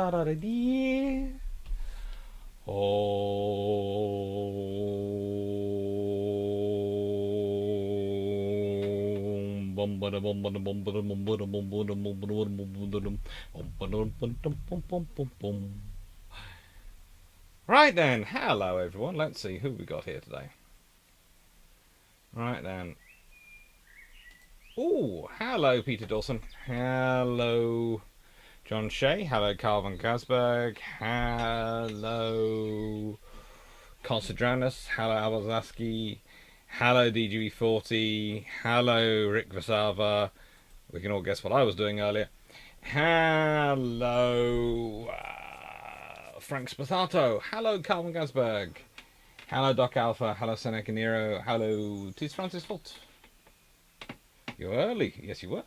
da da da dee. Right then, hello everyone. Let's see who we got here today. Right then. Oh, hello Peter Dawson. Hello John Shea. Hello Calvin Kasberg. Hello Considranus. Hello Albazaski. Hello DGB40. Hello Rick Vasava. We can all guess what I was doing earlier. Hello Frank Spathato. Hello Calvin Gasberg. Hello Doc Alpha. Hello Seneca Nero. Hello Tis Francis Foot. You're early. Yes, you were.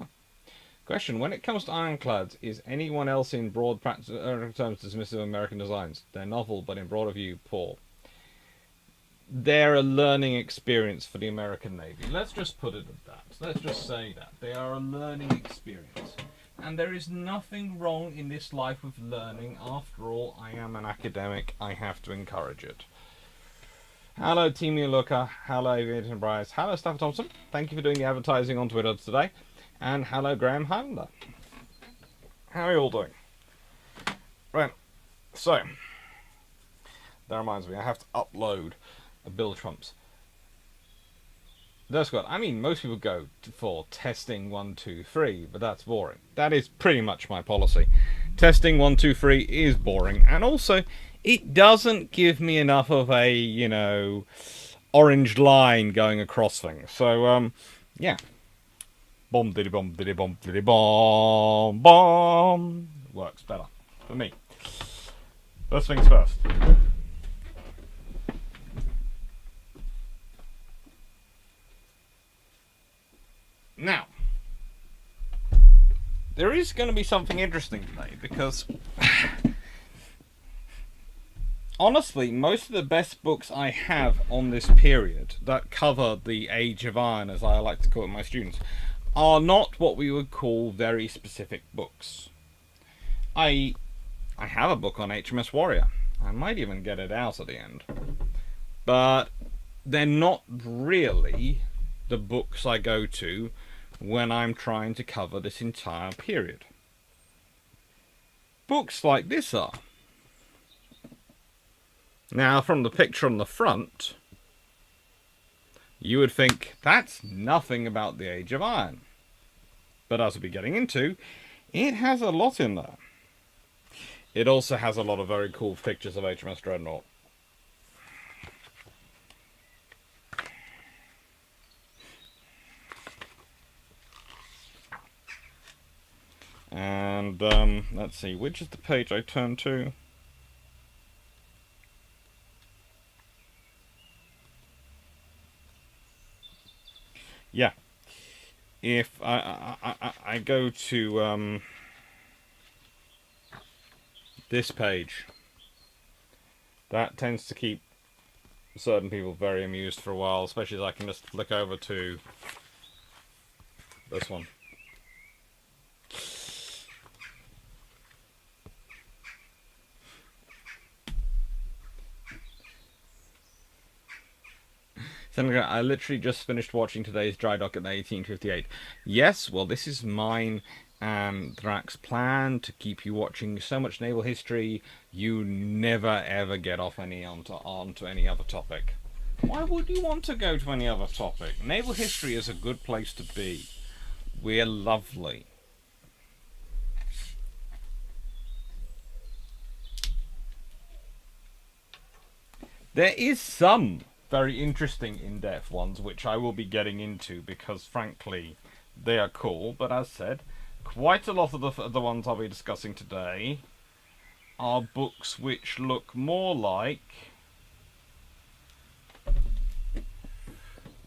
Question: when it comes to ironclads, is anyone else in broad terms dismissive of American designs? They're novel, but in broader view, poor. They're a learning experience for the American Navy. Let's just put it at that. Let's just say that. They are a learning experience. And there is nothing wrong in this life with learning. After all, I am an academic. I have to encourage it. Hello, Team Luca. Hello, Vincent Bryce. Hello, Stafford Thompson. Thank you for doing the advertising on Twitter today. And hello, Graham Highlander. How are you all doing? Right. So, that reminds me, I have to upload a Bill Trumps. That's good. I mean, most people go for testing 1, 2, 3, but that's boring. That is pretty much my policy. Testing 1, 2, 3 is boring, and also it doesn't give me enough of a, you know, orange line going across things. So, yeah. Bomb diddy bomb diddy bomb diddy bomb bomb works better for me. First things first. Now, there is going to be something interesting today because, honestly, most of the best books I have on this period that cover the Age of Iron, as I like to call it my students, are not what we would call very specific books. I have a book on HMS Warrior. I might even get it out at the end. But they're not really the books I go to when I'm trying to cover this entire period. Books like this are. Now, from the picture on the front, you would think that's nothing about the Age of Iron. But as we'll be getting into, it has a lot in there. It also has a lot of very cool pictures of HMS Dreadnought. And, let's see, which is the page I turn to? Yeah. If I go to, this page, that tends to keep certain people very amused for a while, especially as I can just flick over to this one. I literally just finished watching today's dry dock at the 1858. Yes, well, this is mine and Thrak's plan to keep you watching so much naval history you never ever get off onto any other topic. Why would you want to go to any other topic? Naval history is a good place to be. We're lovely. There is some very interesting in-depth ones which I will be getting into because frankly they are cool, but as said, quite a lot of the ones I'll be discussing today are books which look more like,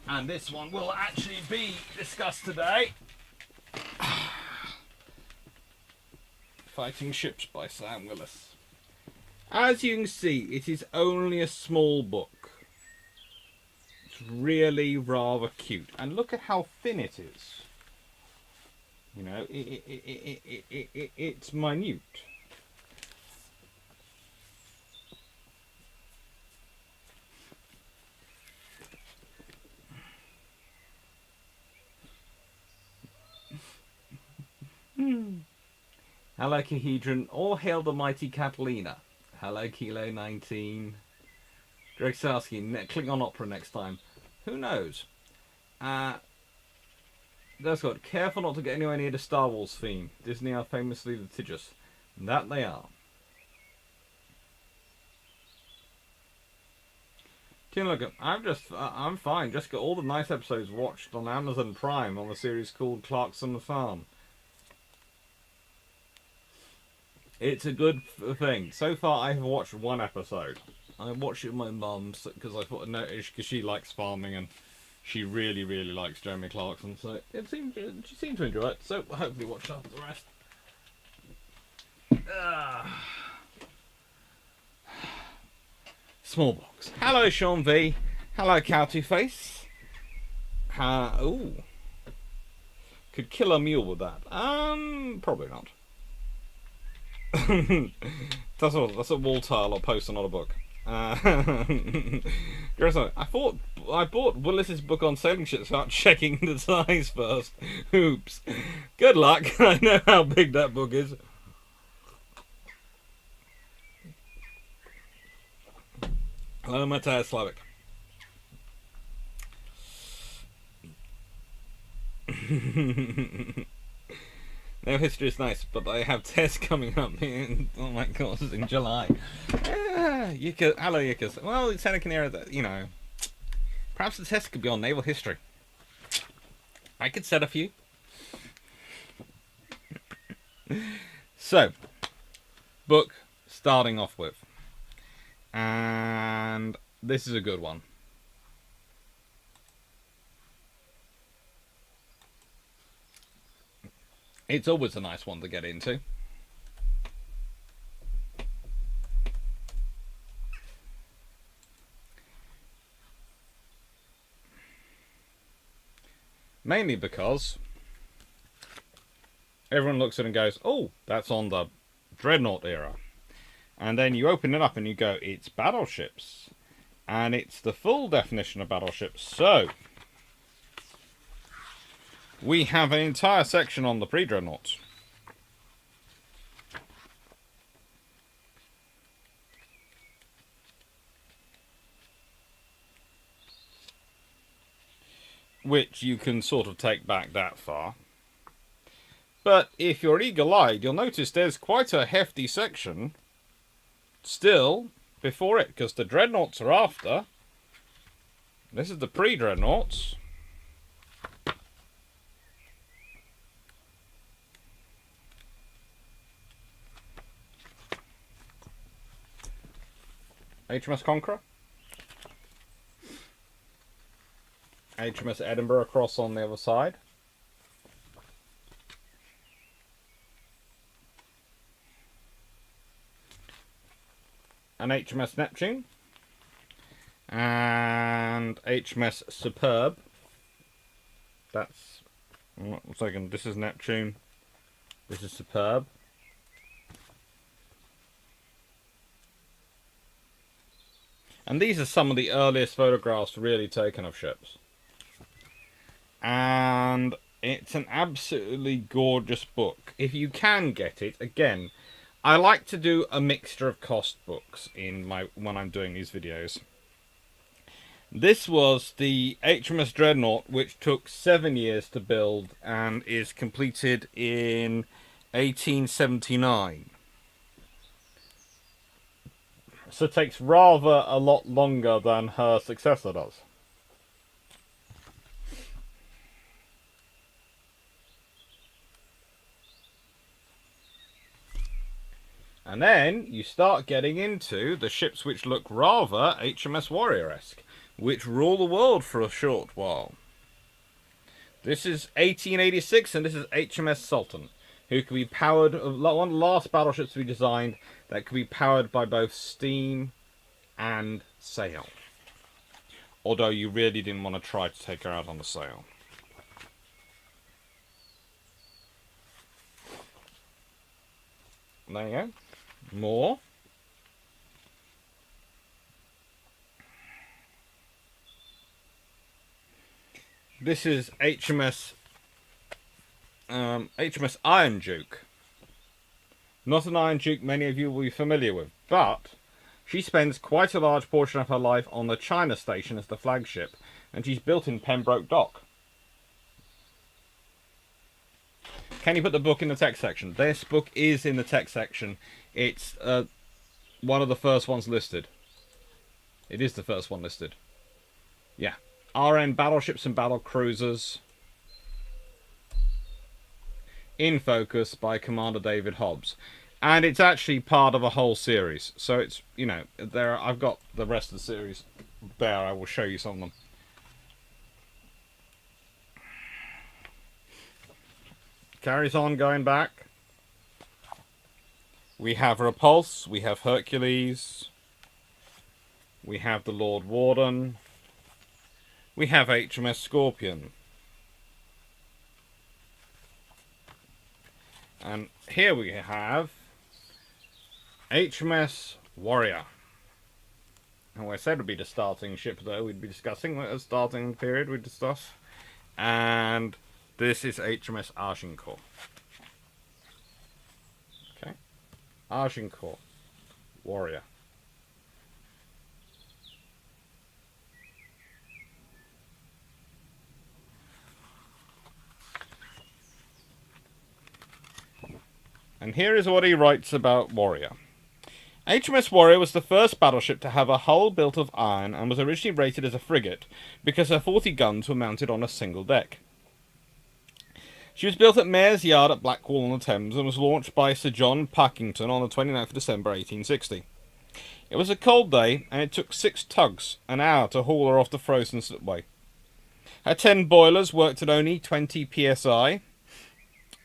and this one will actually be discussed today, Fighting Ships by Sam Willis. As you can see, it is only a small book. Really rather cute, and look at how thin it is. You know, it's minute. Hello, Cahedron. All hail the mighty Catalina. Hello, Kilo 19. Greg Sarsky, click on Opera next time. Who knows? That's good. Careful not to get anywhere near the Star Wars theme. Disney are famously litigious. That they are. Look, I'm fine. Just got all the nice episodes watched on Amazon Prime on a series called Clarkson the Farm. It's a good thing. So far, I have watched one episode. I watched it with my mum because I thought I'd notice because she likes farming and she really, really likes Jeremy Clarkson. So she seemed to enjoy it. So hopefully, watch out for the rest. Small box. Hello, Sean V. Hello, Cow2 Face. Ooh. Could kill a mule with that. Probably not. That's a wall tile or poster, not a book. I bought Willis's book on sailing ships without checking the size first. Oops. Good luck. I know how big that book is. Hello, Matthias Slavic. No, history is nice, but I have tests coming up in, oh my god, in July. Hello, Yikas. Well, it's Seneca, you know. Perhaps the test could be on naval history. I could set a few. So, book starting off with. And this is a good one. It's always a nice one to get into. Mainly because everyone looks at it and goes, oh, that's on the Dreadnought era. And then you open it up and you go, it's Battleships. And it's the full definition of Battleships. So, we have an entire section on the pre-Dreadnoughts. Which you can sort of take back that far. But if you're eagle-eyed, you'll notice there's quite a hefty section still before it, because the Dreadnoughts are after. This is the pre-Dreadnoughts. HMS Conqueror. HMS Edinburgh across on the other side. An HMS Neptune. And HMS Superb. That's... one second, this is Neptune. This is Superb. And these are some of the earliest photographs really taken of ships. And it's an absolutely gorgeous book. If you can get it, again, I like to do a mixture of cost books when I'm doing these videos. This was the HMS Dreadnought, which took 7 years to build and is completed in 1879. So it takes rather a lot longer than her successor does. And then you start getting into the ships which look rather HMS Warrior-esque, which rule the world for a short while. This is 1886, and this is HMS Sultan, who can be powered, one of the last battleships to be designed that could be powered by both steam and sail. Although you really didn't want to try to take her out on the sail. There you go. More. This is HMS HMS Iron Duke. Not an Iron Duke many of you will be familiar with, but she spends quite a large portion of her life on the China station as the flagship, and she's built in Pembroke Dock. Can you put the book in the text section? This book is in the text section. It's one of the first ones listed. It is the first one listed. Yeah. RN Battleships and Battlecruisers. In Focus by Commander David Hobbs. And it's actually part of a whole series. So it's, you know, there. I've got the rest of the series there. I will show you some of them. Carries on going back. We have Repulse. We have Hercules. We have the Lord Warden. We have HMS Scorpion. And here we have HMS Warrior. And I said it would be the starting ship, though. We'd be discussing the starting period we'd discuss. And this is HMS Agincourt. Okay. Agincourt. Warrior. And here is what he writes about Warrior. HMS Warrior was the first battleship to have a hull built of iron and was originally rated as a frigate because her 40 guns were mounted on a single deck. She was built at Mare's Yard at Blackwall-on-the-Thames and was launched by Sir John Parkington on the 29th of December 1860. It was a cold day and it took 6 tugs an hour to haul her off the frozen slipway. Her 10 boilers worked at only 20 psi.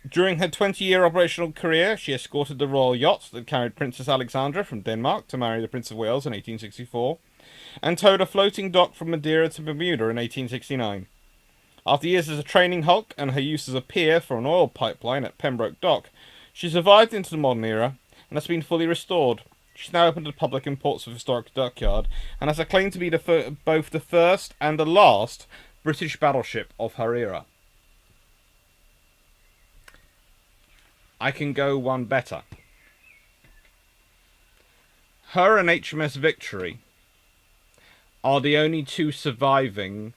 During her 20-year operational career, she escorted the royal yacht that carried Princess Alexandra from Denmark to marry the Prince of Wales in 1864, and towed a floating dock from Madeira to Bermuda in 1869. After years as a training hulk and her use as a pier for an oil pipeline at Pembroke Dock, she survived into the modern era and has been fully restored. She's now open to the public in Portsmouth Historic Dockyard and has a claim to be both the first and the last British battleship of her era. I can go one better. Her and HMS Victory are the only 2 surviving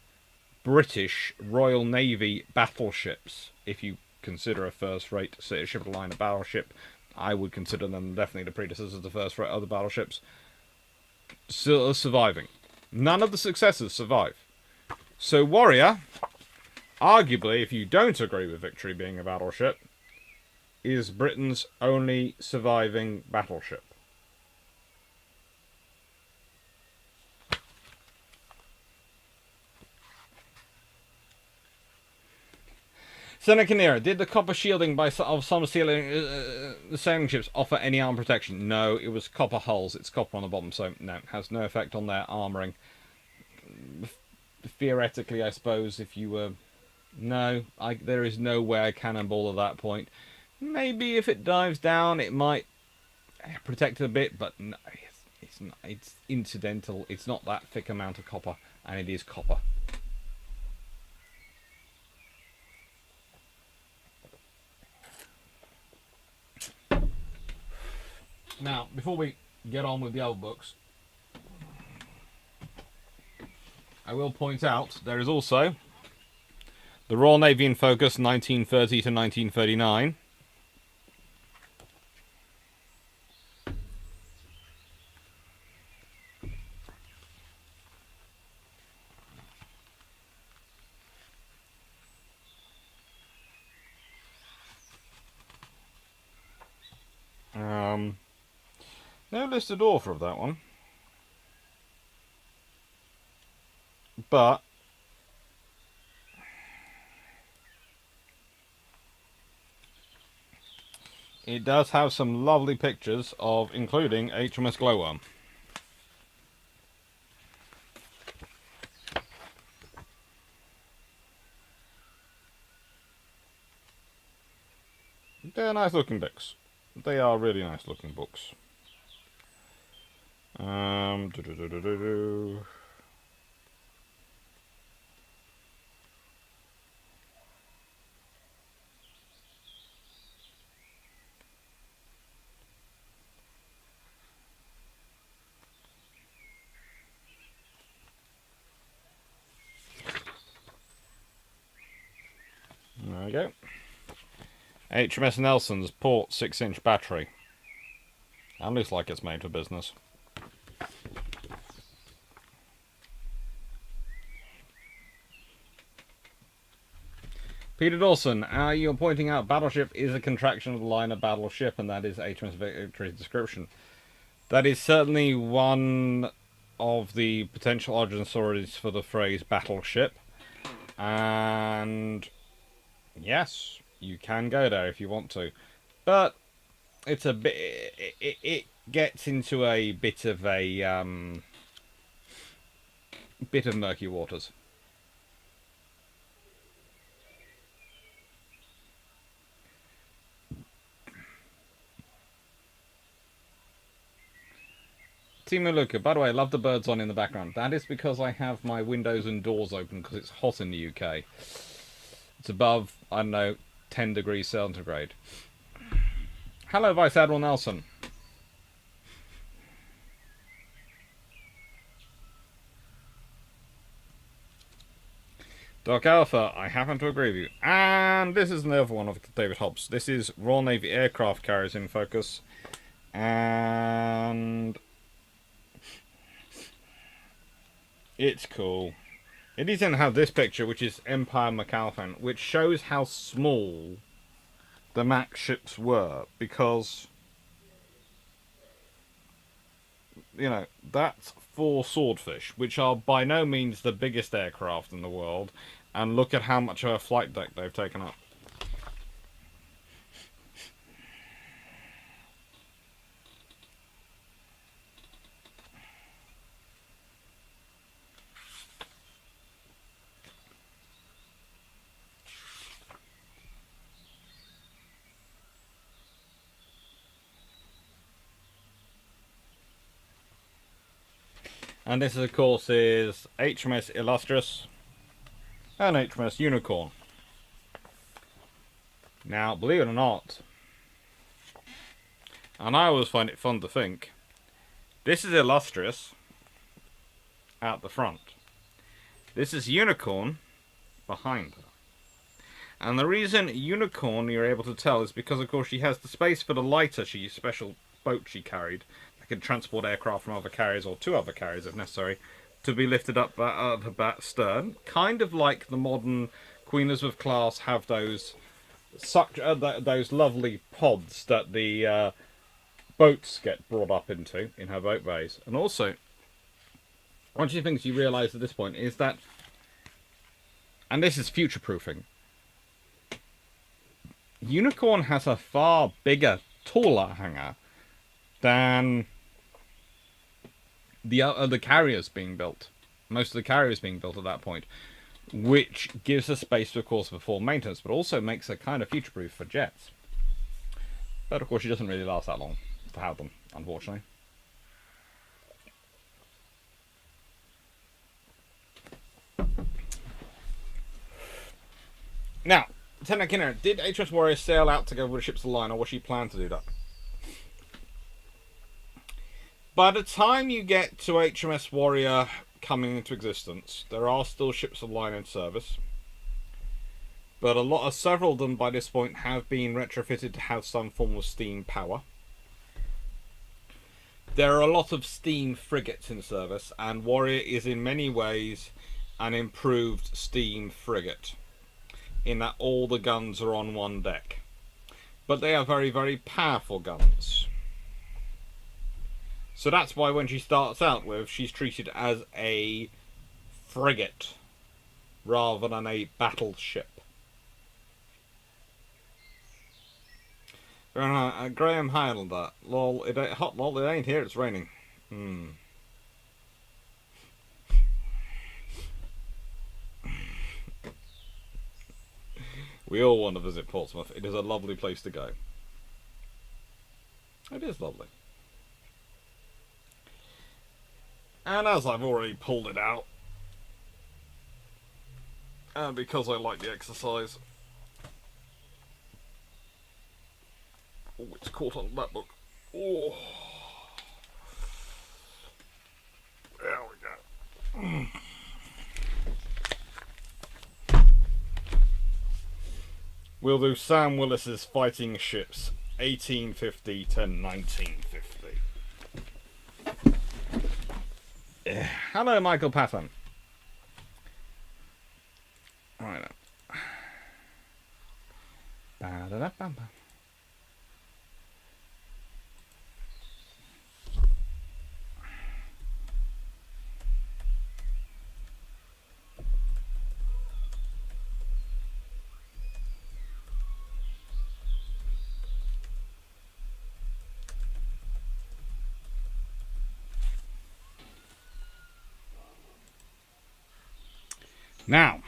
British Royal Navy battleships. If you consider a first-rate ship-of-the-line a battleship, I would consider them definitely the predecessors of the first-rate other battleships. Still surviving. None of the successors survive. So Warrior, arguably, if you don't agree with Victory being a battleship, is Britain's only surviving battleship. Seneca Nero, did the copper shielding of some sailing ships offer any armor protection? No, it was copper hulls. It's copper on the bottom, so no, it has no effect on their armouring. Theoretically, I suppose, if you were... No, there is no way I cannonball at that point. Maybe if it dives down, it might protect it a bit, but no, it's not. It's incidental. It's not that thick amount of copper, and it is copper. Now, before we get on with the other books, I will point out there is also the Royal Navy in Focus 1930 to 1939. No listed author of that one, but it does have some lovely pictures of, including HMS Glowworm. They're nice looking books. They are really nice looking books. HMS Nelson's port 6-inch battery. That looks like it's made for business. Peter Dawson, you're pointing out Battleship is a contraction of the line of Battleship, and that is HMS Victory's description. That is certainly one of the potential origin stories for the phrase Battleship. And yes, you can go there if you want to. But it's a bit... It gets into a bit of murky waters. Timo Luca, by the way, I love the birds on in the background. That is because I have my windows and doors open because it's hot in the UK. It's above, I don't know, 10 degrees centigrade. Hello, Vice Admiral Nelson. Doc Alpha, I happen to agree with you. And this is another one of David Hobbs. This is Royal Navy aircraft carriers in focus. And it's cool. It doesn't have this picture, which is Empire McAlpin, which shows how small the Mac ships were, because, you know, that's 4 Swordfish, which are by no means the biggest aircraft in the world, and look at how much of a flight deck they've taken up. And this, of course, is HMS Illustrious and HMS Unicorn. Now, believe it or not, and I always find it fun to think, this is Illustrious at the front. This is Unicorn behind her. And the reason Unicorn you're able to tell is because, of course, she has the space for the lighter special boat she carried. Can transport aircraft from other carriers, or 2 other carriers if necessary, to be lifted up at the stern. Kind of like the modern Queen Elizabeth class have those lovely pods that the boats get brought up into in her boat bays. And also, one of the things you realise at this point is that, and this is future-proofing, Unicorn has a far bigger, taller hangar than the carriers being built. Most of the carriers being built at that point, which gives her space, of course, for full maintenance, but also makes her kind of future-proof for jets. But of course, she doesn't really last that long to have them, unfortunately. Now, Lieutenant Kinner, did HMS Warrior sail out to go with the ships of the line, or was she planned to do that? By the time you get to HMS Warrior coming into existence, there are still ships of the line in service. But several of them by this point have been retrofitted to have some form of steam power. There are a lot of steam frigates in service, and Warrior is in many ways an improved steam frigate, in that all the guns are on one deck. But they are very, very powerful guns. So that's why when she starts out with, she's treated as a frigate rather than a battleship. Graham Highlander, lol, it ain't hot, lol, it ain't here, it's raining. We all want to visit Portsmouth. It is a lovely place to go. It is lovely. And as I've already pulled it out, and because I like the exercise, oh, it's caught on that book. Oh, there we go. We'll do Sam Willis's Fighting Ships, 1850 to 1950. Hello, Michael Patton. Right. Now,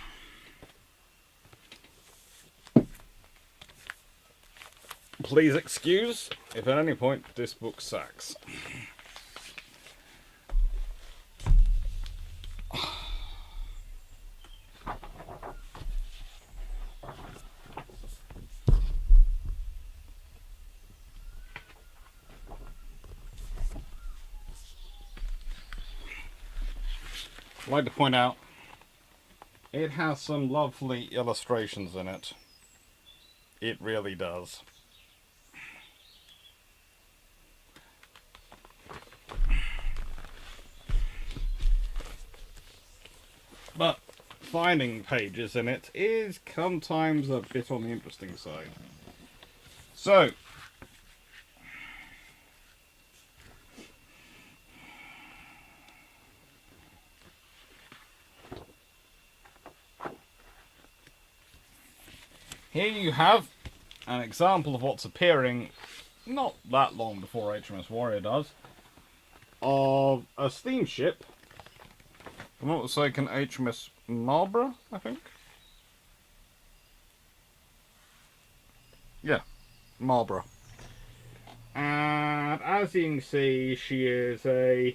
please excuse if at any point this book sacks. I'd like to point out it has some lovely illustrations in it. It really does. But finding pages in it is sometimes a bit on the interesting side. So, here you have an example of what's appearing not that long before HMS Warrior does, of a steamship. If I'm not mistaken, HMS Marlborough, I think. Yeah, Marlborough. And as you can see, she is a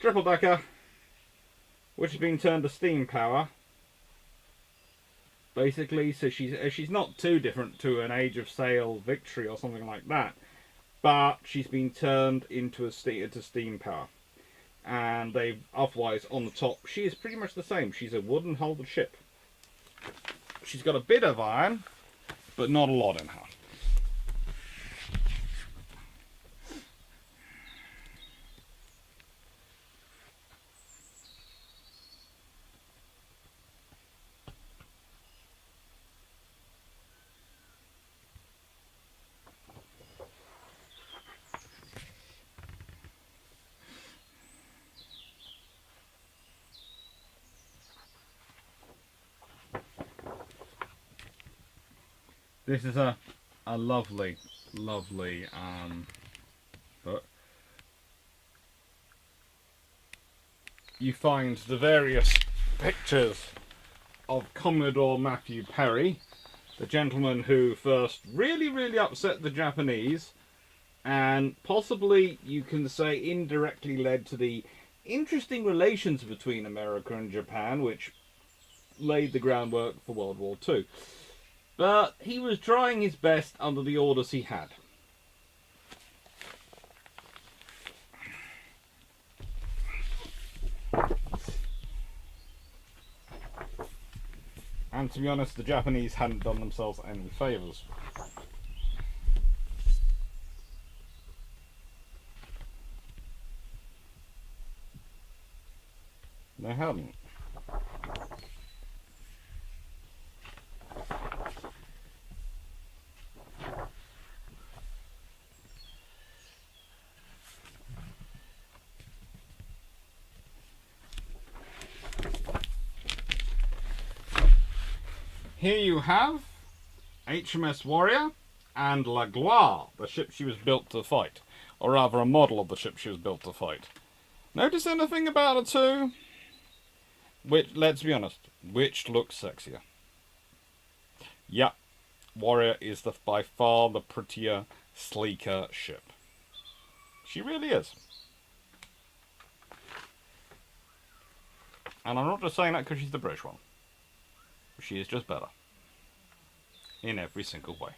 triple-decker, which has been turned to steam power. Basically, so she's not too different to an Age of Sail Victory or something like that, but she's been turned into steam power. And they've otherwise on the top, she is pretty much the same. She's a wooden hulled ship. She's got a bit of iron, but not a lot in her. This is a lovely, lovely book. You find the various pictures of Commodore Matthew Perry, the gentleman who first really upset the Japanese, and possibly, you can say, indirectly led to the interesting relations between America and Japan, which laid the groundwork for World War II. But he was trying his best under the orders he had. And to be honest, the Japanese hadn't done themselves any favours. They hadn't. Here you have HMS Warrior and La Gloire, the ship she was built to fight. Or rather, a model of the ship she was built to fight. Notice anything about the two? Which, let's be honest, which looks sexier? Yeah, Warrior is by far the prettier, sleeker ship. She really is. And I'm not just saying that because she's the British one. She is just better. In every single way.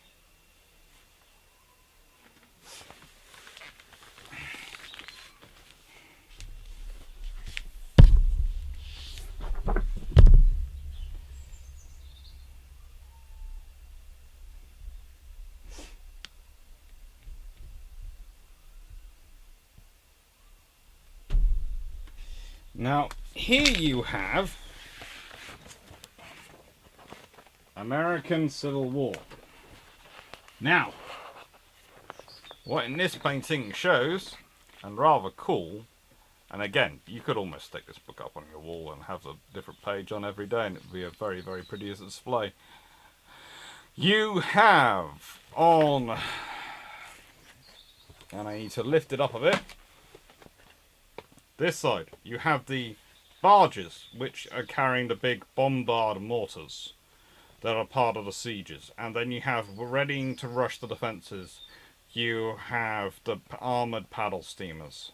Now, here you have American Civil War. Now, what in this painting shows, and rather cool, and again, you could almost stick this book up on your wall and have a different page on every day, and it would be a very, very pretty display. You have on, and I need to lift it up a bit, this side, you have the barges, which are carrying the big bombard mortars that are part of the sieges. And then you have, readying to rush the defences, you have the armoured paddle steamers.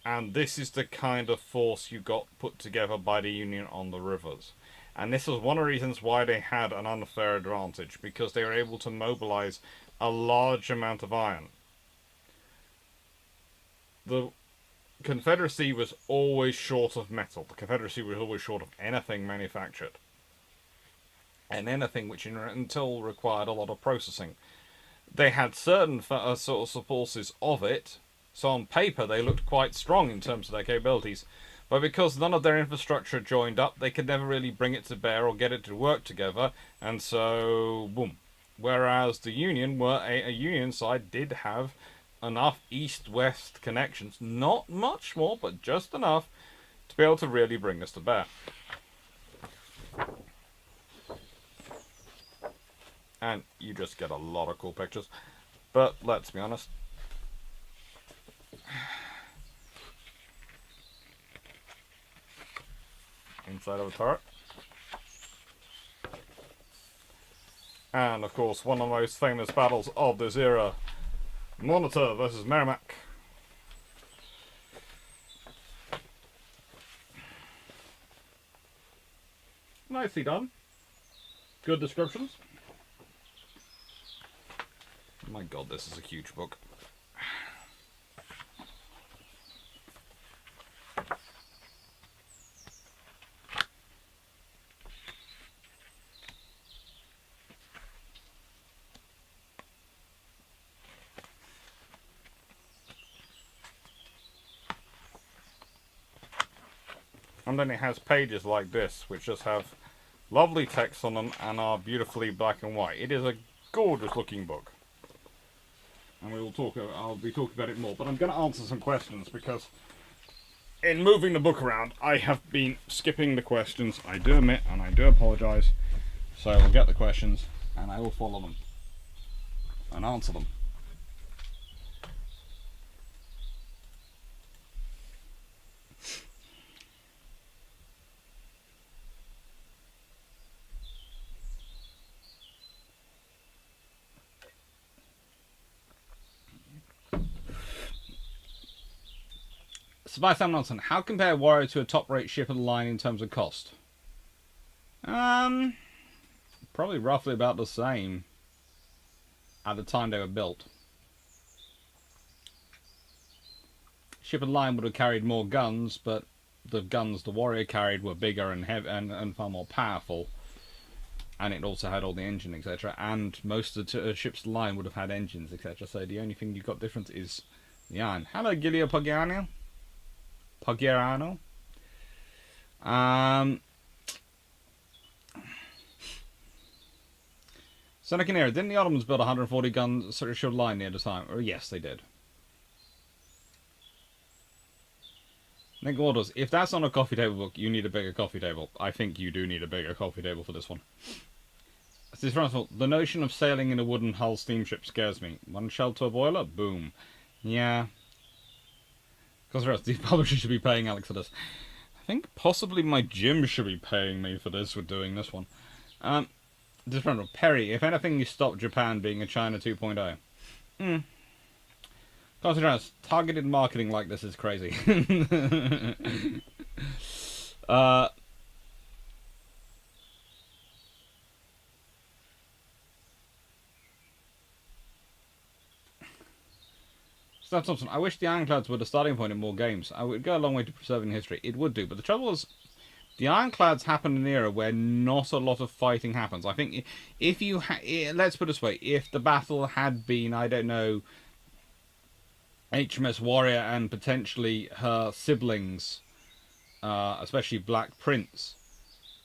And this is the kind of force you got put together by the Union on the rivers. And this was one of the reasons why they had an unfair advantage, because they were able to mobilise a large amount of iron. The Confederacy was always short of metal. The Confederacy was always short of anything manufactured. And anything which until required a lot of processing. They had certain sort of forces of it, so on paper they looked quite strong in terms of their capabilities. But because none of their infrastructure joined up, they could never really bring it to bear or get it to work together, and so, boom. Whereas the Union, a Union side, did have enough east-west connections, not much more, but just enough, to be able to really bring this to bear. And you just get a lot of cool pictures. But let's be honest, inside of a turret. And of course, one of the most famous battles of this era, Monitor versus Merrimack. Nicely done. Good descriptions. My god, this is a huge book. And then it has pages like this, which just have lovely text on them and are beautifully black and white. It is a gorgeous looking book. And I'll be talking about it more, but I'm going to answer some questions because in moving the book around, I have been skipping the questions. I do admit, and I do apologise. So we'll get the questions, and I will follow them and answer them. Sebastian Nelson, how compare Warrior to a top-rate ship of the line in terms of cost? Probably roughly about the same at the time they were built. Ship of the line would have carried more guns, but the guns the Warrior carried were bigger and heavy and far more powerful. And it also had all the engine, etc. And most of the ships of the line would have had engines, etc. So the only thing you've got different is the iron. Hello, Gilio Poggiano. Seneca Nero, didn't the Ottomans build 140 gun sort of shield line near the time? Or yes, they did. Nick Waters, if that's on a coffee table book, you need a bigger coffee table. I think you do need a bigger coffee table for this one. This is the notion of sailing in a wooden hull steamship scares me. One shell to a boiler? Boom. Yeah. Because the publisher should be paying Alex for this. I think possibly my gym should be paying me for this with doing this one. Perry, if anything, you stop Japan being a China 2.0. Concentrate, targeted marketing like this is crazy. Thompson, I wish the Ironclads were the starting point in more games. I would go a long way to preserving history. It would do, but the trouble is, the Ironclads happen in an era where not a lot of fighting happens. I think if you let's put it this way, if the battle had been, I don't know, HMS Warrior and potentially her siblings, especially Black Prince,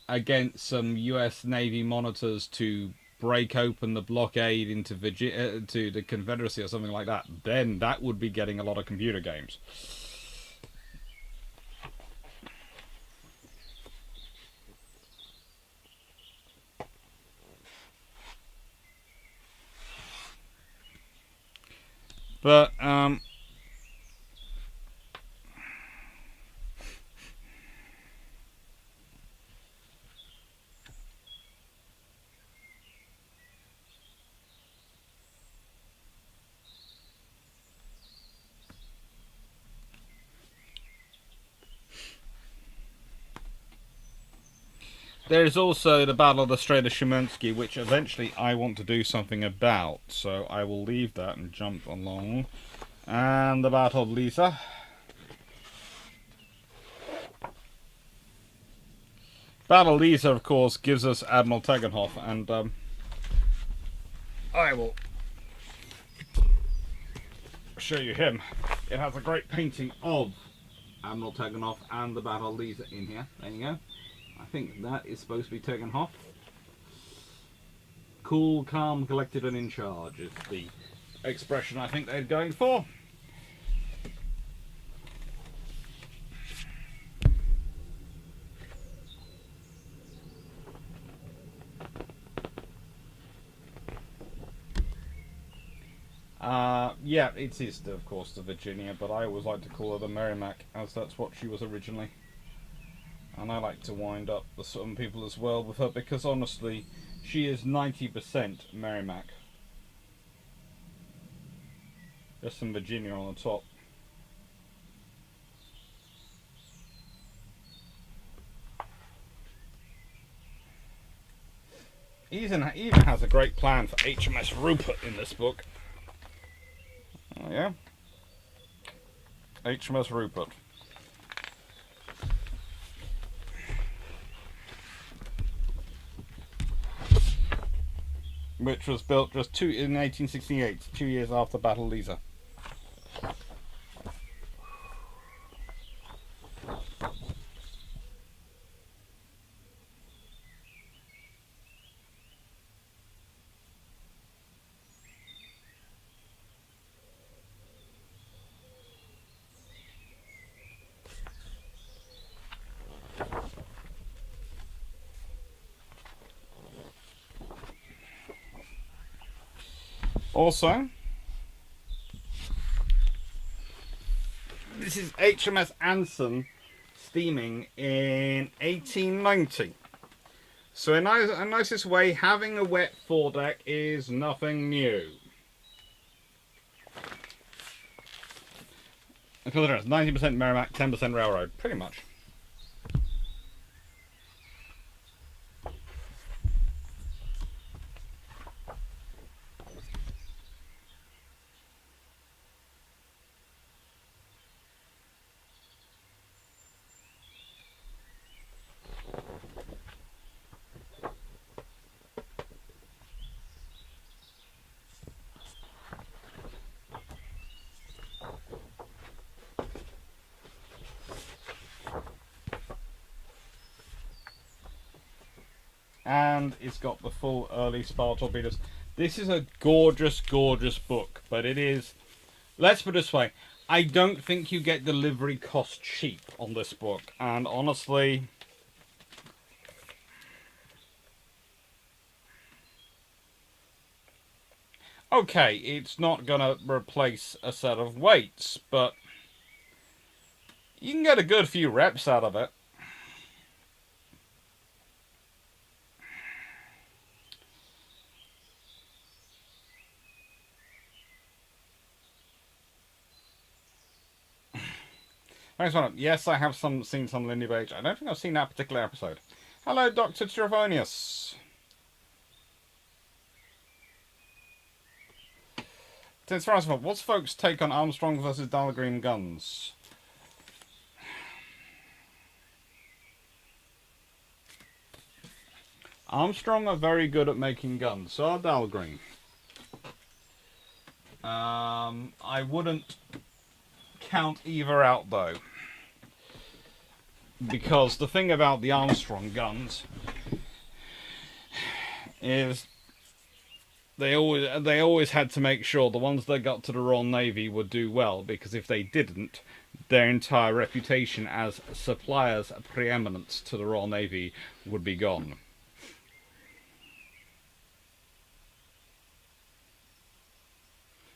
against some US Navy monitors to break open the blockade into to the Confederacy or something like that, then that would be getting a lot of computer games. But there is also the Battle of the Strait of Shimonsky, which eventually I want to do something about, so I will leave that and jump along. And the Battle of Lisa. Battle of Lisa, of course, gives us Admiral Tegenhoff, and I will show you him. It has a great painting of Admiral Tegenhoff and the Battle of Lisa in here. There you go. I think that is supposed to be Tegenhoff. Cool, calm, collected, and in charge is the expression I think they're going for. Yeah, it is, of course, the Virginia, but I always like to call her the Merrimack, as that's what she was originally. And I like to wind up the some people as well with her, because honestly, she is 90% Merrimack. Just some Virginia on the top. Even has a great plan for HMS Rupert in this book. Oh yeah, HMS Rupert. Which was built just in 1868, 2 years after Battle of Lisa. Also, this is HMS Anson steaming in 1890. So in a nicest way, having a wet foredeck is nothing new. Because it is 90% Merrimack, 10% Railroad, pretty much. And it's got the full early spar torpedoes. This is a gorgeous, gorgeous book, but it is, let's put it this way, I don't think you get delivery cost cheap on this book, and honestly, okay, it's not gonna replace a set of weights, but you can get a good few reps out of it. Thanks, man. Yes, I have seen some Lindy Page. I don't think I've seen that particular episode. Hello, Dr. Travanius. Since first of all, what's folks' take on Armstrong versus Dahlgren guns? Armstrong are very good at making guns, so are Dahlgren. I wouldn't count either out, though. Because the thing about the Armstrong guns is they always had to make sure the ones they got to the Royal Navy would do well, because if they didn't, their entire reputation as suppliers of preeminence to the Royal Navy would be gone.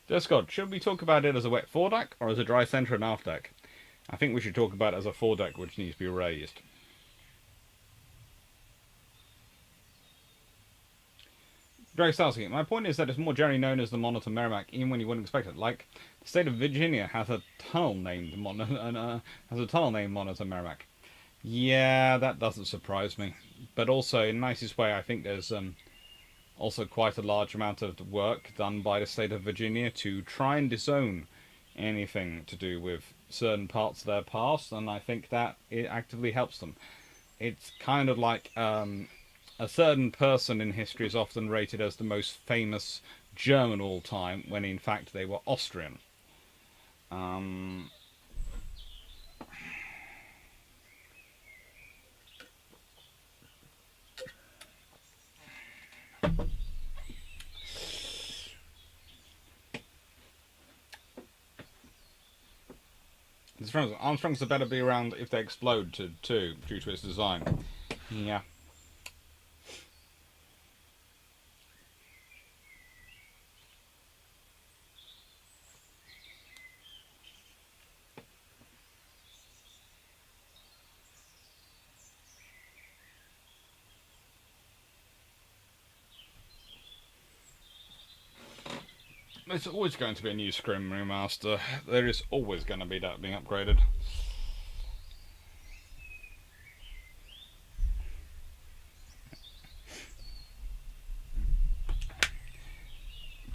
Discord, should we talk about it as a wet foredeck or as a dry centre and aft deck? I think we should talk about it as a foredeck which needs to be raised. Drake Starsky, my point is that it's more generally known as the Monitor Merrimack, even when you wouldn't expect it. Like, the state of Virginia has a tunnel named Monitor Merrimack. Yeah, that doesn't surprise me. But also, in the nicest way, I think there's also quite a large amount of work done by the state of Virginia to try and disown anything to do with certain parts of their past, and I think that it actively helps them. It's kind of like a certain person in history is often rated as the most famous German of all time, when in fact they were Austrian. Armstrongs are better be around if they explode too, due to its design. Yeah. There's always going to be a new Scrim remaster. There is always going to be that being upgraded.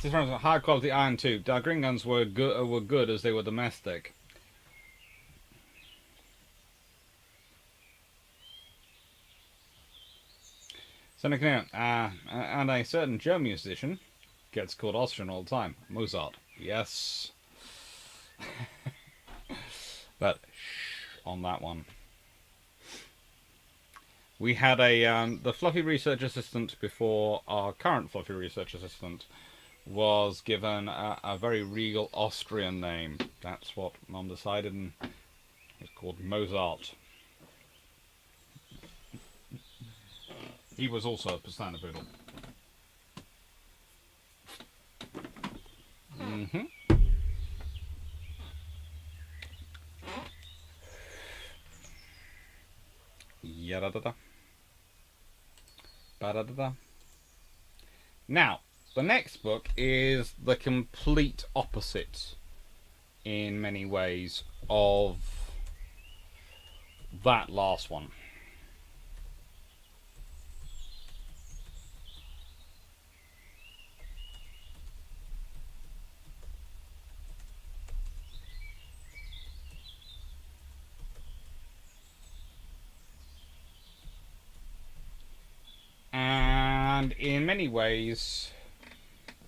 High quality iron tube. Our green guns were good as they were domestic. And a certain German musician gets called Austrian all the time. Mozart. Yes. But shh on that one. We had the fluffy research assistant before our current fluffy research assistant was given a very regal Austrian name. That's what Mum decided, and it's called Mozart. He was also a Pastana Poodle. Yada-da-da. Ba-da-da-da. Now, the next book is the complete opposite, in many ways, of that last one. And in many ways,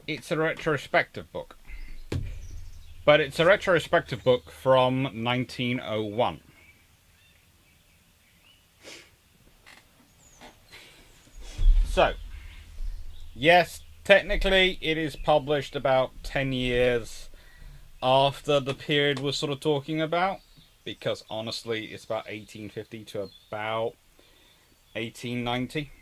it's a retrospective book. But it's a retrospective book from 1901. So, yes, technically it is published about 10 years after the period we're sort of talking about, because honestly it's about 1850 to about 1890.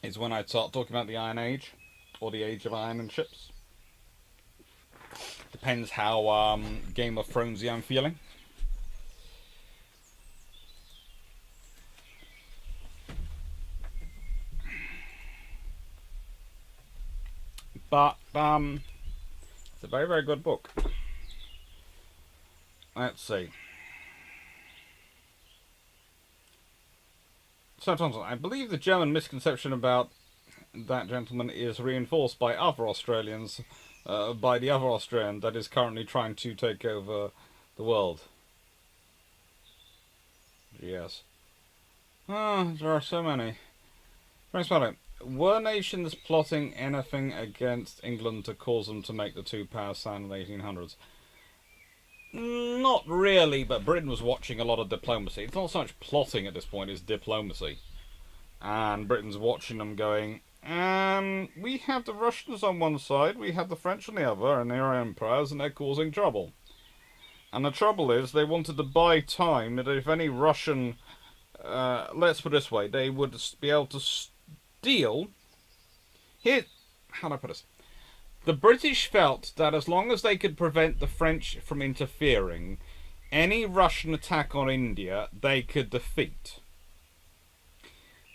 Is when I start talking about the Iron Age, or the Age of Iron and Ships. Depends how Game of Thronesy I'm feeling. But it's a very, very good book. Let's see. So, Thompson, I believe the German misconception about that gentleman is reinforced by other Australians, by the other Australian that is currently trying to take over the world. Yes. There are so many. Thanks, Father. Were nations plotting anything against England to cause them to make the two powers stand in the 1800s? Not really, but Britain was watching a lot of diplomacy. It's not so much plotting at this point, it's diplomacy. And Britain's watching them going, we have the Russians on one side, we have the French on the other, and they're empires, and they're causing trouble. And the trouble is, they wanted to buy time, that if any Russian, let's put it this way, they would be able to steal. Here, how do I put this? The British felt that as long as they could prevent the French from interfering, any Russian attack on India they could defeat.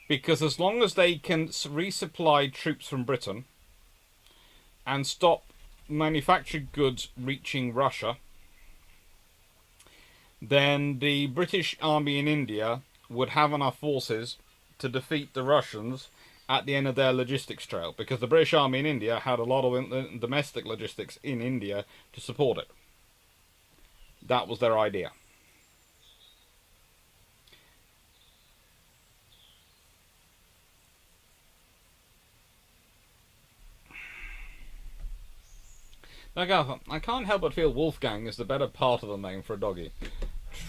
Because as long as they can resupply troops from Britain and stop manufactured goods reaching Russia, then the British army in India would have enough forces to defeat the Russians at the end of their logistics trail, because the British army in India had a lot of domestic logistics in India to support it. That was their idea. Now, I can't help but feel Wolfgang is the better part of the name for a doggy.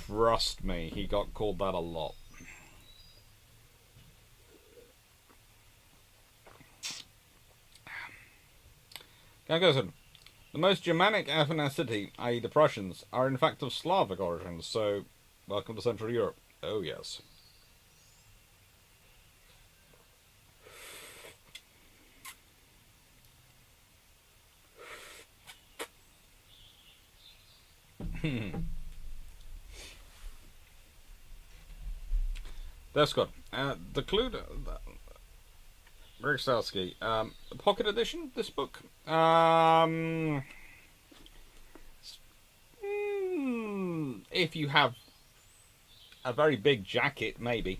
Trust me, he got called that a lot. Now goes on. The most Germanic ethnicity, i.e. the Prussians, are in fact of Slavic origins, so welcome to Central Europe. Oh yes. That's good. The clue, Riksdalski, pocket edition. This book. If you have a very big jacket, maybe.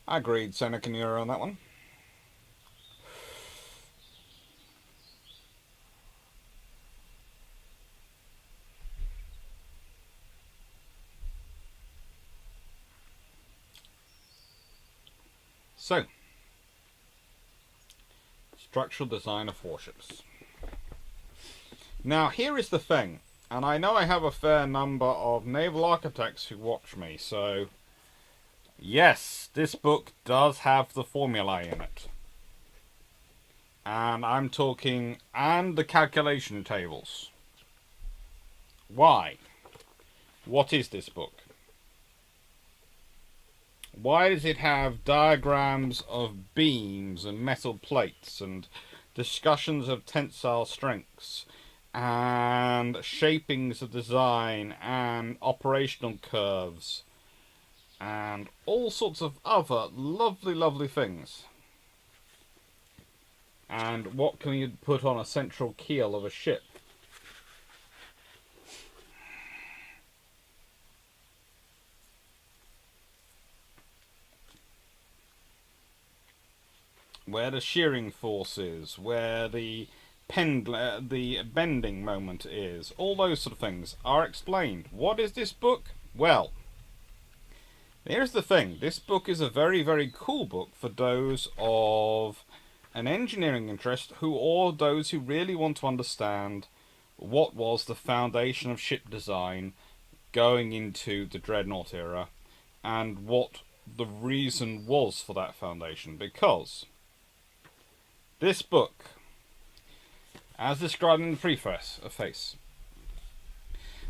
I agreed, Seneca and Euro on that one. So, structural design of warships. Now, here is the thing, and I know I have a fair number of naval architects who watch me, so yes, this book does have the formulae in it. And I'm talking, and the calculation tables. Why? What is this book? Why does it have diagrams of beams and metal plates and discussions of tensile strengths and shapings of design and operational curves and all sorts of other lovely, lovely things? And what can you put on a central keel of a ship? Where the shearing force is, where the bending moment is, all those sort of things are explained. What is this book? Well, here's the thing. This book is a very, very cool book for those of an engineering interest or those who really want to understand what was the foundation of ship design going into the Dreadnought era and what the reason was for that foundation. Because this book, as described in the preface,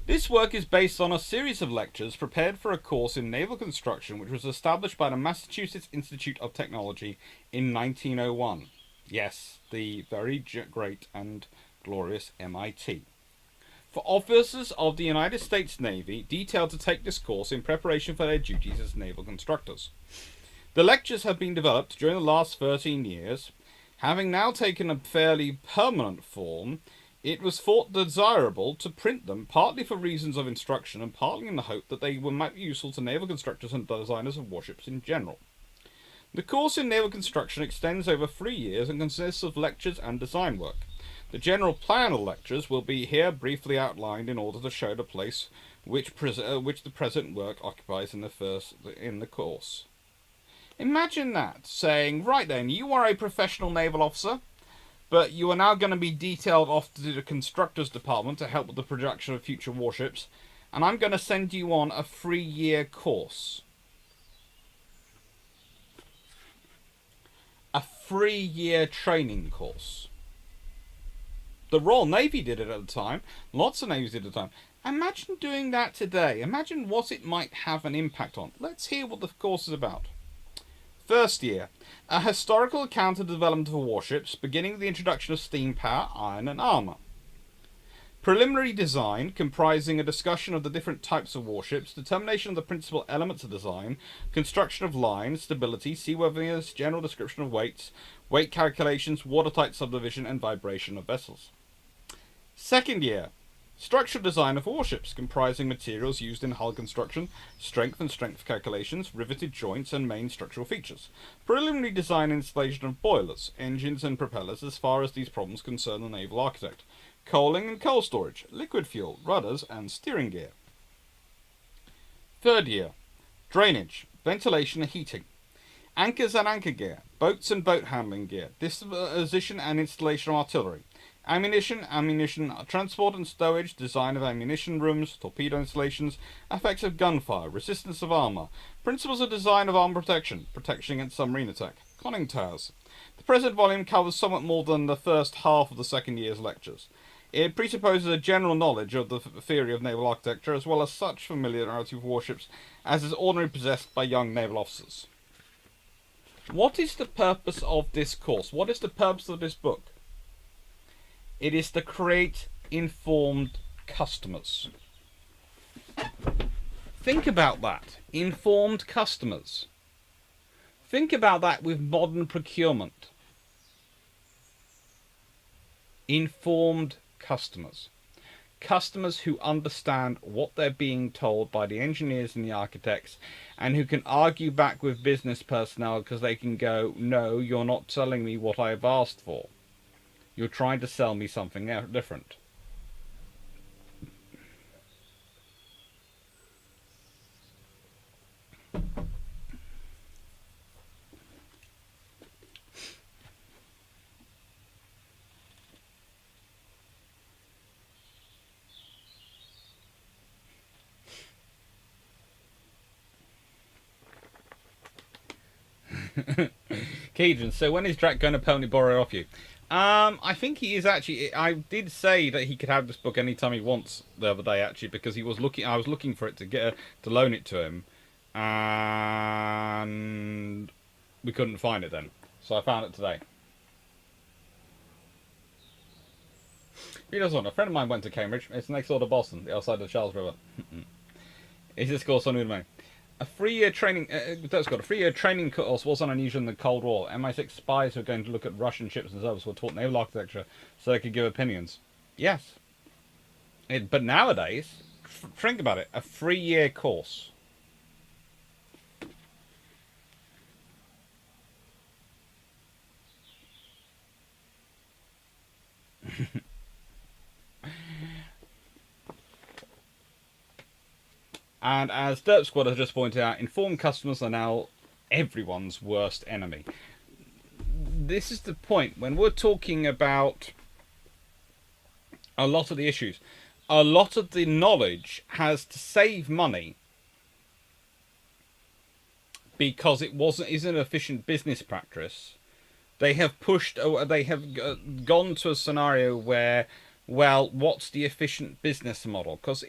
this work is based on a series of lectures prepared for a course in naval construction which was established by the Massachusetts Institute of Technology in 1901. Yes, the very great and glorious MIT. For officers of the United States Navy detailed to take this course in preparation for their duties as naval constructors. The lectures have been developed during the last 13 years. Having now taken a fairly permanent form, it was thought desirable to print them, partly for reasons of instruction and partly in the hope that they might be useful to naval constructors and designers of warships in general. The course in naval construction extends over 3 years and consists of lectures and design work. The general plan of lectures will be here briefly outlined in order to show the place which the present work occupies in the course. Imagine that, saying, right then, you are a professional naval officer, but you are now going to be detailed off to the constructors department to help with the production of future warships, and I'm going to send you on a 3-year course. A 3-year training course. The Royal Navy did it at the time. Lots of navies did it at the time. Imagine doing that today. Imagine what it might have an impact on. Let's hear what the course is about. First year, a historical account of the development of warships, beginning with the introduction of steam power, iron and armour. Preliminary design, comprising a discussion of the different types of warships, determination of the principal elements of design, construction of lines, stability, seaworthiness, general description of weights, weight calculations, watertight subdivision and vibration of vessels. Second year, structural design of warships, comprising materials used in hull construction, strength and strength calculations, riveted joints and main structural features. Preliminary design and installation of boilers, engines and propellers as far as these problems concern the naval architect. Coaling and coal storage, liquid fuel, rudders and steering gear. Third year, drainage, ventilation and heating. Anchors and anchor gear, boats and boat handling gear, disposition and installation of artillery. Ammunition, transport and stowage, design of ammunition rooms, torpedo installations, effects of gunfire, resistance of armour, principles of design of armour protection against submarine attack, conning towers. The present volume covers somewhat more than the first half of the second year's lectures. It presupposes a general knowledge of the theory of naval architecture, as well as such familiarity with warships as is ordinarily possessed by young naval officers. What is the purpose of this course? What is the purpose of this book? It is to create informed customers. Think about that. Informed customers. Think about that with modern procurement. Informed customers. Customers who understand what they're being told by the engineers and the architects, and who can argue back with business personnel because they can go, no, you're not telling me what I've asked for. You're trying to sell me something different. Keegan, so when is Drac going to permanently borrow it off you? I think he is actually. I did say that he could have this book anytime he wants the other day, actually, because he was looking. I was looking for it to loan it to him, and we couldn't find it then, so I found it today. He does want. A friend of mine went to Cambridge. It's next door to Boston, the other side of the Charles River. Is this course on Udemy? A 3-year training. That's got a 3-year training course wasn't unusual in the Cold War. MI6 spies who were going to look at Russian ships and service were taught naval architecture so they could give opinions. Yes. But nowadays, think about it. A 3-year course. And as Derp Squad has just pointed out, informed customers are now everyone's worst enemy. This is the point. When we're talking about a lot of the issues, a lot of the knowledge has to save money because it isn't an efficient business practice. They have gone to a scenario where, well, what's the efficient business model? Because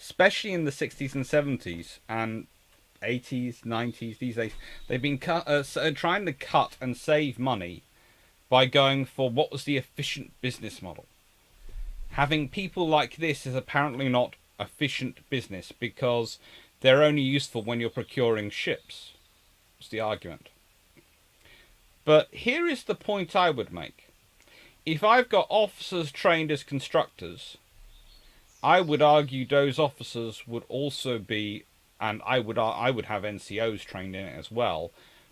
especially in the 60s and 70s and 80s, 90s, these days, they've been trying to cut and save money by going for what was the efficient business model. Having people like this is apparently not efficient business because they're only useful when you're procuring ships. That's the argument. But here is the point I would make. If I've got officers trained as constructors, I would argue those officers would also be, and I would have NCOs trained in it as well,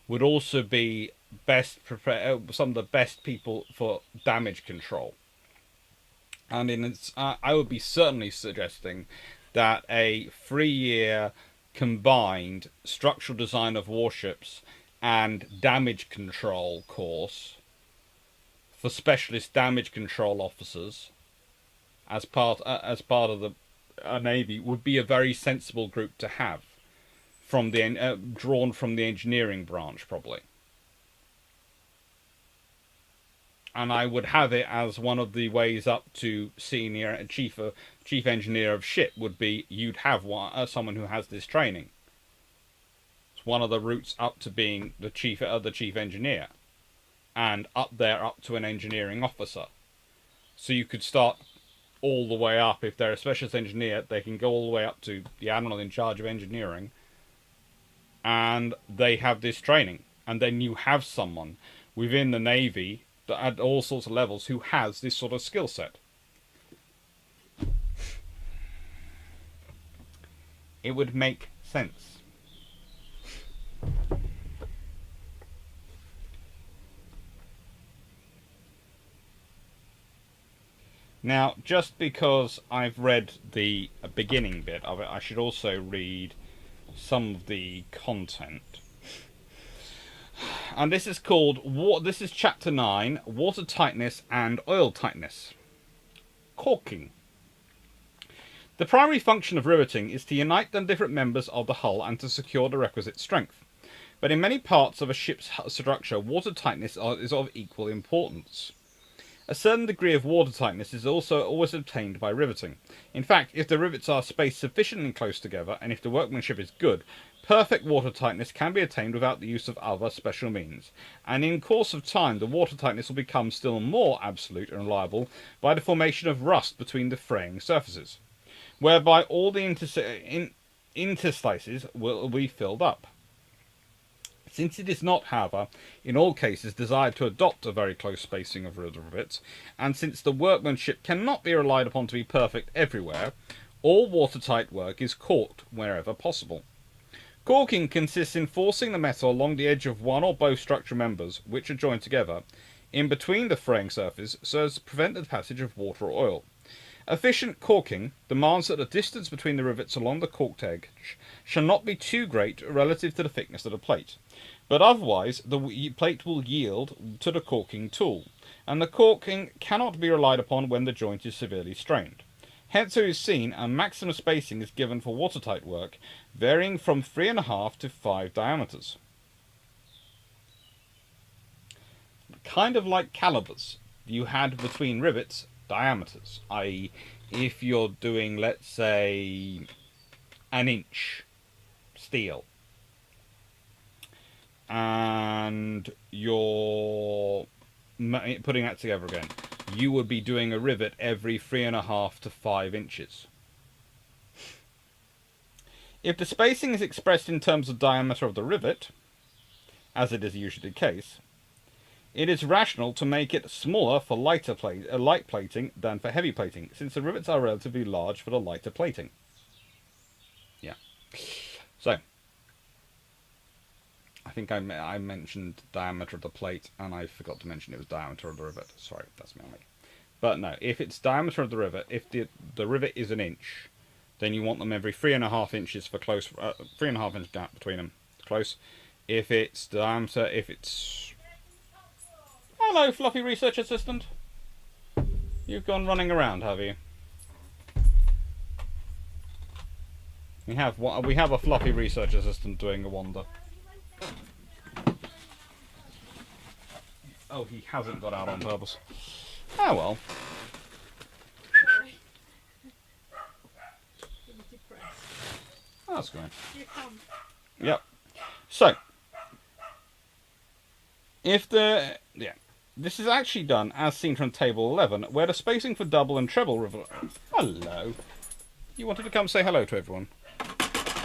would also be some of the best people for damage control. And I would be certainly suggesting that a 3-year combined structural design of warships and damage control course for specialist damage control officers as part of the Navy would be a very sensible group to have from the drawn from the engineering branch, probably. And I would have it as one of the ways up to senior chief engineer of ship would be you'd have someone who has this training. It's one of the routes up to being the chief engineer, and up there up to an engineering officer. So you could start all the way up. If they're a specialist engineer, they can go all the way up to the admiral in charge of engineering, and they have this training. And then you have someone within the Navy at all sorts of levels who has this sort of skill set. It would make sense. Now, just because I've read the beginning bit of it, I should also read some of the content. And this is called, this is Chapter 9, Water Tightness and Oil Tightness. Caulking. The primary function of riveting is to unite the different members of the hull and to secure the requisite strength. But in many parts of a ship's structure, water tightness is of equal importance. A certain degree of water tightness is also always obtained by riveting. In fact, if the rivets are spaced sufficiently close together, and if the workmanship is good, perfect water tightness can be attained without the use of other special means. And in course of time, the water tightness will become still more absolute and reliable by the formation of rust between the fraying surfaces, whereby all the interstices will be filled up. Since it is not, however, in all cases desired to adopt a very close spacing of rivets, and since the workmanship cannot be relied upon to be perfect everywhere, all watertight work is caulked wherever possible. Caulking consists in forcing the metal along the edge of one or both structural members, which are joined together, in between the fraying surface, so as to prevent the passage of water or oil. Efficient caulking demands that the distance between the rivets along the caulked edge shall not be too great relative to the thickness of the plate, but otherwise the plate will yield to the caulking tool, and the caulking cannot be relied upon when the joint is severely strained. Hence it is seen a maximum spacing is given for watertight work, varying from 3.5 to 5 diameters. Kind of like calibers, you had between rivets diameters, i.e. if you're doing, let's say, 1 inch steel, and you're putting that together again, you would be doing a rivet every 3.5 to 5 inches. If the spacing is expressed in terms of diameter of the rivet, as it is usually the case, it is rational to make it smaller for light plating than for heavy plating, since the rivets are relatively large for the lighter plating. Yeah. So, I think I mentioned diameter of the plate, and I forgot to mention it was diameter of the rivet. Sorry, that's me. But no, if it's diameter of the rivet, if the rivet is 1 inch, then you want them every 3.5 inches for close, 3.5 inch gap between them, close. If it's diameter, if it's... Hello, fluffy research assistant. You've gone running around, have you? We have a fluffy research assistant doing a wander. Oh, he hasn't got out on purpose. Oh well. That's great. Yep. So, if the... Yeah. This is actually done as seen from table 11, where the spacing for double and treble rivet... Hello. You wanted to come say hello to everyone?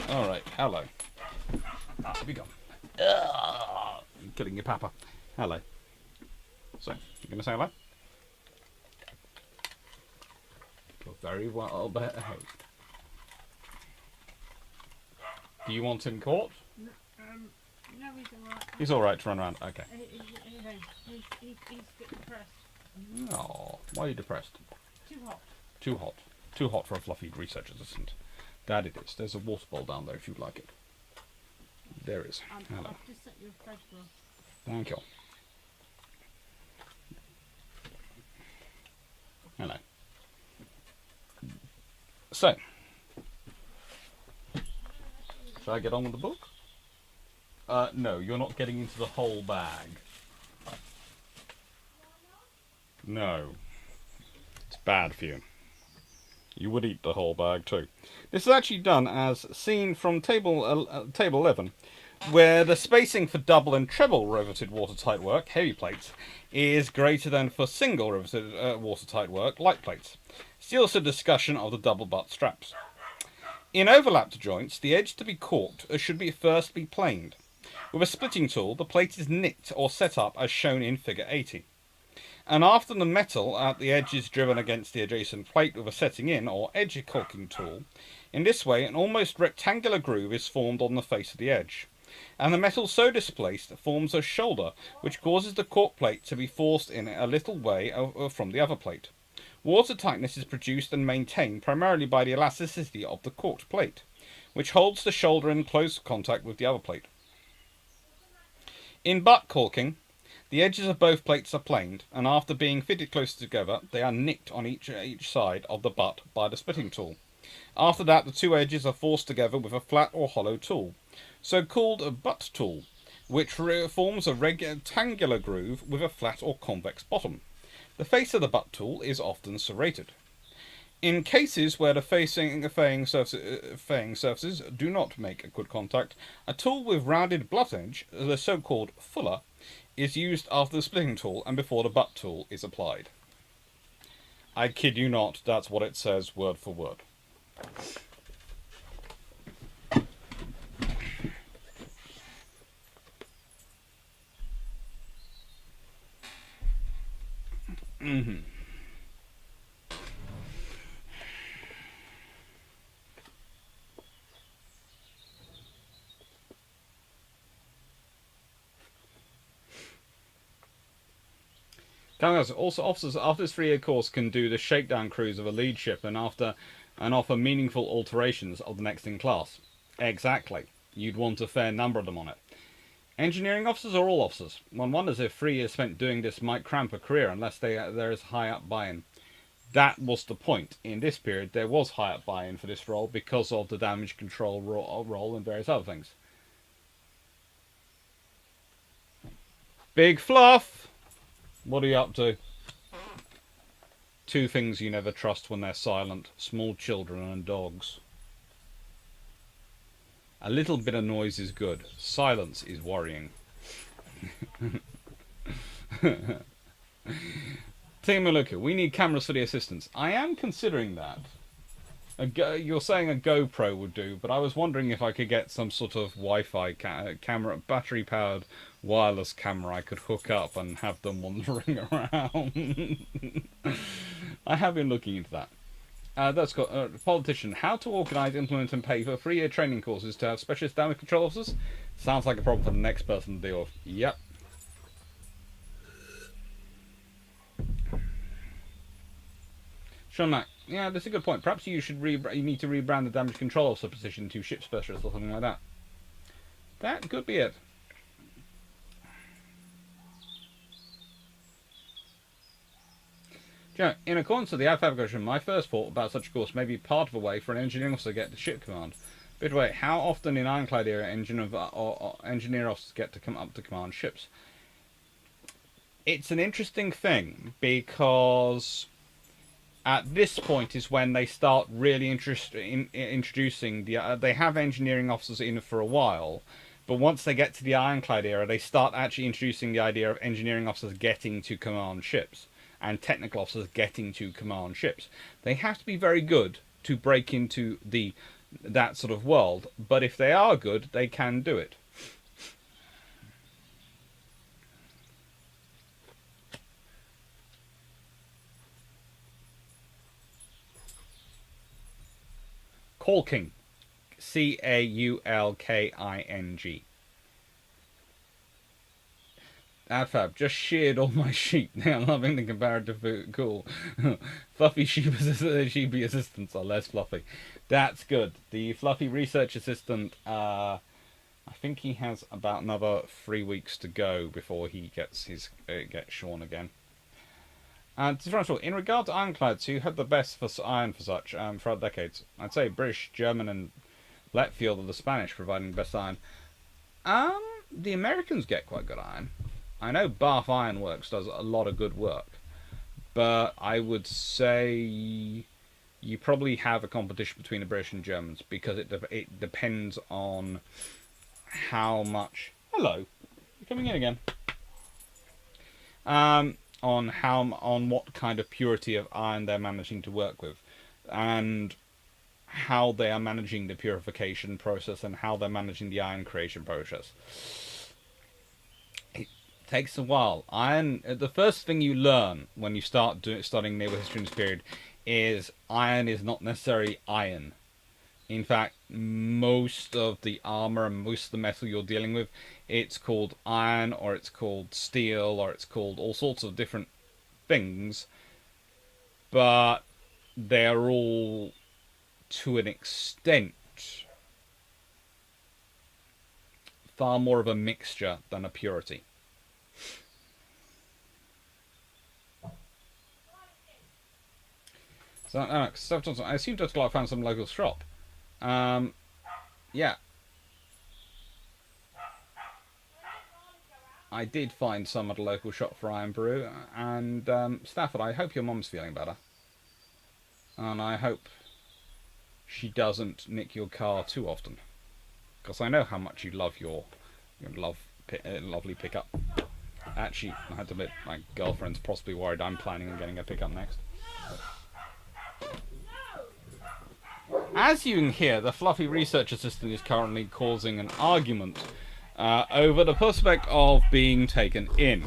Alright, hello. Ah, be gone. You're killing your papa. Hello. So, you going to say hello? You're very well behaved. Do you want him caught? No, he's alright. He's alright to run around. Okay. He's a bit depressed. Oh, why are you depressed? Too hot. Too hot. Too hot for a fluffy research assistant. That it is. There's a water bowl down there if you'd like it. There is. Hello. I've just set your photograph. Thank you. Hello. So, shall I get on with the book? No, you're not getting into the whole bag. No. It's bad for you. You would eat the whole bag too. This is actually done as seen from table 11, where the spacing for double and treble riveted watertight work, heavy plates, is greater than for single riveted watertight work, light plates. See also discussion of the double butt straps. In overlapped joints, the edge to be corked should first be planed. With a splitting tool, the plate is nicked or set up as shown in figure 80. And after the metal at the edge is driven against the adjacent plate with a setting in or edge caulking tool, in this way an almost rectangular groove is formed on the face of the edge. And the metal so displaced forms a shoulder which causes the cork plate to be forced in a little way from the other plate. Water tightness is produced and maintained primarily by the elasticity of the corked plate, which holds the shoulder in close contact with the other plate. In butt caulking, the edges of both plates are planed, and after being fitted close together, they are nicked on each side of the butt by the splitting tool. After that, the two edges are forced together with a flat or hollow tool, so called a butt tool, which forms a rectangular groove with a flat or convex bottom. The face of the butt tool is often serrated. In cases where the faying surfaces do not make a good contact, a tool with rounded butt edge, the so-called fuller, is used after the splitting tool and before the butt tool is applied. I kid you not, that's what it says word for word. Mm-hmm. Also, officers after this 3-year course can do the shakedown cruise of a lead ship and offer meaningful alterations of the next in class. Exactly. You'd want a fair number of them on it. Engineering officers are all officers. One wonders if 3 years spent doing this might cramp a career unless there is high up buy-in. That was the point. In this period, there was high up buy-in for this role because of the damage control role and various other things. Big Fluff! What are you up to? 2 things you never trust when they're silent. Small children and dogs. A little bit of noise is good. Silence is worrying. Team Maluka, we need cameras for the assistants. I am considering that. You're saying a GoPro would do, but I was wondering if I could get some sort of Wi-Fi camera, battery-powered wireless camera I could hook up and have them wandering around. I have been looking into that. That's got politician. How to organise, implement and pay for 3-year training courses to have specialist damage control officers? Sounds like a problem for the next person to deal with. Yep. Sean Mack. Yeah, that's a good point. Perhaps you should you need to rebrand the damage control officer position to ship specialist or something like that. That could be it. In accordance with the ad fabrication, my first thought about such a course may be part of a way for an engineering officer to get to ship command. But wait, how often in Ironclad era engineer officers get to come up to command ships? It's an interesting thing because at this point is when they start really introducing the. They have engineering officers in for a while, but once they get to the Ironclad era, they start actually introducing the idea of engineering officers getting to command ships and technical officers getting to command ships. They have to be very good to break into that sort of world, but if they are good, they can do it. Caulking. C-A-U-L-K-I-N-G. Adfab, just sheared all my sheep. They are loving the comparative cool. Fluffy sheepy assistants are less fluffy. That's good. The fluffy research assistant, I think he has about another 3 weeks to go before he gets shorn again. And in regard to ironclads, who had the best for iron for such throughout decades? I'd say British, German, and Letfield are the Spanish providing the best iron. The Americans get quite good iron. I know Bath Iron Works does a lot of good work, but I would say you probably have a competition between the British and Germans because it depends on how much. Hello, you're coming in again. On what kind of purity of iron they're managing to work with, and how they are managing the purification process, and how they're managing the iron creation process. Takes a while. Iron. The first thing you learn when you start studying naval history in this period is iron is not necessarily iron. In fact, most of the armor and most of the metal you're dealing with, it's called iron, or it's called steel, or it's called all sorts of different things. But they're all, to an extent, far more of a mixture than a purity. So, I assume Dr. Clark found some local shop. Yeah. I did find some at a local shop for Iron Brew. And, Stafford, I hope your mum's feeling better. And I hope she doesn't nick your car too often. Because I know how much you love your lovely pickup. Actually, I had to admit, my girlfriend's possibly worried I'm planning on getting a pickup next. As you can hear, the fluffy research assistant is currently causing an argument over the prospect of being taken in.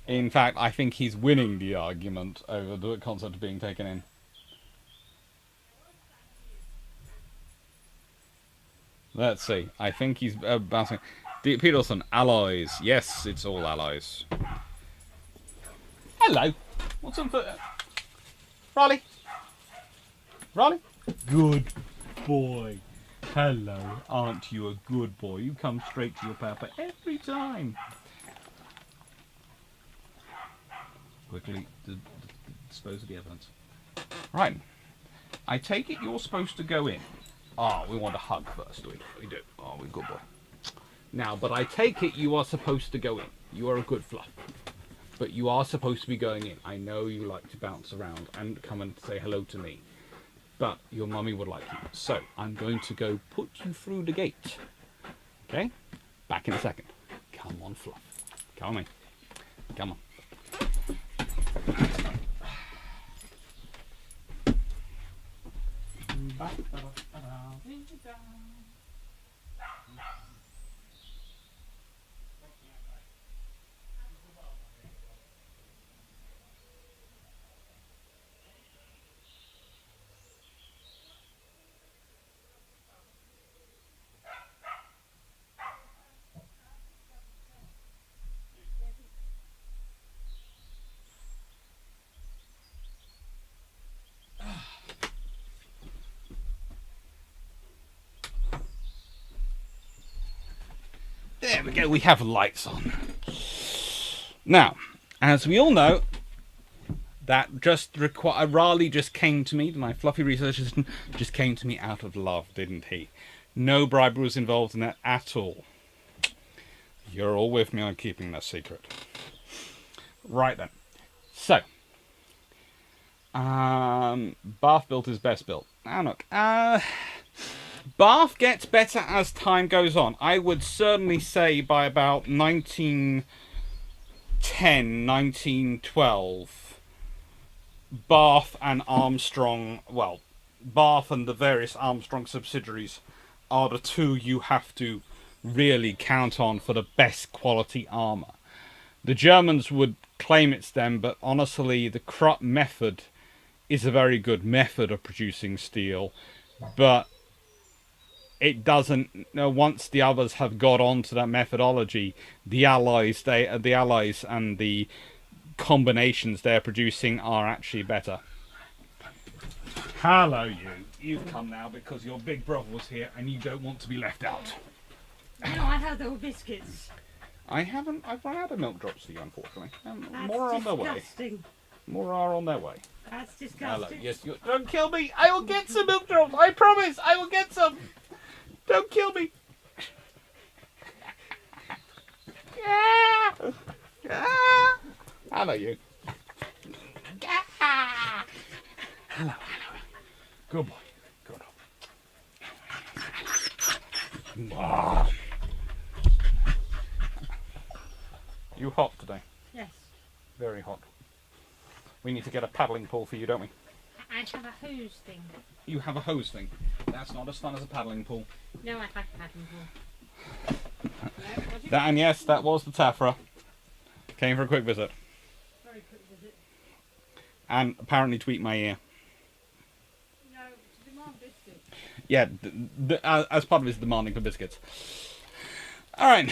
In fact, I think he's winning the argument over the concept of being taken in. Let's see. I think he's bouncing. Peterson, alloys. Yes, it's all alloys. Hello. What's on for... Raleigh? Raleigh? Good boy. Hello. Aren't you a good boy? You come straight to your papa every time. Quickly dispose of the evidence. Right. I take it you're supposed to go in. Oh, we want a hug first, do we? We do. Oh, we're good boy. Now, but I take it you are supposed to go in. You are a good fluff. But you are supposed to be going in. I know you like to bounce around and come and say hello to me. But your mummy would like you. So, I'm going to go put you through the gate. Okay? Back in a second. Come on, fluff. Come on, mate. Come on. There we go, we have lights on. Now, as we all know, that Raleigh just came to me, my fluffy research assistant, just came to me out of love, didn't he? No bribery was involved in that at all. You're all with me on keeping that secret. Right then. So, Bath built his best build. Now look, Bath gets better as time goes on. I would certainly say by about 1910, 1912, Bath and Armstrong, well, Bath and the various Armstrong subsidiaries are the two you have to really count on for the best quality armour. The Germans would claim it's them, but honestly, the Krupp method is a very good method of producing steel, but it doesn't. Once the others have got onto that methodology, the allies and the combinations they're producing are actually better. Hello, you. You've come now because your big brother was here and you don't want to be left out. No, I had all biscuits. I haven't. I've run out of milk drops for you, unfortunately. That's More are on their way. disgusting. More are on their way. That's Hello. disgusting. Yes, don't kill me. I will get some milk drops. I promise. I will get some. Don't kill me. Hello, you. Hello. Good boy. Good. Wow. You hot today? Yes. Very hot. We need to get a paddling pool for you, don't we? I have a hose thing. You have a hose thing. That's not as fun as a paddling pool. No, I have a paddling pool. And yes, that was the Tafra. Came for a quick visit. Very quick visit. And apparently to eat my ear. No, to demand biscuits. Yeah, as part of his demanding for biscuits. Alright.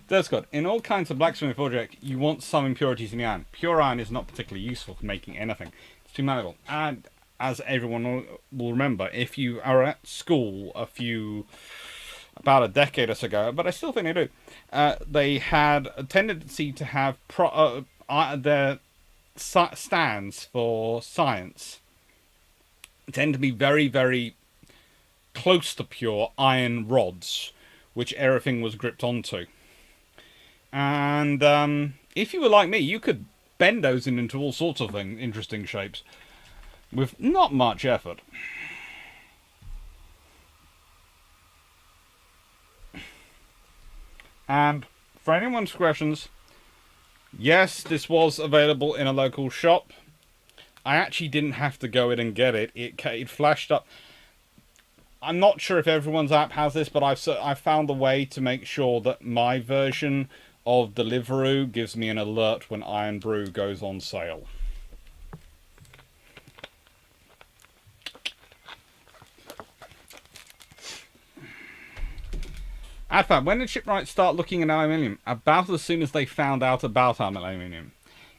That's good. In all kinds of blacksmithing projects, you want some impurities in the iron. Pure iron is not particularly useful for making anything. It's too malleable. And as everyone will remember, if you are at school about a decade or so ago, but I still think they do, they had a tendency to have their stands for science tend to be very, very close to pure iron rods, which everything was gripped onto. And if you were like me, you could bend those into all sorts of interesting shapes with not much effort. And for anyone's questions, yes, this was available in a local shop. I actually didn't have to go in and get it. It flashed up. I'm not sure if everyone's app has this, but I've found a way to make sure that my version of Deliveroo gives me an alert when Iron Brew goes on sale. Adfab, when did shipwrights start looking at aluminium? About as soon as they found out about aluminium.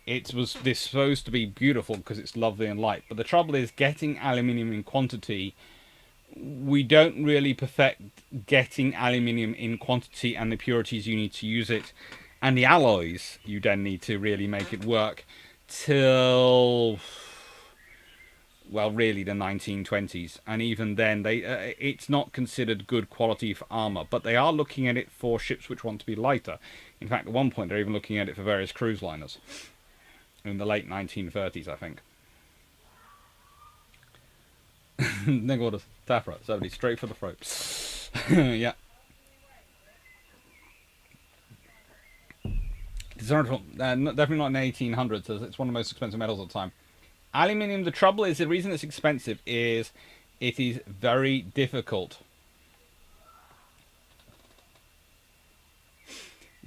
It was supposed to be beautiful because it's lovely and light, but the trouble is getting aluminium in quantity. We don't really perfect getting aluminium in quantity and the purities you need to use it, and the alloys you then need to really make it work till, well, really the 1920s, and even then it's not considered good quality for armor, but they are looking at it for ships which want to be lighter. In fact, at one point they're even looking at it for various cruise liners in the late 1930s, I think. Nig orders Tafra, 70, straight for the throat. Yeah. Definitely not in the 1800s, as it's one of the most expensive metals at the time. Aluminium, the trouble is, the reason it's expensive is it is very difficult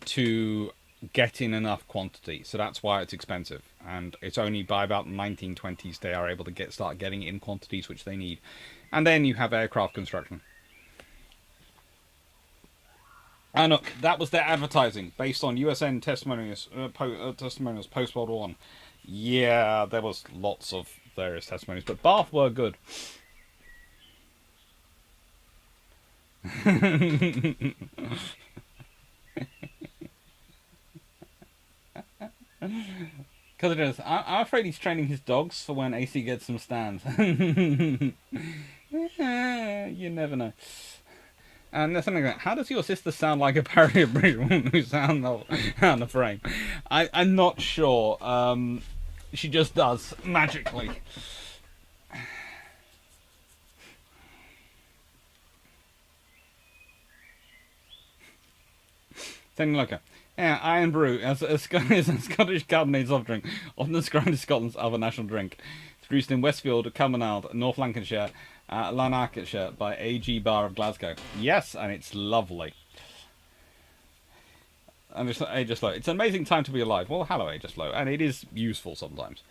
to get in enough quantity, so that's why it's expensive, and it's only by about the 1920s they are able to start getting it in quantities which they need. And then you have aircraft construction. And look, that was their advertising based on USN testimonials, testimonials post World War I. Yeah, there was lots of various testimonies, but Bath were good. Because I'm afraid he's training his dogs for when AC gets some stands. You never know. And there's something like, how does your sister sound like a parody of British woman who sound on the frame? I'm not sure. She just does, magically. Taking a look at. Yeah, Iron Brew is a Scottish carbonated soft drink, often described as Scotland's other national drink. It's produced in Westfield, Cumbernauld, North Lancashire, Lanarkshire by A.G. Bar of Glasgow. Yes, and it's lovely. And it's Aegis Low. It's an amazing time to be alive. Well, hello, Aegis Low. And it is useful sometimes.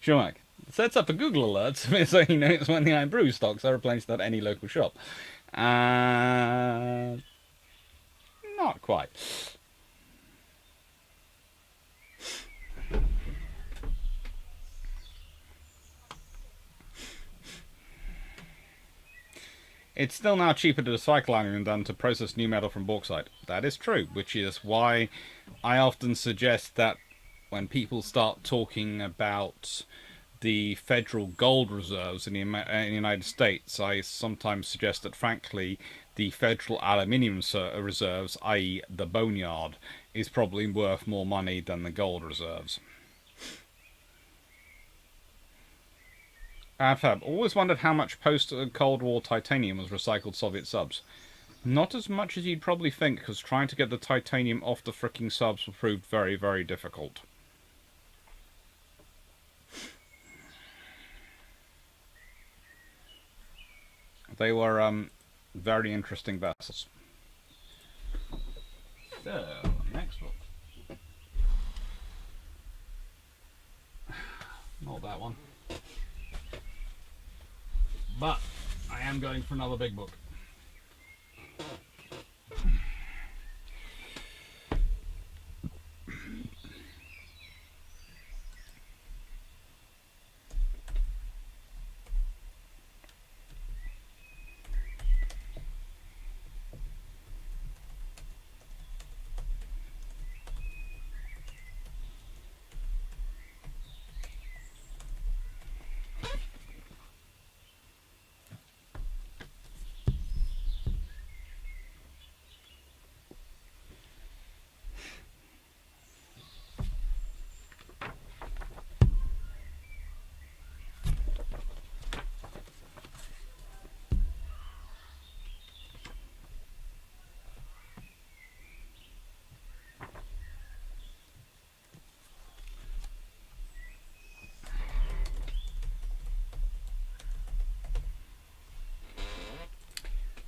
Schumacher sets up a Google alerts so he knows when the Iron Brew stocks are replaced at any local shop. Not quite. It's still now cheaper to recycle iron than to process new metal from bauxite. That is true, which is why I often suggest that when people start talking about the federal gold reserves in the United States, I sometimes suggest that, frankly, the federal aluminium reserves, i.e. the boneyard, is probably worth more money than the gold reserves. Adfab, always wondered how much post-Cold War titanium was recycled Soviet subs. Not as much as you'd probably think, because trying to get the titanium off the fricking subs proved very, very difficult. They were very interesting vessels. So, next book. Not that one. But I am going for another big book.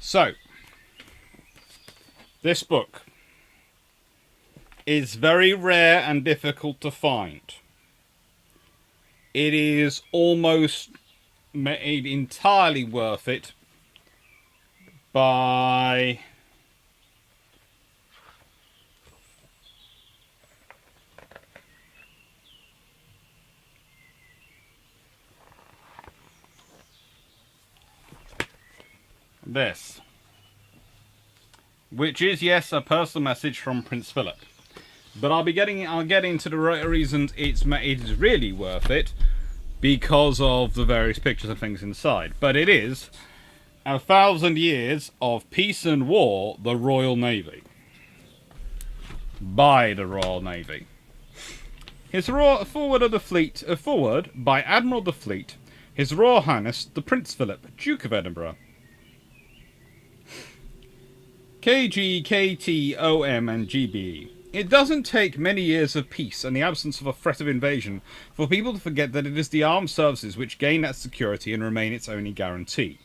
So, this book is very rare and difficult to find. It is almost made entirely worth it by this, which is, yes, a personal message from Prince Philip. But I'll get into the reasons it is really worth it, because of the various pictures and things inside. But it is 1,000 Years of Peace and War, the Royal Navy. By the Royal Navy. His forward of the fleet, forward by Admiral of the Fleet, His Royal Highness the Prince Philip, Duke of Edinburgh. KG, KT, OM and GB. It doesn't take many years of peace and the absence of a threat of invasion for people to forget that it is the armed services which gain that security and remain its only guarantee.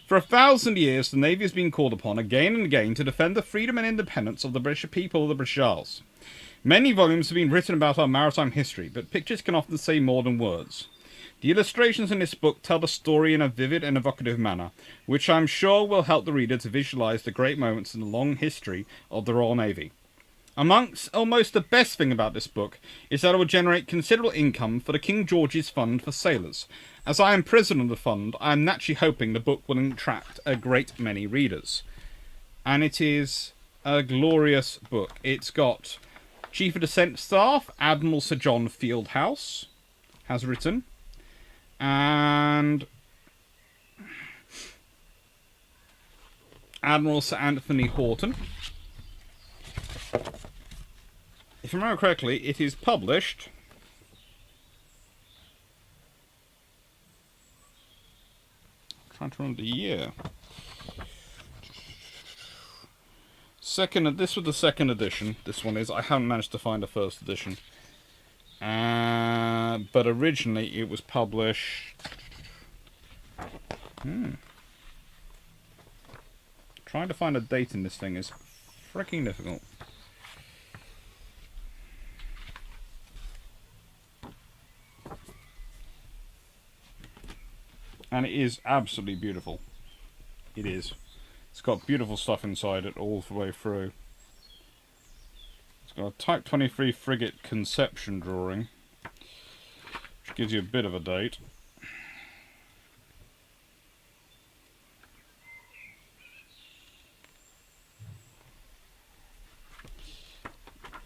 For 1,000 years, the Navy has been called upon again and again to defend the freedom and independence of the British people of the British Isles. Many volumes have been written about our maritime history, but pictures can often say more than words. The illustrations in this book tell the story in a vivid and evocative manner, which I am sure will help the reader to visualise the great moments in the long history of the Royal Navy. Amongst almost the best thing about this book is that it will generate considerable income for the King George's Fund for Sailors. As I am president of the fund, I am naturally hoping the book will attract a great many readers. And it is a glorious book. It's got Chief of Descent Staff, Admiral Sir John Fieldhouse, has written. And Admiral Sir Anthony Horton. If I remember correctly, it is published I'm trying to remember the year. This was the second edition. This one is. I haven't managed to find a first edition. But originally it was published... Trying to find a date in this thing is freaking difficult. And it is absolutely beautiful. It is. It's got beautiful stuff inside it all the way through. It's got a Type 23 frigate conception drawing, which gives you a bit of a date.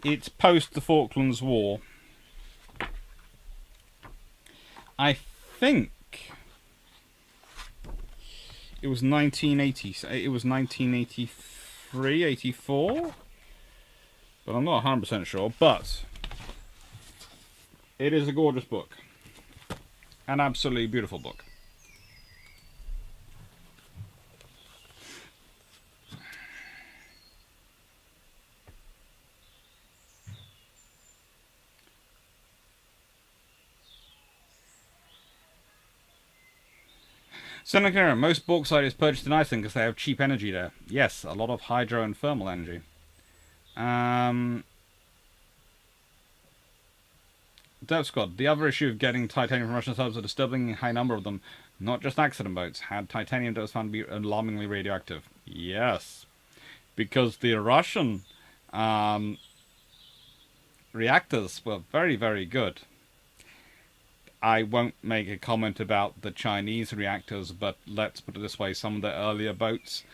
It's post the Falklands War. I think it was 1980. It was 1983, 84, but I'm not 100% sure. But it is a gorgeous book, an absolutely beautiful book. Seneca, most bauxite is purchased in Iceland because they have cheap energy there. Yes, a lot of hydro and thermal energy. Dev Squad, the other issue of getting titanium from Russian subs, a disturbingly high number of them, not just accident boats, had titanium that was found to be alarmingly radioactive. Yes, because the Russian reactors were very, very good. I won't make a comment about the Chinese reactors, but let's put it this way, some of the earlier boats,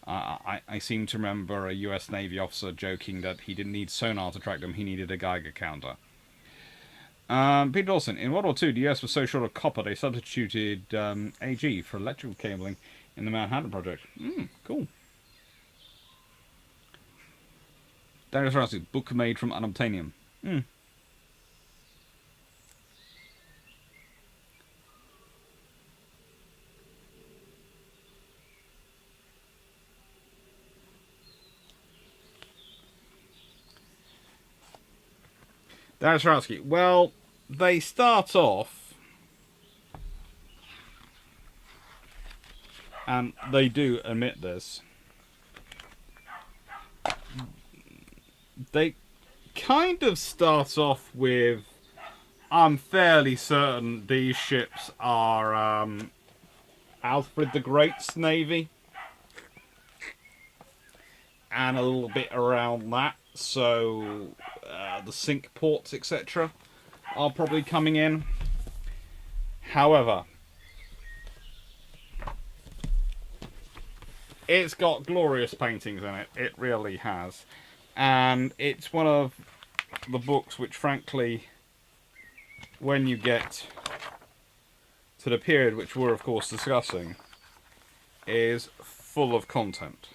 I seem to remember a US Navy officer joking that he didn't need sonar to track them, he needed a Geiger counter. Peter Dawson, in World War II, the US was so short of copper, they substituted AG for electrical cabling in the Manhattan Project. Cool. Darius Rossi, book made from unobtainium. Darius Rossi, well, they start off, and they do admit this, they kind of start off with, I'm fairly certain these ships are Alfred the Great's navy, and a little bit around that, so the sink ports, etc., are probably coming in. However, it's got glorious paintings in it. It really has. And it's one of the books which, frankly, when you get to the period which we're, of course, discussing, is full of content.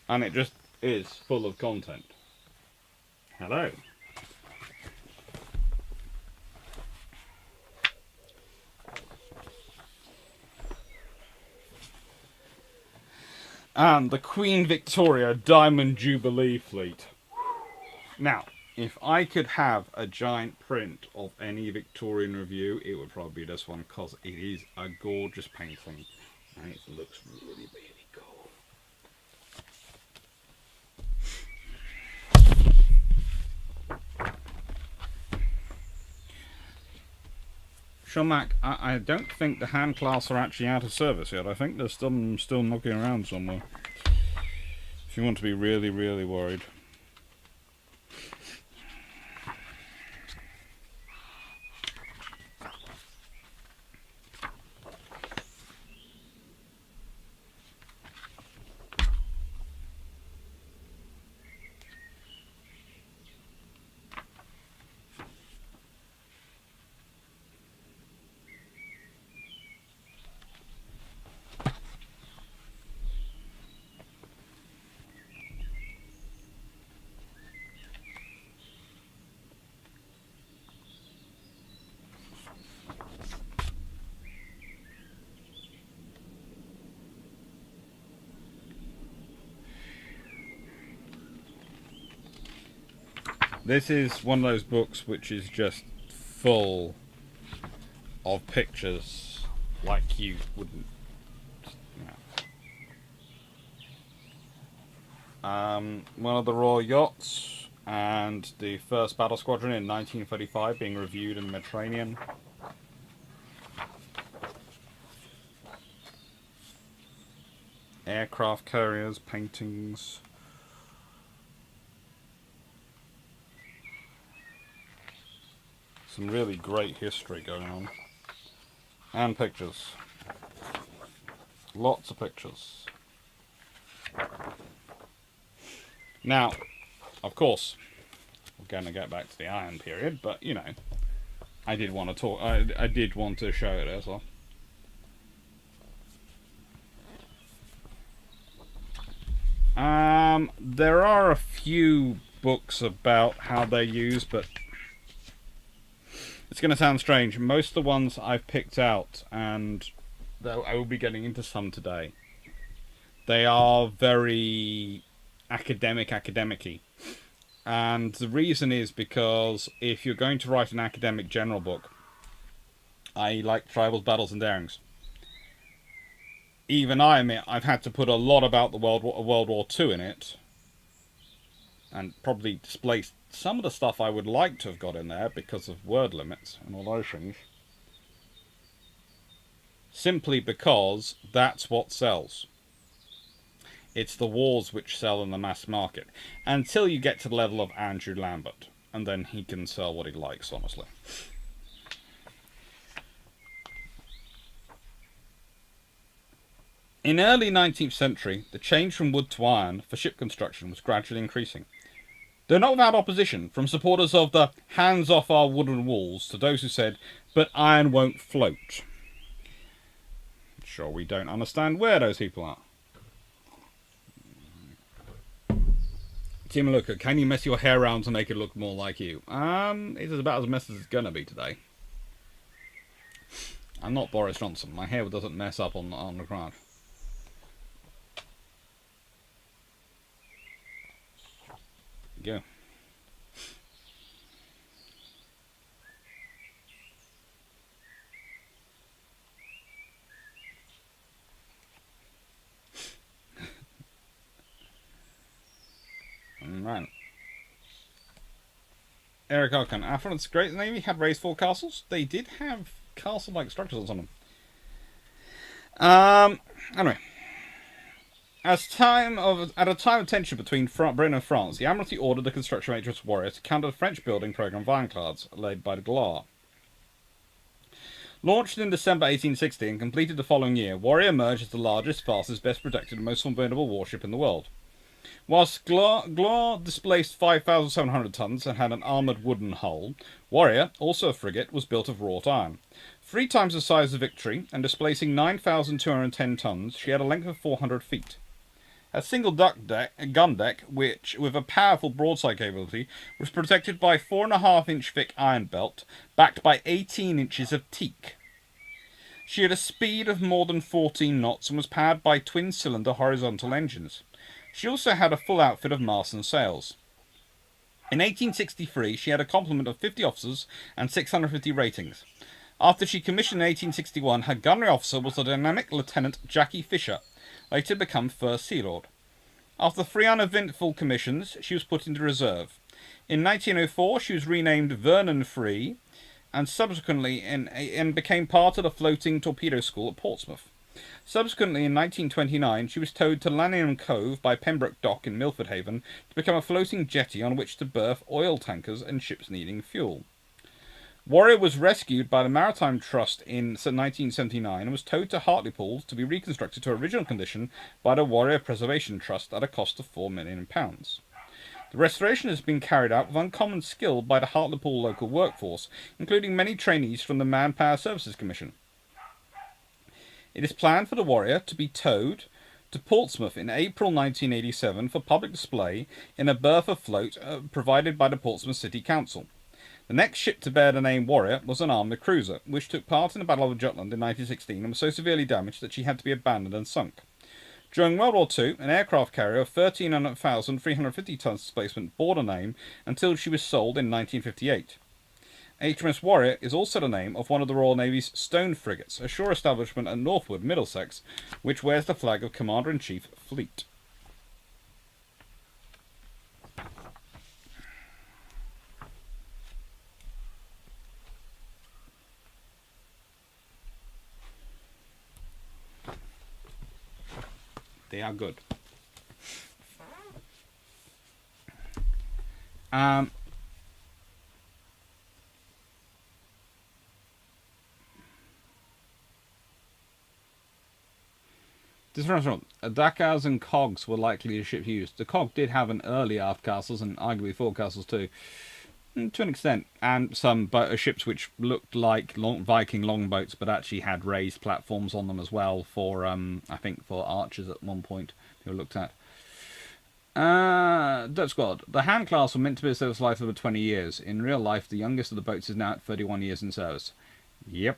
And it just is full of content. Hello. And the Queen Victoria Diamond Jubilee Fleet. Now, if I could have a giant print of any Victorian review, it would probably be this one, because it is a gorgeous painting. And it looks really, really cool. Shulmac, I don't think the hand class are actually out of service yet. I think there's still knocking around somewhere. If you want to be really, really worried. This is one of those books which is just full of pictures like you wouldn't. One of the Royal Yachts and the first battle squadron in 1935 being reviewed in the Mediterranean. Aircraft carriers, paintings. Some really great history going on. And pictures. Lots of pictures. Now, of course, we're going to get back to the Iron period, but, you know, I did want to talk, I did want to show it as well. There are a few books about how they're used, but it's going to sound strange. Most of the ones I've picked out, and though I will be getting into some today, they are very academic-y. And the reason is because if you're going to write an academic general book, I like Tribals, Battles and Darings. Even I admit I've had to put a lot about the World War II in it, and probably displaced some of the stuff I would like to have got in there because of word limits and all those things. Simply because that's what sells. It's the wars which sell in the mass market. Until you get to the level of Andrew Lambert. And then he can sell what he likes, honestly. In early 19th century, the change from wood to iron for ship construction was gradually increasing. Though not without opposition from supporters of the hands off our wooden walls to those who said, but iron won't float. Sure, we don't understand where those people are. Tim Looker, can you mess your hair around to make it look more like you? It's about as messy as it's gonna be today. I'm not Boris Johnson. My hair doesn't mess up on the ground. Go. Man. Eric Arkan. Afron's Great Navy had raised-floor castles. They did have castle-like structures on them. Anyway. At a time of tension between Britain and France, the Admiralty ordered the construction of HMS Warrior to counter the French building programme of ironclads, led by de Gloire. Launched in December 1860 and completed the following year, Warrior emerged as the largest, fastest, best protected, and most formidable warship in the world. Whilst Gloire displaced 5,700 tons and had an armoured wooden hull, Warrior, also a frigate, was built of wrought iron. 3 times the size of Victory, and displacing 9,210 tons, she had a length of 400 feet. A single gun deck, which, with a powerful broadside capability, was protected by 4.5-inch thick iron belt, backed by 18 inches of teak. She had a speed of more than 14 knots and was powered by twin-cylinder horizontal engines. She also had a full outfit of masts and sails. In 1863, she had a complement of 50 officers and 650 ratings. After she commissioned in 1861, her gunnery officer was the dynamic Lieutenant Jackie Fisher, later become First Sea Lord. After 3 uneventful commissions, she was put into reserve. In 1904, she was renamed Vernon Free, and subsequently and became part of the floating torpedo school at Portsmouth. Subsequently, in 1929, she was towed to Lanningham Cove by Pembroke Dock in Milford Haven to become a floating jetty on which to berth oil tankers and ships needing fuel. Warrior was rescued by the Maritime Trust in 1979 and was towed to Hartlepool to be reconstructed to original condition by the Warrior Preservation Trust at a cost of £4 million. The restoration has been carried out with uncommon skill by the Hartlepool local workforce, including many trainees from the Manpower Services Commission. It is planned for the Warrior to be towed to Portsmouth in April 1987 for public display in a berth afloat provided by the Portsmouth City Council. The next ship to bear the name Warrior was an armoured cruiser, which took part in the Battle of Jutland in 1916 and was so severely damaged that she had to be abandoned and sunk. During World War II, an aircraft carrier of 13,350 tons displacement bore the name until she was sold in 1958. HMS Warrior is also the name of one of the Royal Navy's stone frigates, a shore establishment at Northwood, Middlesex, which wears the flag of Commander-in-Chief Fleet. They are good. Dakars and cogs were likely the ships used. The cog did have an early aft castles and arguably forecastles too, to an extent, and some ships which looked like Viking longboats but actually had raised platforms on them as well for, I think, for archers at one point they were looked at. Dutch Squad. The hand class were meant to be a service life of over 20 years. In real life, the youngest of the boats is now at 31 years in service. Yep.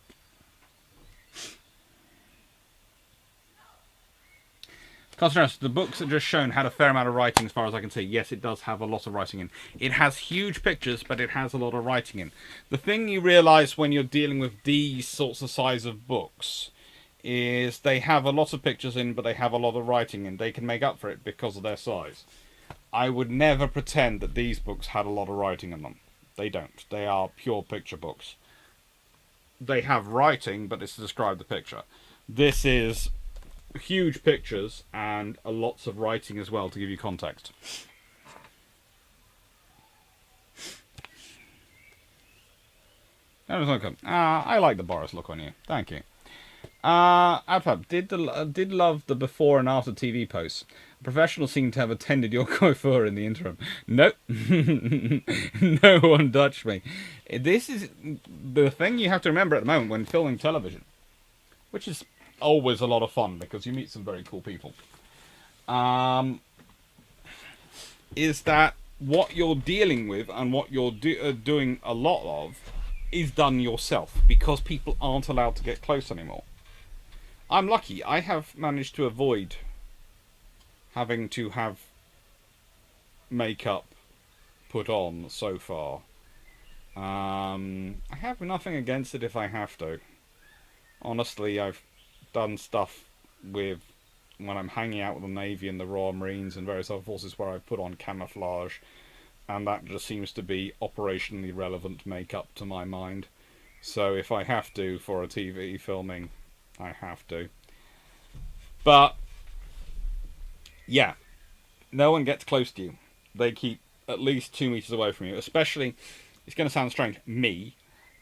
The books are just shown had a fair amount of writing as far as I can see. Yes, it does have a lot of writing in. It has huge pictures, but it has a lot of writing in. The thing you realise when you're dealing with these sorts of size of books is they have a lot of pictures in, but they have a lot of writing in. They can make up for it because of their size. I would never pretend that these books had a lot of writing in them. They don't. They are pure picture books. They have writing, but it's to describe the picture. This is huge pictures and lots of writing as well to give you context. I like the Boris look on you. Thank you. Adfab, did love the before and after TV posts. A professional seemed to have attended your coiffure in the interim. Nope. No one touched me. This is the thing you have to remember at the moment when filming television, which is always a lot of fun because you meet some very cool people, is that what you're dealing with and what you're doing a lot of is done yourself because people aren't allowed to get close anymore. I'm lucky. I have managed to avoid having to have makeup put on so far. I have nothing against it if I have to. Honestly, I've done stuff with when I'm hanging out with the Navy and the Royal Marines and various other forces where I've put on camouflage, and that just seems to be operationally relevant makeup to my mind. So if I have to for a TV filming, I have to. But yeah, no one gets close to you. They keep at least 2 meters away from you. Especially, it's going to sound strange, me,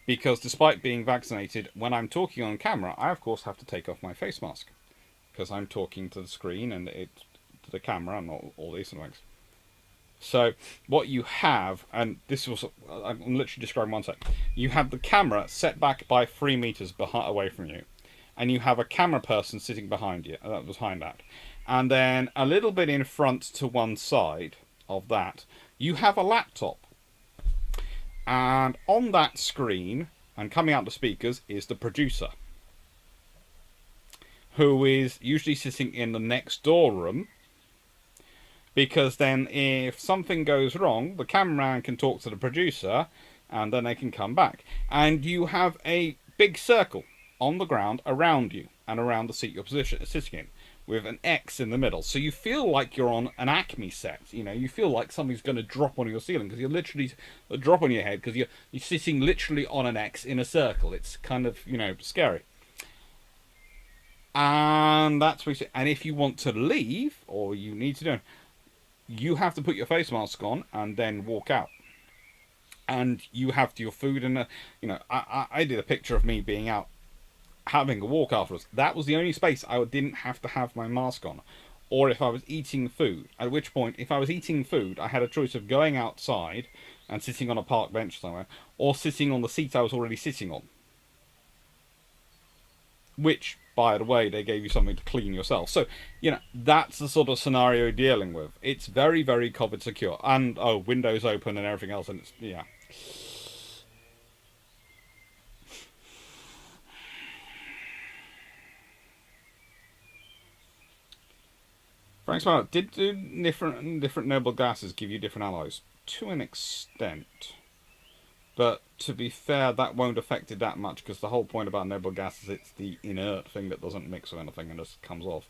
because despite being vaccinated, when I'm talking on camera, I of course have to take off my face mask because I'm talking to the screen and to the camera and all these things. So what you have, and this was, I'm literally describing one sec. You have the camera set back by 3 meters away from you, and you have a camera person sitting behind you. That was behind that, and then a little bit in front to one side of that, you have a laptop, and on that screen and coming out the speakers is the producer, who is usually sitting in the next door room. Because then if something goes wrong, the cameraman can talk to the producer and then they can come back. And you have a big circle on the ground around you and around the seat you're sitting in with an X in the middle. So you feel like you're on an Acme set. You know, you feel like something's going to drop on your ceiling because you're literally drop on your head because you're sitting literally on an X in a circle. It's kind of, you know, scary. And that's what you say. And if you want to leave, or you need to do it, you have to put your face mask on and then walk out. And you have your food and, you know, I did a picture of me being out having a walk afterwards. That was the only space I didn't have to have my mask on. Or if I was eating food, at which point, if I was eating food, I had a choice of going outside and sitting on a park bench somewhere, or sitting on the seat I was already sitting on. Which, by the way, they gave you something to clean yourself. So, you know, that's the sort of scenario you're dealing with. It's very, very COVID secure. And, oh, windows open and everything else, and it's, yeah. Frank Smart, did different noble gases give you different alloys? To an extent. But to be fair, that won't affect it that much, because the whole point about noble gas is it's the inert thing that doesn't mix with anything and just comes off.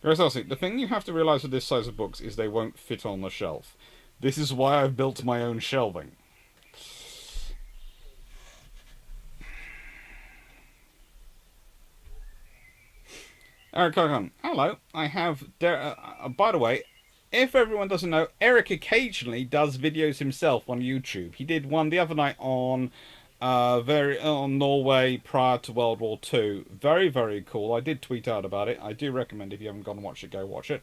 Grace Elsie, the thing you have to realise with this size of books is they won't fit on the shelf. This is why I've built my own shelving. Eric Cogan, hello. I have... by the way, if everyone doesn't know, Eric occasionally does videos himself on YouTube. He did one the other night on on Norway prior to World War II. Very, very cool. I did tweet out about it. I do recommend, if you haven't gone and watched it, go watch it.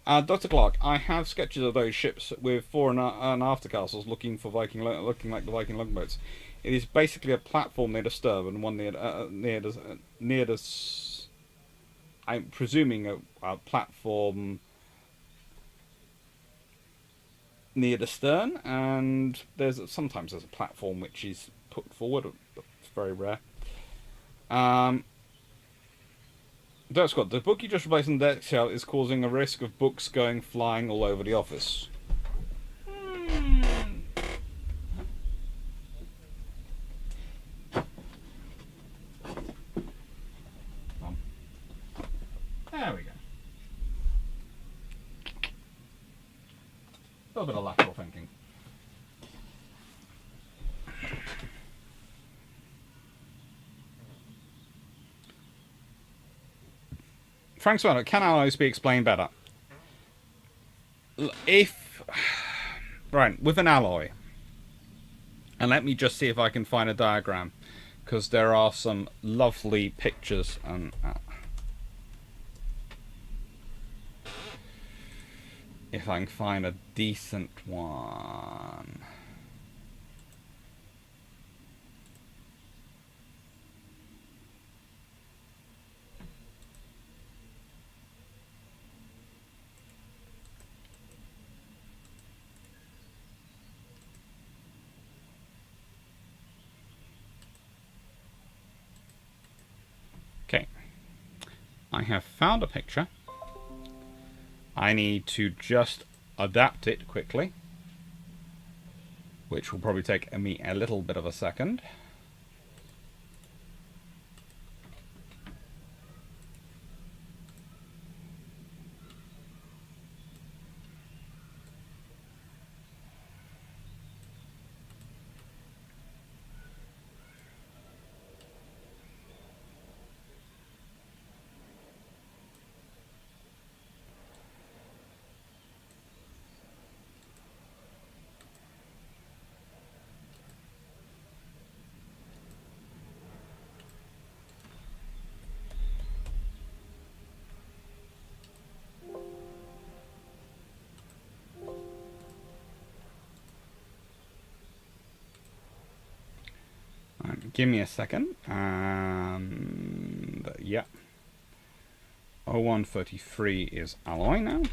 Dr. Clark, I have sketches of those ships with fore and after castles looking like the Viking longboats. It is basically a platform near the stern and one near the I'm presuming a platform near the stern, and sometimes there's a platform which is put forward. It's very rare. Dirk Scott, the book you just replaced on the deck shelf is causing a risk of books going flying all over the office. There we go. A little bit of lateral thinking. Frank Swallow, can alloys be explained better? Right, with an alloy, and let me just see if I can find a diagram, because there are some lovely pictures and if I can find a decent one. Okay, I have found a picture. I need to just adapt it quickly, which will probably take me a little bit of a second. Give me a second, and yeah, 0133 is alloy now.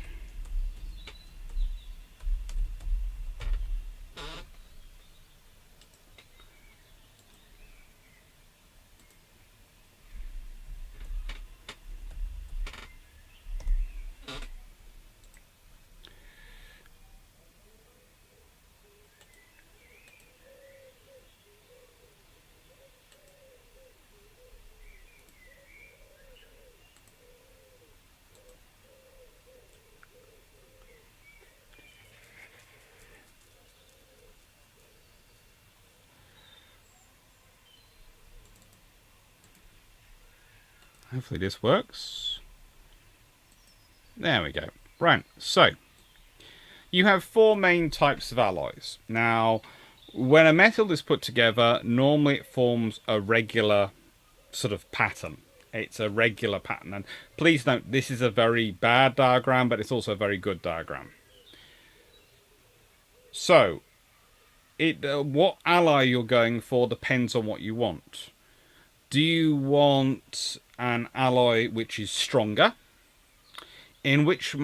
Hopefully this works. There we go. Right, so you have four main types of alloys. Now, when a metal is put together, normally it forms a regular sort of pattern. It's a regular pattern. And please note, this is a very bad diagram, but it's also a very good diagram. So, what alloy you're going for depends on what you want. Do you want an alloy which is stronger? In which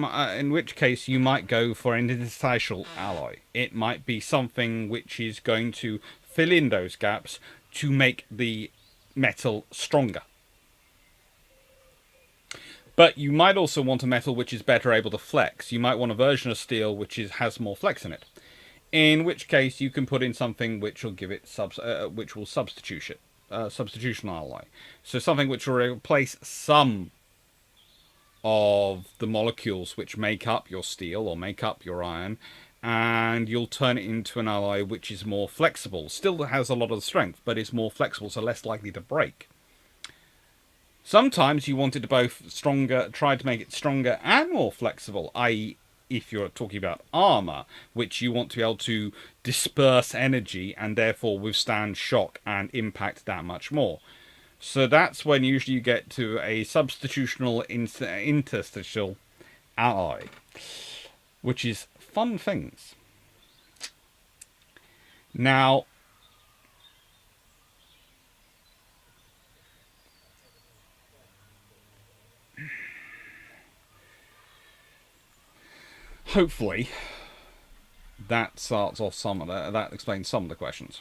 case you might go for an interstitial alloy. It might be something which is going to fill in those gaps to make the metal stronger. But you might also want a metal which is better able to flex. You might want a version of steel which has more flex in it. In which case, you can put in something which will give it which will substitution alloy. So something which will replace some of the molecules which make up your steel or make up your iron, and you'll turn it into an alloy which is more flexible. Still has a lot of strength, but is more flexible, so less likely to break. Sometimes you want it to both try to make it stronger and more flexible, i.e. if you're talking about armour, which you want to be able to disperse energy and therefore withstand shock and impact that much more. So that's when usually you get to a substitutional interstitial alloy, which is fun things. Now, hopefully that starts off that explains some of the questions.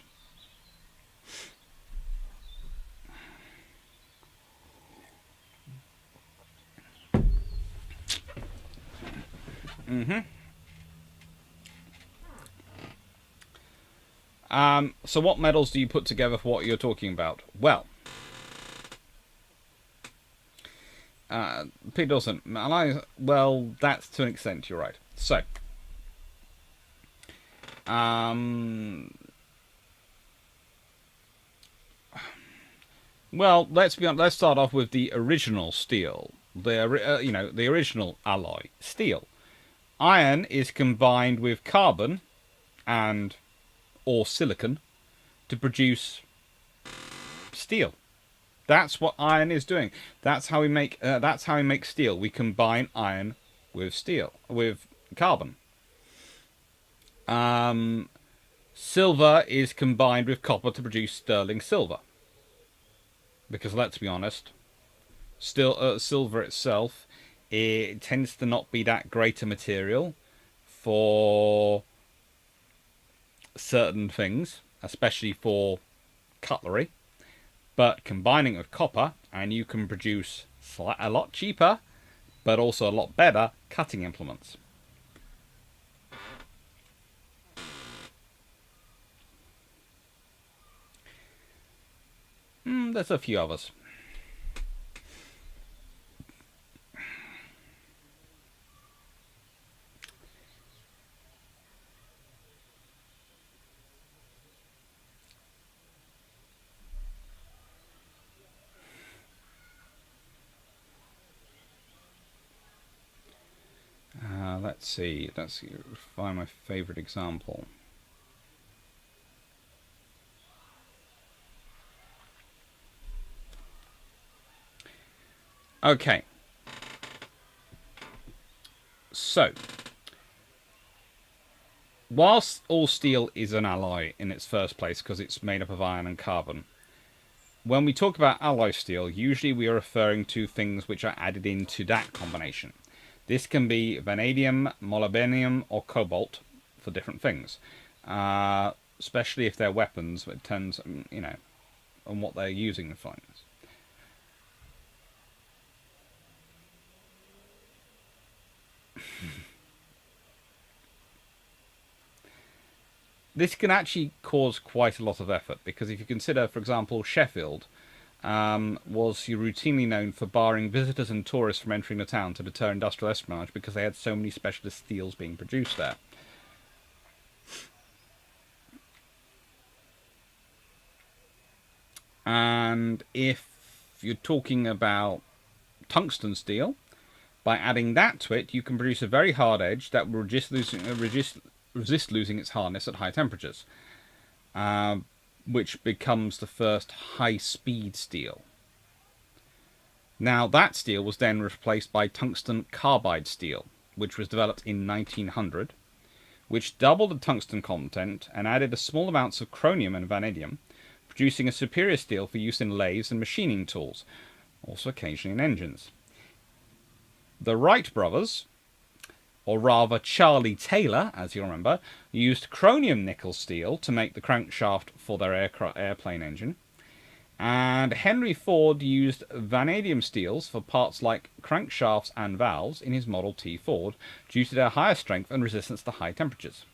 So what metals do you put together for what you're talking about? Well, Peter Dawson, well, that's to an extent, you're right. So, well, let's start off with the original steel, the original alloy steel. Iron is combined with carbon or silicon to produce steel. That's what iron is doing. That's how we make steel. We combine iron with steel, with carbon. Silver is combined with copper to produce sterling silver. Because let's be honest, silver itself, it tends to not be that great a material for certain things, especially for cutlery. But combining it with copper, and you can produce a lot cheaper, but also a lot better cutting implements. There's a few others. Let's see. Let's find my favorite example. Okay. So, whilst all steel is an alloy in its first place because it's made up of iron and carbon, when we talk about alloy steel, usually we are referring to things which are added into that combination. This can be vanadium, molybdenum, or cobalt for different things. Especially if they're weapons, it turns, on what they're using for things. This can actually cause quite a lot of effort, because if you consider, for example, Sheffield was routinely known for barring visitors and tourists from entering the town to deter industrial espionage because they had so many specialist steels being produced there. And if you're talking about tungsten steel, by adding that to it, you can produce a very hard edge that will resist losing its hardness at high temperatures, which becomes the first high-speed steel. Now, that steel was then replaced by tungsten carbide steel, which was developed in 1900, which doubled the tungsten content and added a small amounts of chromium and vanadium, producing a superior steel for use in lathes and machining tools, also occasionally in engines. The Wright brothers, or rather Charlie Taylor, as you'll remember, used chromium nickel steel to make the crankshaft for their airplane engine. And Henry Ford used vanadium steels for parts like crankshafts and valves in his Model T Ford due to their higher strength and resistance to high temperatures.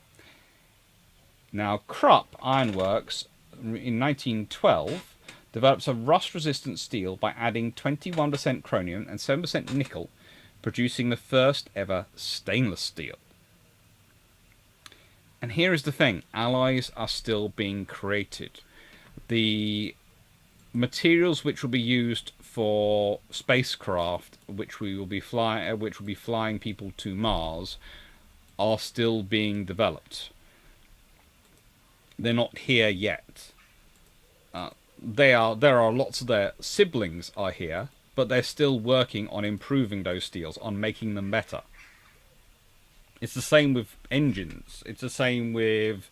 Now, Krupp Ironworks in 1912 develops a rust-resistant steel by adding 21% chromium and 7% nickel, producing the first ever stainless steel. And here is the thing, alloys are still being created. The materials which will be used for spacecraft, which will be flying people to Mars, are still being developed. They're not here yet. There are lots of their siblings are here, but they're still working on improving those steels, on making them better. It's the same with engines. It's the same with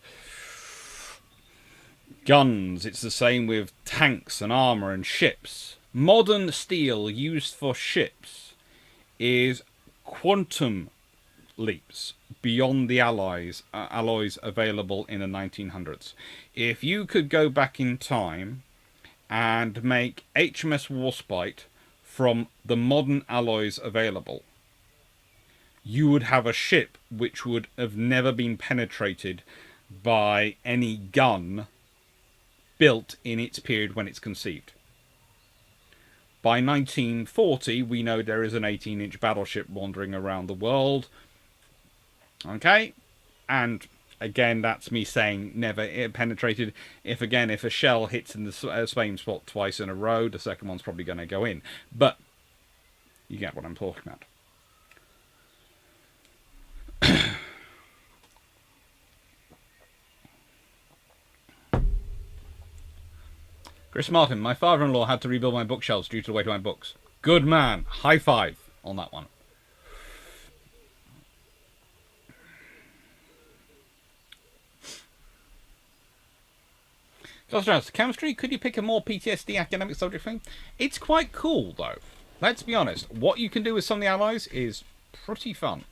guns. It's the same with tanks and armor and ships. Modern steel used for ships is quantum leaps beyond the alloys available in the 1900s. If you could go back in time and make HMS Warspite from the modern alloys available, you would have a ship which would have never been penetrated by any gun built in its period when it's conceived. By 1940, we know there is an 18-inch battleship wandering around the world. Okay? And again, that's me saying never penetrated. If a shell hits in the same spot twice in a row, the second one's probably going to go in. But you get what I'm talking about. Chris Martin, my father-in-law had to rebuild my bookshelves due to the weight of my books. Good man. High five on that one. Chemistry, could you pick a more PTSD academic subject thing? It's quite cool, though. Let's be honest. What you can do with some of the alloys is pretty fun.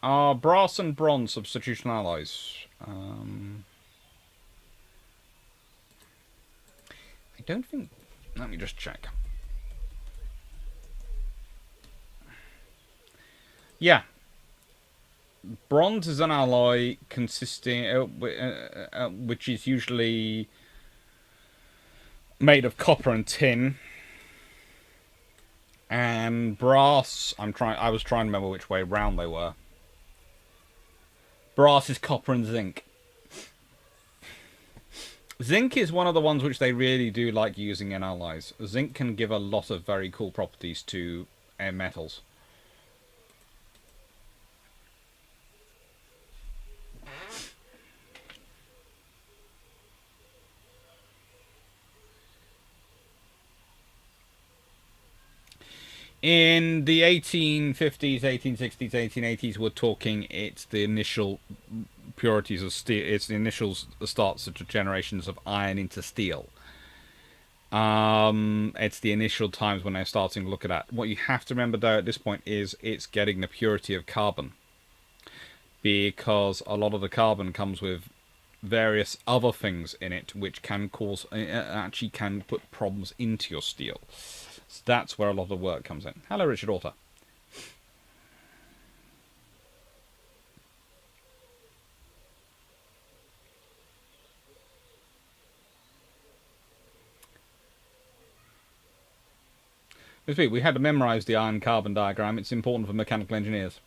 Are brass and bronze substitutional alloys? I don't think... Let me just check. Yeah. Bronze is an alloy consisting... which is usually made of copper and tin. And brass... I was trying to remember which way round they were. Brass is copper and zinc. Zinc is one of the ones which they really do like using in alloys. Zinc can give a lot of very cool properties to metals. In the 1850s, 1860s, 1880s, we're talking it's the initial purities of steel. It's the initial starts of generations of iron into steel. It's the initial times when they're starting to look at that. What you have to remember, though, at this point is it's getting the purity of carbon. Because a lot of the carbon comes with various other things in it which can cause... actually can put problems into your steel. So that's where a lot of the work comes in. Hello, Richard Author. This week we had to memorize the iron-carbon diagram. It's important for mechanical engineers.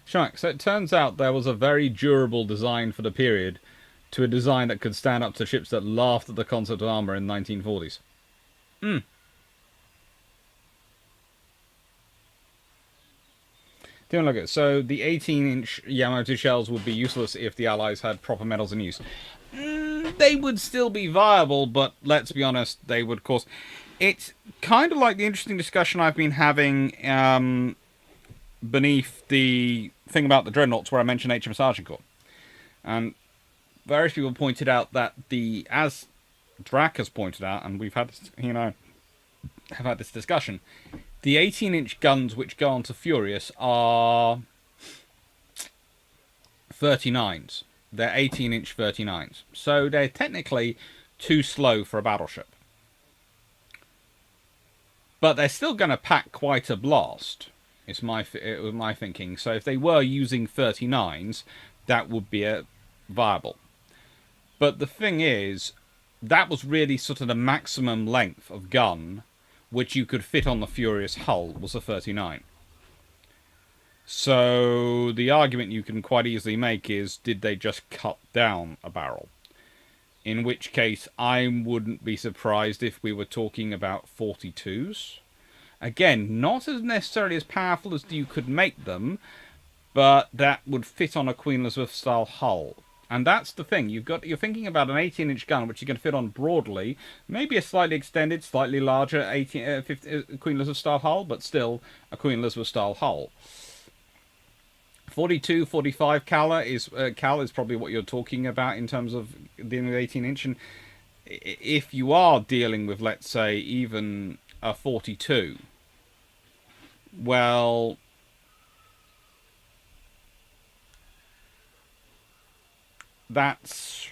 Shark, so it turns out there was a very durable design for the period to a design that could stand up to ships that laughed at the concept of armour in the 1940s. Don't look at it. So the 18-inch Yamato shells would be useless if the Allies had proper metals in use. They would still be viable, but let's be honest, they would cause... It's kind of like the interesting discussion I've been having beneath the thing about the dreadnoughts where I mentioned HMS Agincourt. And various people pointed out that as Drac has pointed out, and we've had this, have had this discussion, the 18-inch guns which go onto Furious are 39s. They're 18-inch 39s. So they're technically too slow for a battleship. But they're still going to pack quite a blast. It's my thinking. So if they were using 39s, that would be viable. But the thing is, that was really sort of the maximum length of gun which you could fit on the Furious hull was a 39. So the argument you can quite easily make is, did they just cut down a barrel? In which case, I wouldn't be surprised if we were talking about 42s. Again, not as necessarily as powerful as you could make them, but that would fit on a Queen Elizabeth style hull. And that's the thing. You're thinking about an 18-inch gun, which you can fit on broadly, maybe a slightly extended, slightly larger Queen Elizabeth style hull, but still a Queen Elizabeth style hull. 42, 45 cal is probably what you're talking about in terms of dealing with 18-inch. And if you are dealing with, let's say, even a 42, well, that's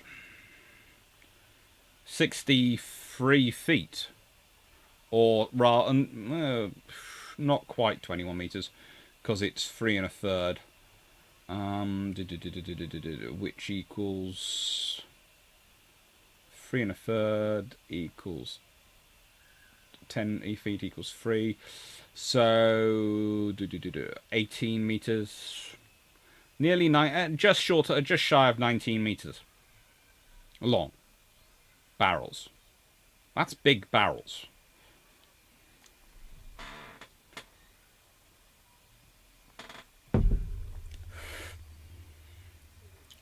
63 feet, or rather, not quite 21 meters, because it's 3 1/3. Which equals 3 1/3 equals 10 feet equals 3. So 18 meters, nearly just shy of 19 meters long barrels. That's big barrels.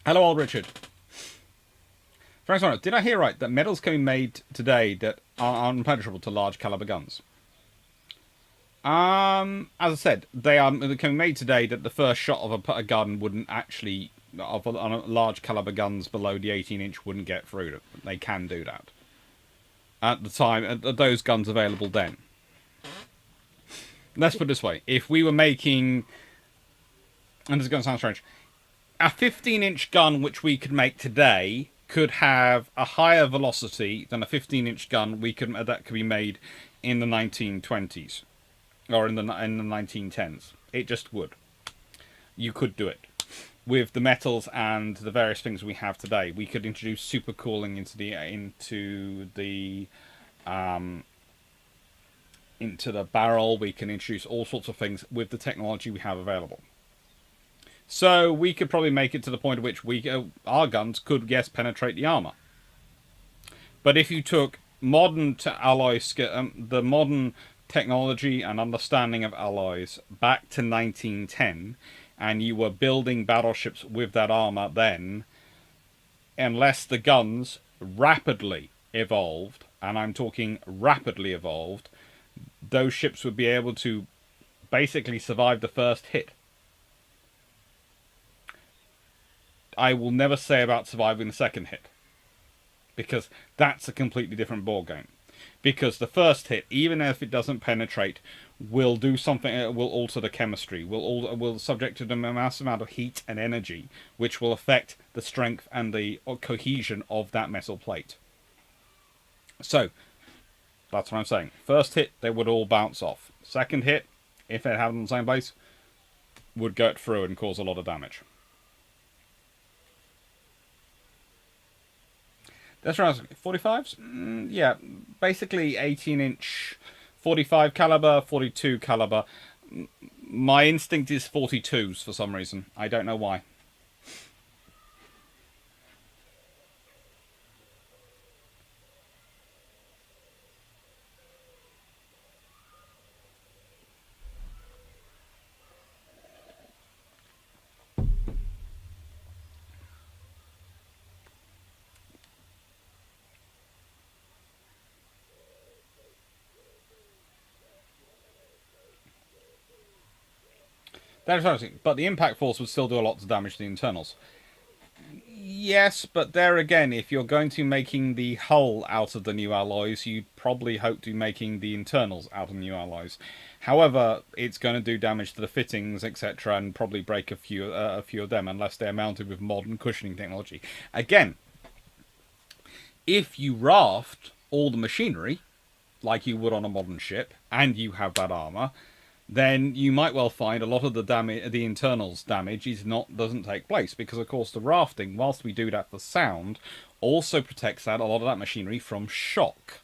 Hello, old Richard. Frank, did I hear right that medals can be made today that are unpenetrable to large caliber guns? As I said, they can be made today that the first shot of a gun wouldn't actually, on large caliber guns below the 18-inch, wouldn't get through. They can do that. At the time, at those guns available then. Let's put it this way: if we were making, and this is going to sound strange, a 15-inch gun which we could make today could have a higher velocity than a 15-inch gun that could be made in the 1920s or in the 1910s. It just would. You could do it with the metals and the various things we have today. We could introduce supercooling into the barrel. We can introduce all sorts of things with the technology we have available. So we could probably make it to the point at which our guns could, yes, penetrate the armor. But if you took modern the modern technology and understanding of alloys back to 1910, and you were building battleships with that armor then, unless the guns rapidly evolved, and I'm talking rapidly evolved, those ships would be able to basically survive the first hit. I will never say about surviving the second hit, because that's a completely different ballgame. Because the first hit, even if it doesn't penetrate, will do something. Will alter the chemistry. Will subject to a massive amount of heat and energy, which will affect the strength and the cohesion of that metal plate. So that's what I'm saying. First hit, they would all bounce off. Second hit, if it happened in the same place, would go through and cause a lot of damage. That's right. 45s? Yeah, basically 18-inch, 45 caliber, 42 caliber. My instinct is 42s for some reason. I don't know why. But the impact force would still do a lot to damage the internals. Yes, but there again, if you're going to be making the hull out of the new alloys, you'd probably hope to be making the internals out of new alloys. However, it's going to do damage to the fittings, etc., and probably break a few of them, unless they're mounted with modern cushioning technology. Again, if you raft all the machinery, like you would on a modern ship, and you have that armour, then you might well find a lot of the internals damage doesn't take place, because of course the rafting, whilst we do that for sound, also protects out a lot of that machinery from shock.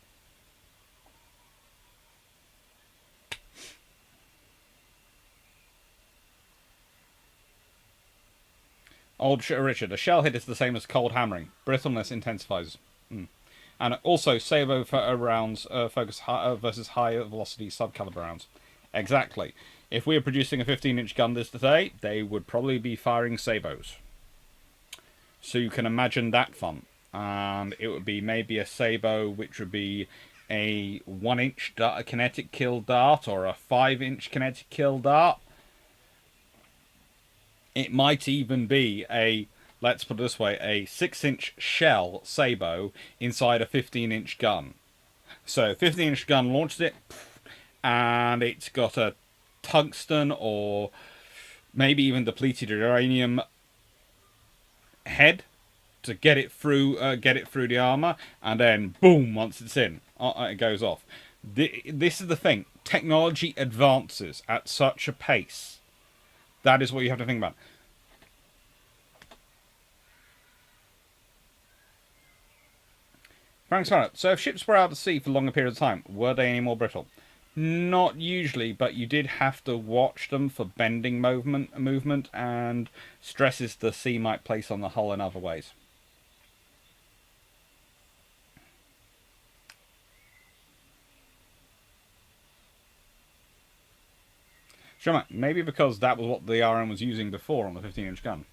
Old Richard, a shell hit is the same as cold hammering. Brittleness intensifies. And also, Sabo rounds focus versus high velocity subcaliber rounds. Exactly. If we were producing a 15-inch gun this today, they would probably be firing Sabos. So you can imagine that fun. And it would be maybe a Sabo, which would be a 1-inch kinetic kill dart or a 5-inch kinetic kill dart. It might even be a, let's put it this way, a 6-inch shell Sabo inside a 15-inch gun. So 15-inch gun launched it, and it's got a tungsten or maybe even depleted uranium head to get it through the armor, and then boom, once it's in, it goes off. This is the thing. Technology advances at such a pace. That is what you have to think about. Frank Scarlett. So if ships were out at sea for longer periods of time, were they any more brittle? Not usually, but you did have to watch them for bending movement and stresses the sea might place on the hull in other ways. Sure, maybe because that was what the RM was using before on the 15-inch gun.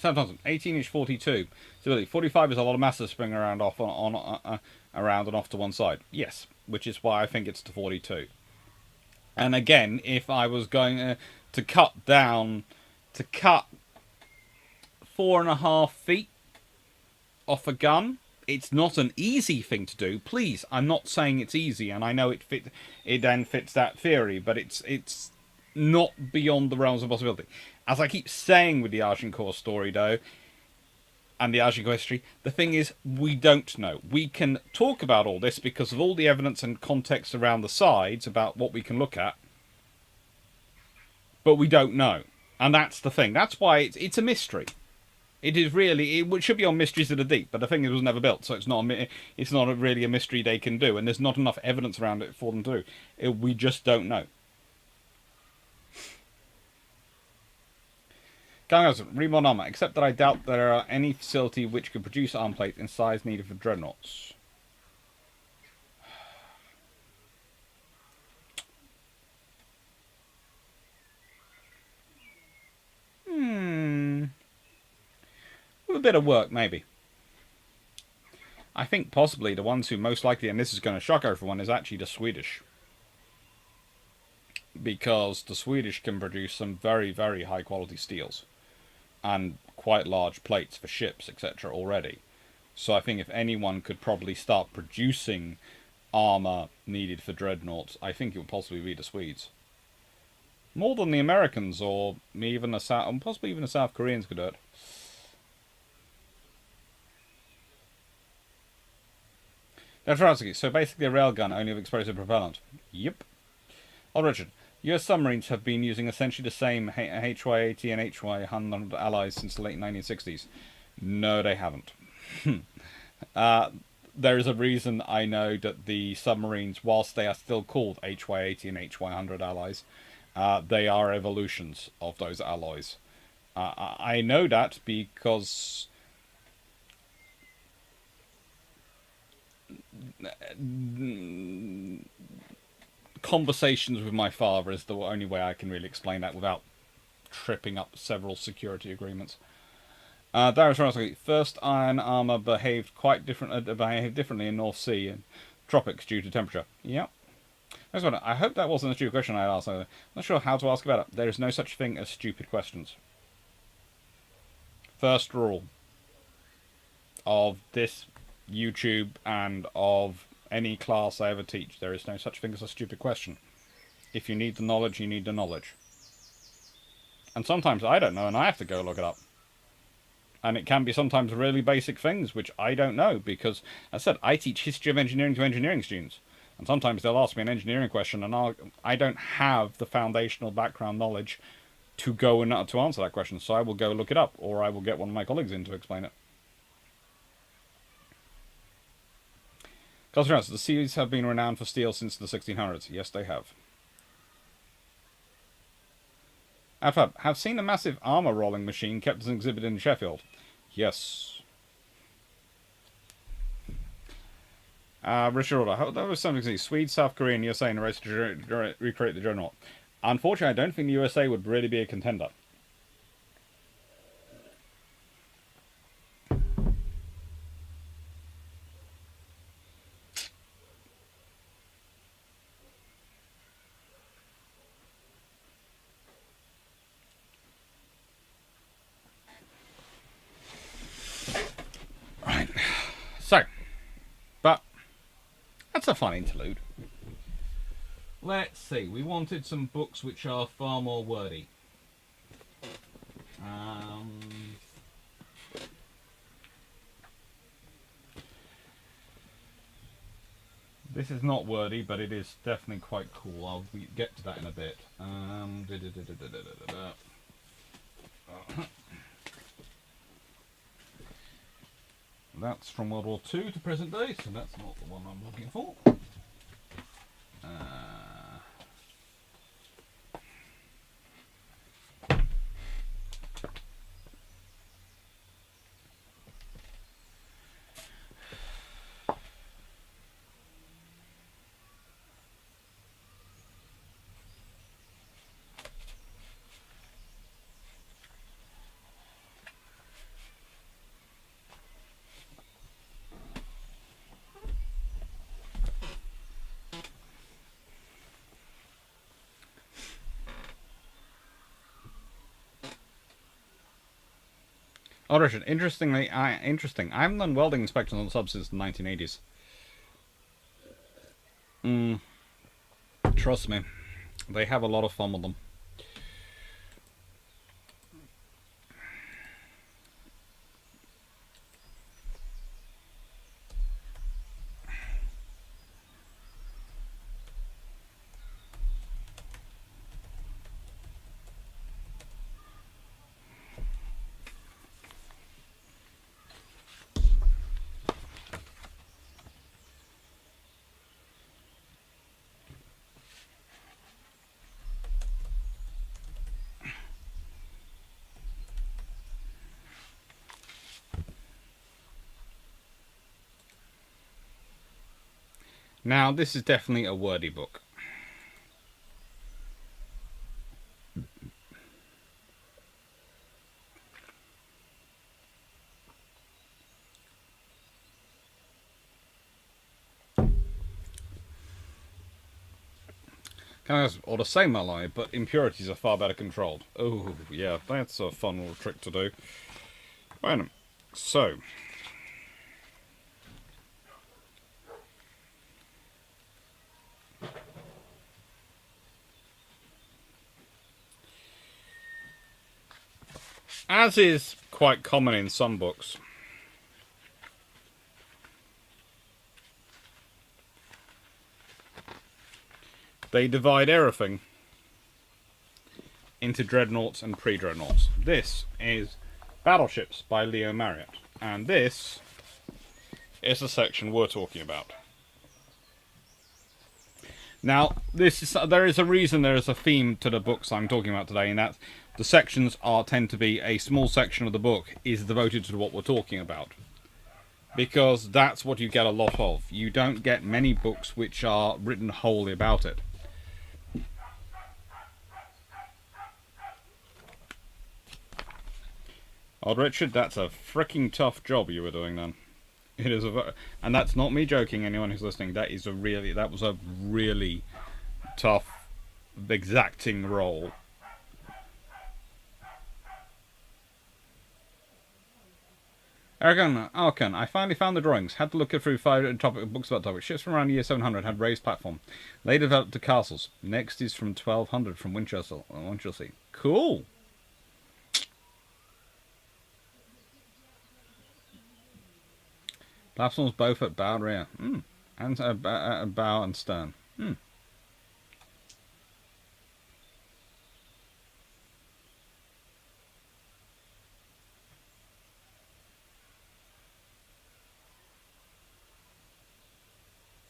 18-inch 42. So 45 is a lot of mass to spring around around and off to one side. Yes, which is why I think it's the 42. And again, if I was going to cut 4.5 feet off a gun, it's not an easy thing to do. Please, I'm not saying it's easy, and I know it then fits that theory, but it's not beyond the realms of possibility. As I keep saying with the Agincourt story, though, and the Agincourt history, the thing is, we don't know. We can talk about all this because of all the evidence and context around the sides about what we can look at, but we don't know. And that's the thing. That's why it's a mystery. It is really, it should be on Mysteries of the Deep, but the thing is, it was never built, so it's not really a mystery they can do, and there's not enough evidence around it for them to do. We just don't know. Remodern armor, except that I doubt there are any facility which could produce arm plates in size needed for dreadnoughts. With a bit of work, maybe. I think possibly the ones who most likely, and this is going to shock everyone, is actually the Swedish. Because the Swedish can produce some very, very high quality steels. And quite large plates for ships, etc. already. So I think if anyone could probably start producing armour needed for dreadnoughts, I think it would possibly be the Swedes. More than the Americans, or even possibly even the South Koreans could do it. So basically a railgun, only with explosive propellant. Yep. Oh, Richard. US submarines have been using essentially the same HY-80 and HY-100 alloys since the late 1960s. No, they haven't. There is a reason I know that the submarines, whilst they are still called HY-80 and HY-100 alloys, they are evolutions of those alloys. I know that because conversations with my father is the only way I can really explain that without tripping up several security agreements. Darius Rossi, first iron armor behaved differently in North Sea and tropics due to temperature. Yep. Next one. I hope that wasn't a stupid question I asked. I'm not sure how to ask about it. There is no such thing as stupid questions. First rule of this YouTube and of any class I ever teach, there is no such thing as a stupid question. If you need the knowledge, you need the knowledge. And sometimes I don't know and I have to go look it up. And it can be sometimes really basic things, which I don't know, because, as I said, I teach history of engineering to engineering students. And sometimes they'll ask me an engineering question, and I don't have the foundational background knowledge to go and to answer that question. So I will go look it up, or I will get one of my colleagues in to explain it. Cosmos, the seas have been renowned for steel since the 1600s. Yes, they have. Afab, have seen a massive armour rolling machine kept as an exhibit in Sheffield. Yes. Richard Order, that was something to see. Sweden, South Korea, and USA in a race to recreate the Dreadnought. Unfortunately, I don't think the USA would really be a contender. Right. So, but that's a fun interlude. Let's see. We wanted some books which are far more wordy. This is not wordy, but it is definitely quite cool. I'll get to that in a bit. That's from World War II to present day, so that's not the one I'm looking for. Oh, Richard, interesting. I haven't done welding inspections on subs since the 1980s. Trust me, they have a lot of fun with them. Now, this is definitely a wordy book. Or the same alloy, but impurities are far better controlled. Oh, yeah, that's a fun little trick to do. Right, so... as is quite common in some books, they divide everything into dreadnoughts and pre-dreadnoughts. This is Battleships by Leo Marriot, and this is the section we're talking about. Now, there is a reason there is a theme to the books I'm talking about today, and that the sections tend to be a small section of the book is devoted to what we're talking about. Because that's what you get a lot of. You don't get many books which are written wholly about it. Odd Richard, that's a freaking tough job you were doing then. It is and that's not me joking, anyone who's listening. That was a really tough, exacting role. Arkan, I finally found the drawings. Had to look through 5 books about topics. Ships from around year 700 had raised platform. Later developed to castles. Next is from 1200 from Winchelsea. Cool. Platforms both at bow and rear. And bow and stern.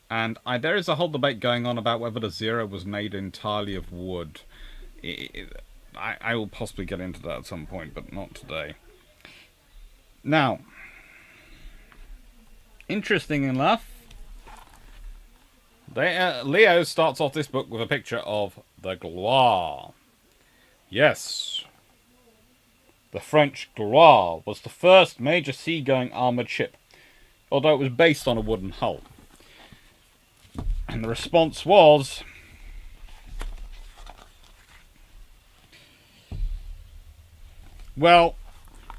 And there is a whole debate going on about whether the Zero was made entirely of wood. I will possibly get into that at some point, but not today. Now, interesting enough, Leo starts off this book with a picture of the Gloire. Yes. The French Gloire was the first major seagoing armoured ship, although it was based on a wooden hull. And the response was... well,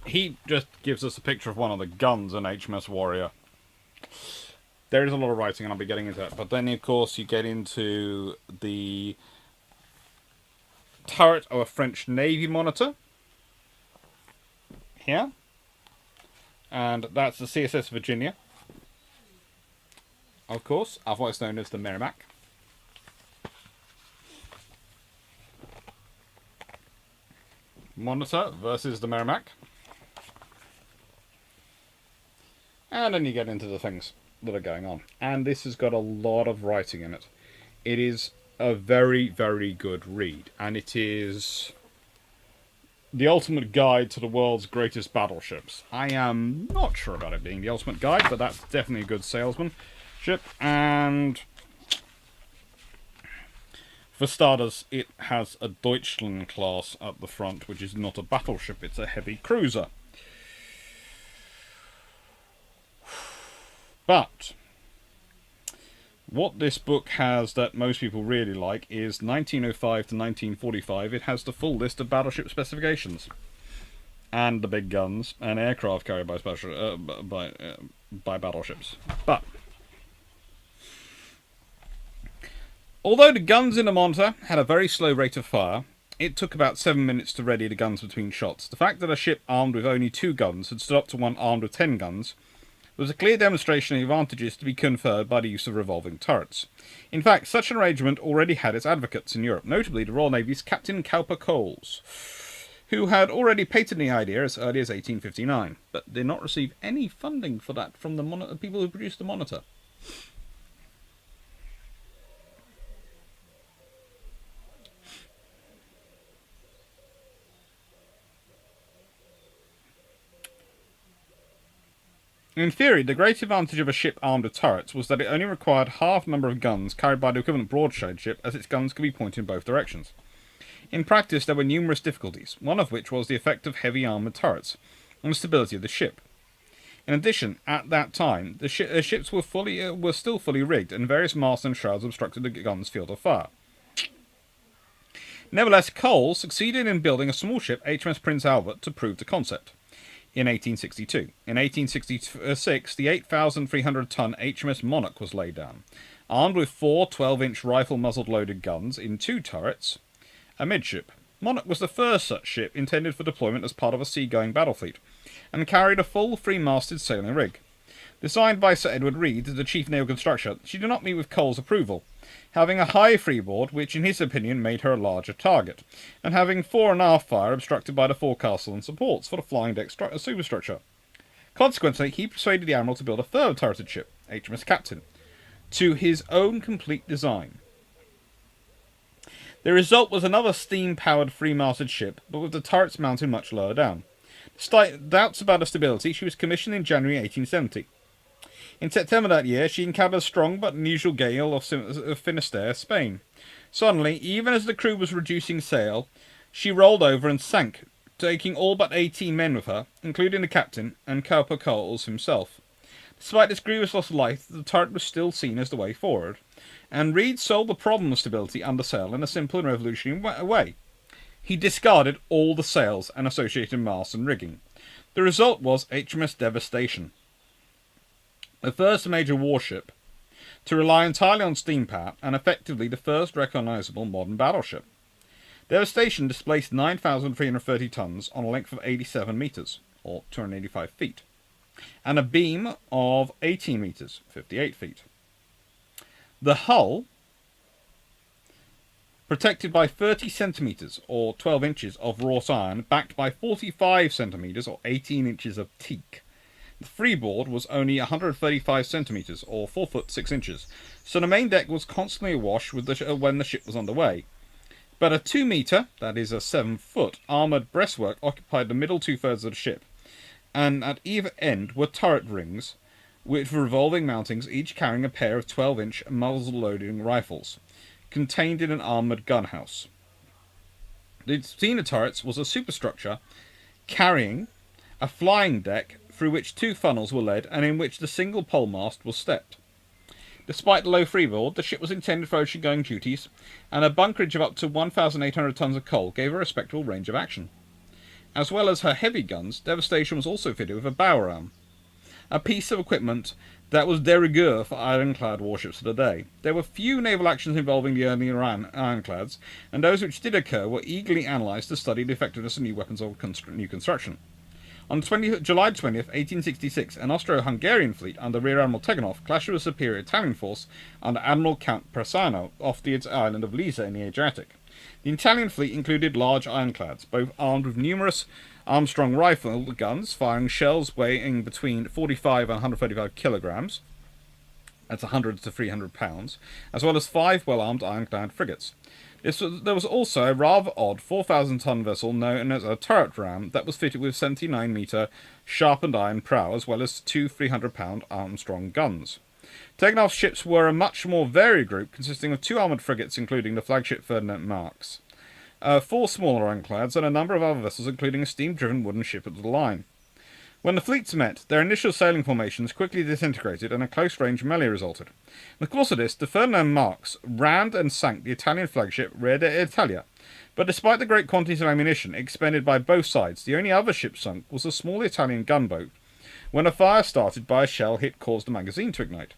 he just gives us a picture of one of the guns in HMS Warrior. There is a lot of writing, and I'll be getting into that. But then, of course, you get into the turret of a French Navy monitor. Here. And that's the CSS Virginia. Of course, otherwise known as the Merrimack. Monitor versus the Merrimack. And then you get into the things that are going on. And this has got a lot of writing in it. It is a very, very good read. And it is the ultimate guide to the world's greatest battleships. I am not sure about it being the ultimate guide, but that's definitely a good salesmanship. And for starters, it has a Deutschland class at the front, which is not a battleship, it's a heavy cruiser. But what this book has that most people really like is 1905 to 1945. It has the full list of battleship specifications and the big guns and aircraft carried by battleships. But although the guns in the Monitor had a very slow rate of fire, it took about 7 minutes to ready the guns between shots. The fact that a ship armed with only 2 guns had stood up to one armed with 10 guns was a clear demonstration of the advantages to be conferred by the use of revolving turrets. In fact, such an arrangement already had its advocates in Europe, notably the Royal Navy's Captain Cowper-Coles, who had already patented the idea as early as 1859, but did not receive any funding for that from the people who produced the Monitor. In theory, the great advantage of a ship armed with turrets was that it only required half the number of guns carried by the equivalent broadside ship, as its guns could be pointed in both directions. In practice, there were numerous difficulties, one of which was the effect of heavy armoured turrets on the stability of the ship. In addition, at that time, the ships were still fully rigged, and various masts and shrouds obstructed the gun's field of fire. Nevertheless, Coles succeeded in building a small ship, HMS Prince Albert, to prove the concept. In 1862. In 1866, the 8,300-ton HMS Monarch was laid down, armed with 4 12-inch rifle-muzzled loaded guns in 2 turrets amidship. Monarch was the first such ship intended for deployment as part of a sea-going battle fleet, and carried a full 3-masted sailing rig. Designed by Sir Edward Reed, the chief naval constructor, she did not meet with Cole's approval, having a high freeboard, which in his opinion made her a larger target, and having fore and aft fire obstructed by the forecastle and supports for the flying deck superstructure. Consequently, he persuaded the Admiral to build a further turreted ship, HMS Captain, to his own complete design. The result was another steam-powered 3-masted ship, but with the turrets mounted much lower down. Despite doubts about her stability, she was commissioned in January 1870. In September that year, she encountered a strong but unusual gale of Finisterre, Spain. Suddenly, even as the crew was reducing sail, she rolled over and sank, taking all but 18 men with her, including the captain and Cowper-Coles himself. Despite this grievous loss of life, the turret was still seen as the way forward, and Reed solved the problem of stability under sail in a simple and revolutionary way. He discarded all the sails and associated masts and rigging. The result was HMS Devastation, the first major warship to rely entirely on steam power, and effectively the first recognisable modern battleship. Devastation displaced 9,330 tons on a length of 87 metres, or 285 feet. and a beam of 18 metres, 58 feet. The hull, protected by 30 centimetres or 12 inches of wrought iron, backed by 45 centimetres or 18 inches of teak. The freeboard was only 135 centimetres or 4 foot 6 inches, so the main deck was constantly awash when the ship was underway. But a 2 metre, that is a 7 foot, armoured breastwork occupied the middle 2/3 of the ship, and at either end were turret rings with revolving mountings, each carrying a pair of 12-inch muzzle-loading rifles, contained in an armoured gunhouse. Between the turrets was a superstructure carrying a flying deck through which 2 funnels were led and in which the single pole mast was stepped. Despite the low freeboard, the ship was intended for ocean-going duties, and a bunkerage of up to 1,800 tons of coal gave her a respectable range of action. As well as her heavy guns, Devastation was also fitted with a bow ram, a piece of equipment that was de rigueur for ironclad warships of the day. There were few naval actions involving the early ironclads, and those which did occur were eagerly analysed to study the effectiveness of new weapons or new construction. On July 20th, 1866, an Austro-Hungarian fleet under Rear Admiral Teganov clashed with a superior Italian force under Admiral Temple-Patterson off the island of Lisa in the Adriatic. The Italian fleet included large ironclads, both armed with numerous Armstrong rifle guns, firing shells weighing between 45 and 135 kilograms, that's 100 to 300 pounds, as well as 5 well-armed ironclad frigates. There was also a rather odd 4,000-ton vessel known as a turret ram that was fitted with 79-metre sharpened iron prow, as well as 2 300-pound Armstrong guns. Teganov's ships were a much more varied group, consisting of 2 armoured frigates, including the flagship Ferdinand Marx, 4 smaller ironclads, and a number of other vessels, including a steam-driven wooden ship of the line. When the fleets met, their initial sailing formations quickly disintegrated, and a close-range melee resulted. In the course of this, the Ferdinand Marx rammed and sank the Italian flagship Re d'Italia, but despite the great quantities of ammunition expended by both sides, the only other ship sunk was a small Italian gunboat, when a fire started by a shell hit caused the magazine to ignite.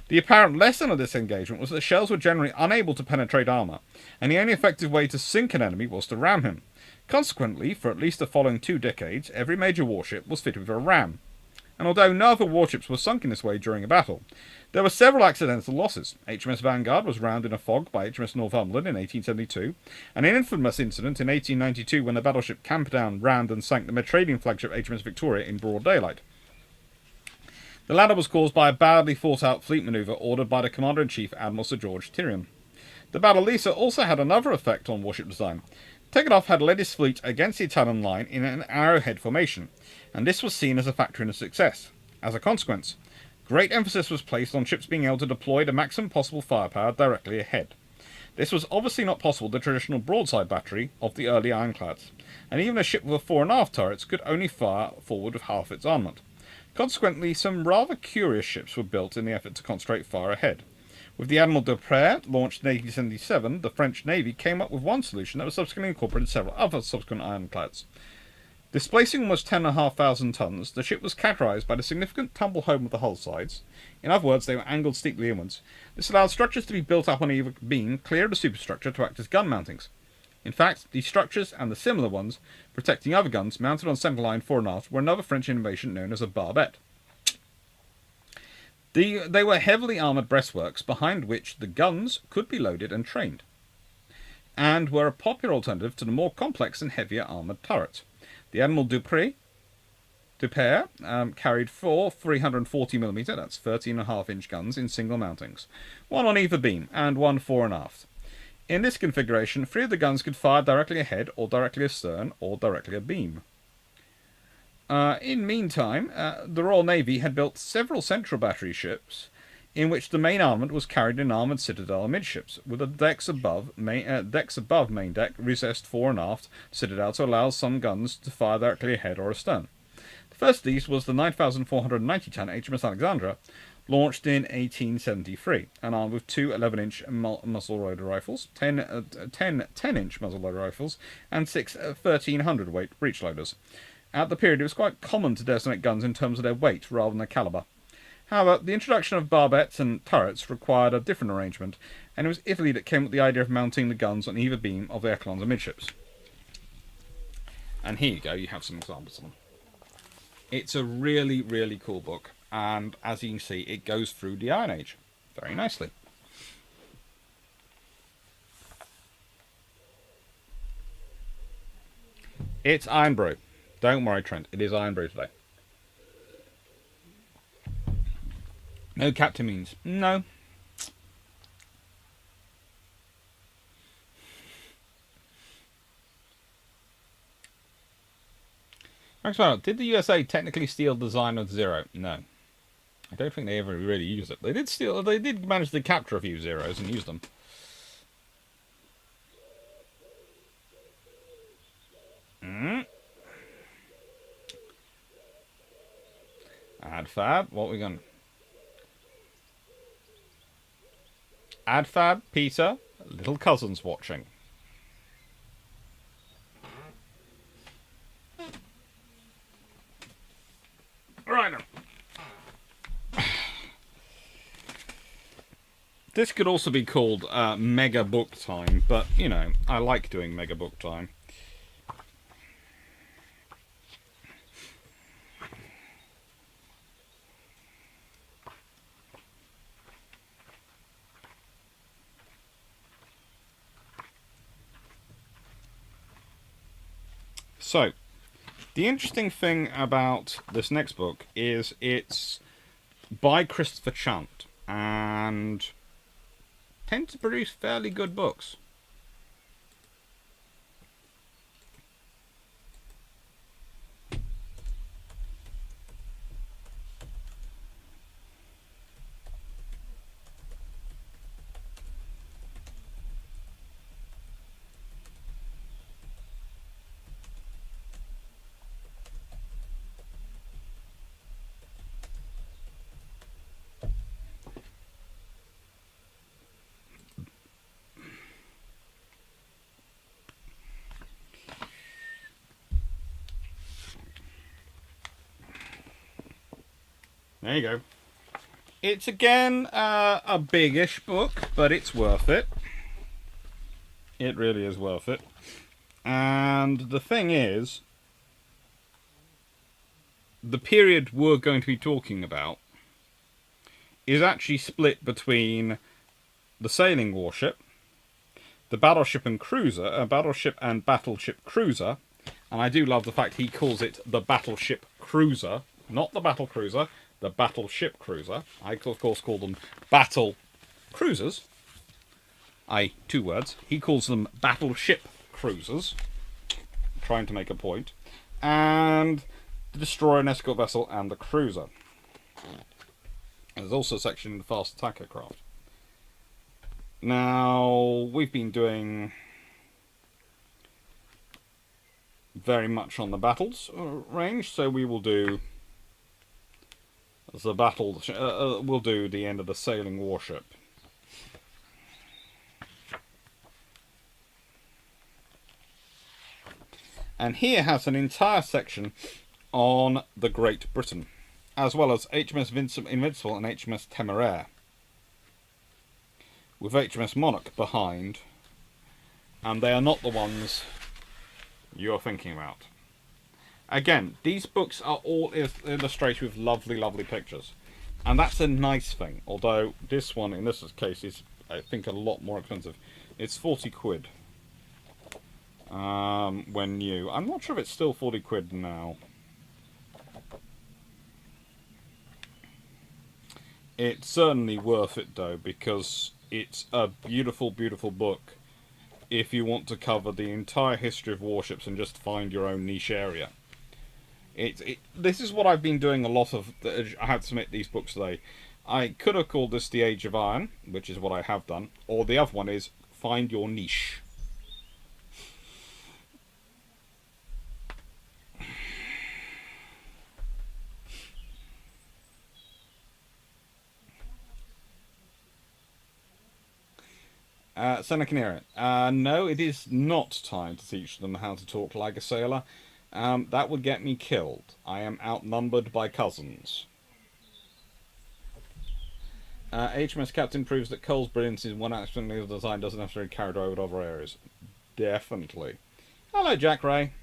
The apparent lesson of this engagement was that shells were generally unable to penetrate armour, and the only effective way to sink an enemy was to ram him. Consequently, for at least the following 2 decades, every major warship was fitted with a ram. And although no other warships were sunk in this way during a battle, there were several accidental losses. HMS Vanguard was rammed in a fog by HMS Northumberland in 1872, and an infamous incident in 1892 when the battleship Camperdown rammed and sank the Mediterranean flagship HMS Victoria in broad daylight. The latter was caused by a badly thought-out fleet manoeuvre ordered by the Commander-in-Chief Admiral Sir George Tyrion. The Battle of Lisa also had another effect on warship design. Teganov had led his fleet against the Italian line in an arrowhead formation, and this was seen as a factor in the success. As a consequence, great emphasis was placed on ships being able to deploy the maximum possible firepower directly ahead. This was obviously not possible with the traditional broadside battery of the early ironclads, and even a ship with a fore and aft turrets could only fire forward with half its armament. Consequently, some rather curious ships were built in the effort to concentrate fire ahead. With the Admiral Dupré, launched in 1877, the French Navy came up with one solution that was subsequently incorporated in several other subsequent ironclads. Displacing almost 10,500 tons, the ship was characterized by the significant tumble home of the hull sides. In other words, they were angled steeply inwards. This allowed structures to be built up on either beam clear of the superstructure to act as gun mountings. In fact, these structures and the similar ones protecting other guns mounted on centerline fore and aft were another French innovation known as a barbette. They were heavily armoured breastworks behind which the guns could be loaded and trained, and were a popular alternative to the more complex and heavier armoured turrets. The Admiral Dupré carried 4 340mm, that's 13.5-inch guns in single mountings, one on either beam and one fore and aft. In this configuration, 3 of the guns could fire directly ahead, or directly astern, or directly abeam. In meantime, the Royal Navy had built several central battery ships, in which the main armament was carried in armoured citadel amidships, with the decks above main deck recessed fore and aft citadel to allow some guns to fire directly ahead or astern. The first of these was the 9,490-ton HMS Alexandra, launched in 1873, and armed with 2 11-inch muzzle-loader rifles, 10 10-inch muzzle-loader rifles, and 6 1,300-weight breech-loaders. At the period, it was quite common to designate guns in terms of their weight rather than their calibre. However, the introduction of barbettes and turrets required a different arrangement, and it was Italy that came up with the idea of mounting the guns on either beam of the echelons amidships. And here you go, you have some examples of them. It's a really, really cool book. And as you can see, it goes through the Iron Age very nicely. It's Iron Brew. Don't worry, Trent. It is Iron Brew today. No Captain Means. No. Did the USA technically steal the design of Zero? No. I don't think they ever really used it. They did steal. They did manage to capture a few Zeros and use them. Add fab. What are we going? Add fab. Peter. Little cousin's watching. Right. This could also be called Mega Book Time, but, you know, I like doing Mega Book Time. So, the interesting thing about this next book is it's by Christopher Chant, and tends to produce fairly good books. There you go. It's again a biggish book, but it's worth it. It really is worth it. And the thing is, the period we're going to be talking about is actually split between the sailing warship, the battleship and cruiser, battleship and battleship cruiser, and I do love the fact he calls it the battleship cruiser, not the battle cruiser, the battleship cruiser. I, of course, call them battle cruisers. Two words. He calls them battleship cruisers. Trying to make a point. And the destroyer and escort vessel and the cruiser. There's also a section in the fast attack aircraft. Now, we've been doing very much on the battles range, so we will do the battle. We'll do the end of the sailing warship. And here has an entire section on the Great Britain, as well as HMS Invincible and HMS Temeraire, with HMS Monarch behind, and they are not the ones you're thinking about. Again, these books are all illustrated with lovely, lovely pictures. And that's a nice thing. Although this one, in this case, is, I think, a lot more expensive. It's 40 quid. When new. I'm not sure if it's still 40 quid now. It's certainly worth it, though, because it's a beautiful, beautiful book if you want to cover the entire history of warships and just find your own niche area. This is what I've been doing a lot of. I had to submit these books today. I could have called this The Age of Iron, which is what I have done, or the other one is Find Your Niche. Seneca, no, it is not time to teach them how to talk like a sailor. That would get me killed. I am outnumbered by cousins. HMS Captain proves that Cole's brilliance in one aspect of the design doesn't necessarily carry over to other areas. Definitely. Hello, Jack Ray.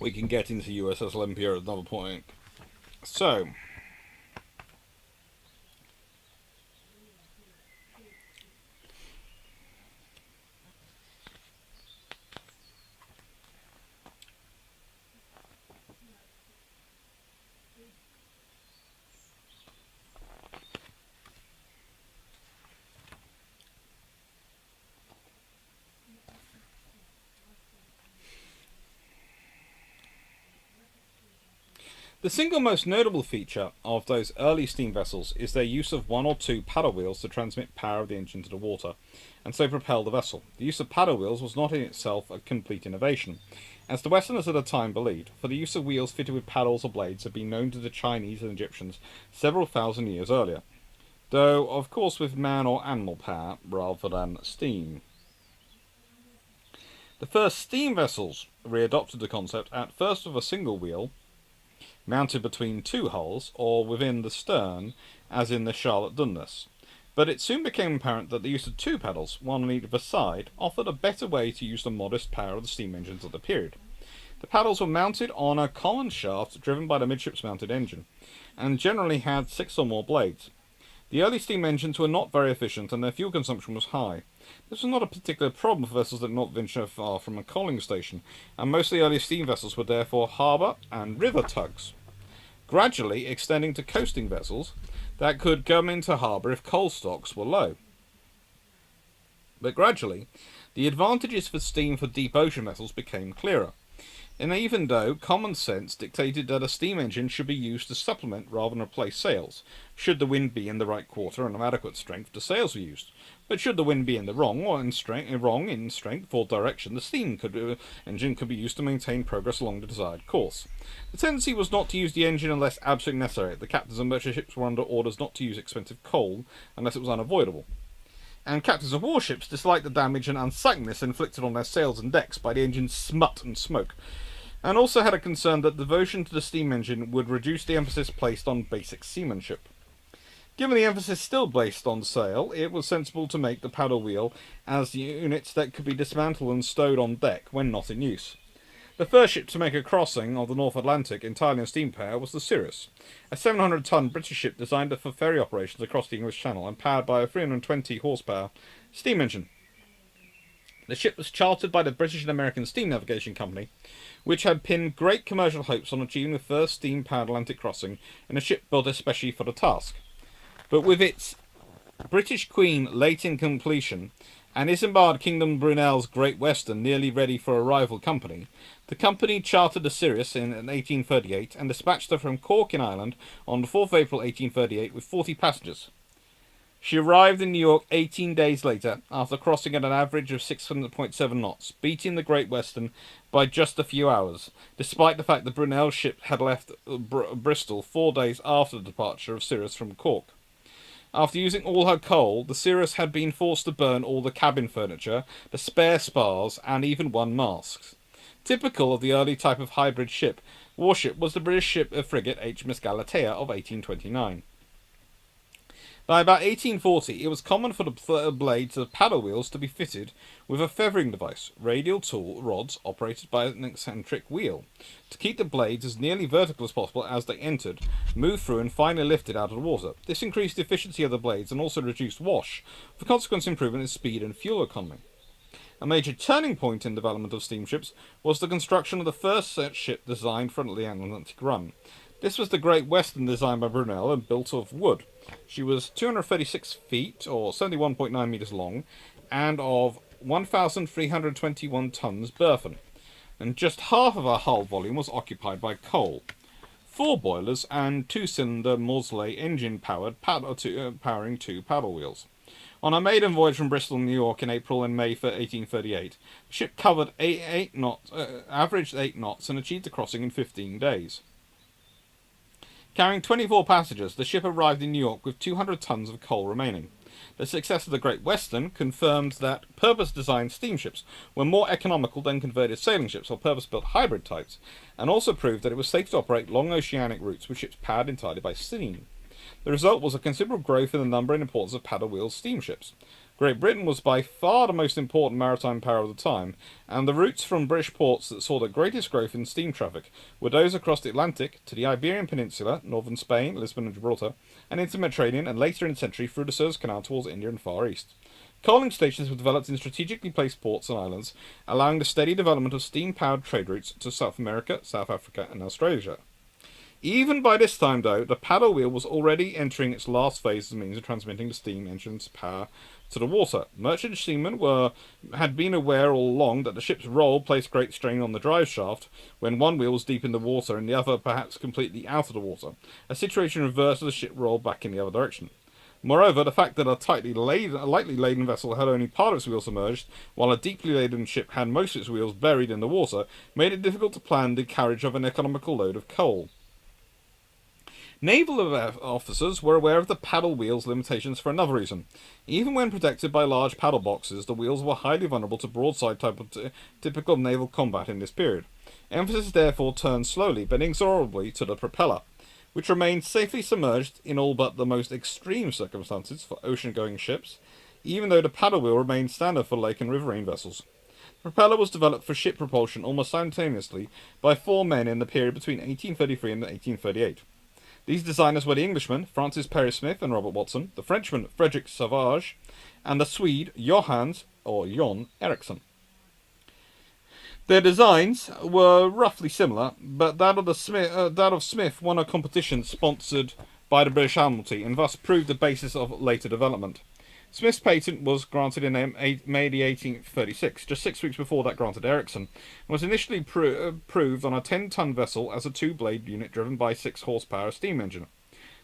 we can get into USS Olympia at another point. So, the single most notable feature of those early steam vessels is their use of one or two paddle wheels to transmit power of the engine to the water, and so propel the vessel. The use of paddle wheels was not in itself a complete innovation, as the Westerners at the time believed, for the use of wheels fitted with paddles or blades had been known to the Chinese and Egyptians several thousand years earlier, though of course with man or animal power rather than steam. The first steam vessels readopted the concept at first with a single wheel, mounted between two hulls, or within the stern, as in the Charlotte Dundas. But it soon became apparent that the use of two paddles, one on either side, offered a better way to use the modest power of the steam engines of the period. The paddles were mounted on a common shaft driven by the midships-mounted engine, and generally had 6 or more blades. The early steam engines were not very efficient, and their fuel consumption was high. This was not a particular problem for vessels that did not venture far from a coaling station, and most of the early steam vessels were therefore harbour and river tugs, gradually extending to coasting vessels that could come into harbour if coal stocks were low. But gradually, the advantages for steam for deep ocean vessels became clearer. And even though common sense dictated that a steam engine should be used to supplement rather than replace sails, should the wind be in the right quarter and of adequate strength, the sails were used. But should the wind be in the wrong in strength or direction, the steam engine could be used to maintain progress along the desired course. The tendency was not to use the engine unless absolutely necessary. The captains of merchant ships were under orders not to use expensive coal unless it was unavoidable. And captains of warships disliked the damage and unsightliness inflicted on their sails and decks by the engine's smut and smoke, and also had a concern that devotion to the steam engine would reduce the emphasis placed on basic seamanship. Given the emphasis still placed on sail, it was sensible to make the paddle wheel as units that could be dismantled and stowed on deck when not in use. The first ship to make a crossing of the North Atlantic entirely on steam power was the Sirius, a 700-ton British ship designed for ferry operations across the English Channel and powered by a 320 horsepower steam engine. The ship was chartered by the British and American Steam Navigation Company, which had pinned great commercial hopes on achieving the first steam-powered Atlantic crossing in a ship built especially for the task. But with its British Queen late in completion, and Isambard Kingdom Brunel's Great Western nearly ready for a rival company, the company chartered the Sirius in 1838 and dispatched her from Cork in Ireland on the 4th of April 1838 with 40 passengers. She arrived in New York 18 days later, after crossing at an average of 600.7 knots, beating the Great Western by just a few hours, despite the fact that Brunel's ship had left Bristol 4 days after the departure of Sirius from Cork. After using all her coal, the Sirius had been forced to burn all the cabin furniture, the spare spars, and even one mast. Typical of the early type of hybrid warship was the British frigate HMS Galatea of 1829. By about 1840, it was common for the blades of paddle wheels to be fitted with a feathering device, radial tool rods operated by an eccentric wheel, to keep the blades as nearly vertical as possible as they entered, moved through and finally lifted out of the water. This increased the efficiency of the blades and also reduced wash, with consequent improvement in speed and fuel economy. A major turning point in development of steamships was the construction of the first such ship designed for the Atlantic run. This was the Great Western, designed by Brunel and built of wood. She was 236 feet, or 71.9 metres long, and of 1,321 tons burthen, and just half of her hull volume was occupied by coal. 4 boilers and 2-cylinder Maudslay engine powering 2 paddle wheels. On her maiden voyage from Bristol to New York in April and May 1838, the ship covered averaged 8 knots and achieved the crossing in 15 days. Carrying 24 passengers, the ship arrived in New York with 200 tons of coal remaining. The success of the Great Western confirmed that purpose-designed steamships were more economical than converted sailing ships or purpose-built hybrid types, and also proved that it was safe to operate long oceanic routes with ships powered entirely by steam. The result was a considerable growth in the number and importance of paddle-wheel steamships. Great Britain was by far the most important maritime power of the time, and the routes from British ports that saw the greatest growth in steam traffic were those across the Atlantic to the Iberian Peninsula, northern Spain, Lisbon and Gibraltar, and into the Mediterranean, and later in the century through the Suez Canal towards India and Far East. Coaling stations were developed in strategically placed ports and islands, allowing the steady development of steam-powered trade routes to South America, South Africa and Australasia. Even by this time, though, the paddle wheel was already entering its last phase as a means of transmitting the steam engine's power to the water. Merchant seamen had been aware all along that the ship's roll placed great strain on the drive shaft when one wheel was deep in the water and the other perhaps completely out of the water, a situation reversed as the ship rolled back in the other direction. Moreover, the fact that a lightly laden vessel had only part of its wheels submerged, while a deeply laden ship had most of its wheels buried in the water, made it difficult to plan the carriage of an economical load of coal. Naval officers were aware of the paddle wheel's limitations for another reason. Even when protected by large paddle boxes, the wheels were highly vulnerable to broadside type of typical naval combat in this period. Emphasis therefore turned slowly but inexorably to the propeller, which remained safely submerged in all but the most extreme circumstances for ocean-going ships, even though the paddle wheel remained standard for lake and riverine vessels. The propeller was developed for ship propulsion almost simultaneously by 4 men in the period between 1833 and 1838. These designers were the Englishman Francis Perry Smith and Robert Watson, the Frenchman Frederick Sauvage, and the Swede Jon Eriksson. Their designs were roughly similar, but that of Smith won a competition sponsored by the British Admiralty and thus proved the basis of later development. Smith's patent was granted in May 1836, just 6 weeks before that granted Eriksson, and was initially proved on a 10-ton vessel as a 2-blade unit driven by 6-horsepower steam engine.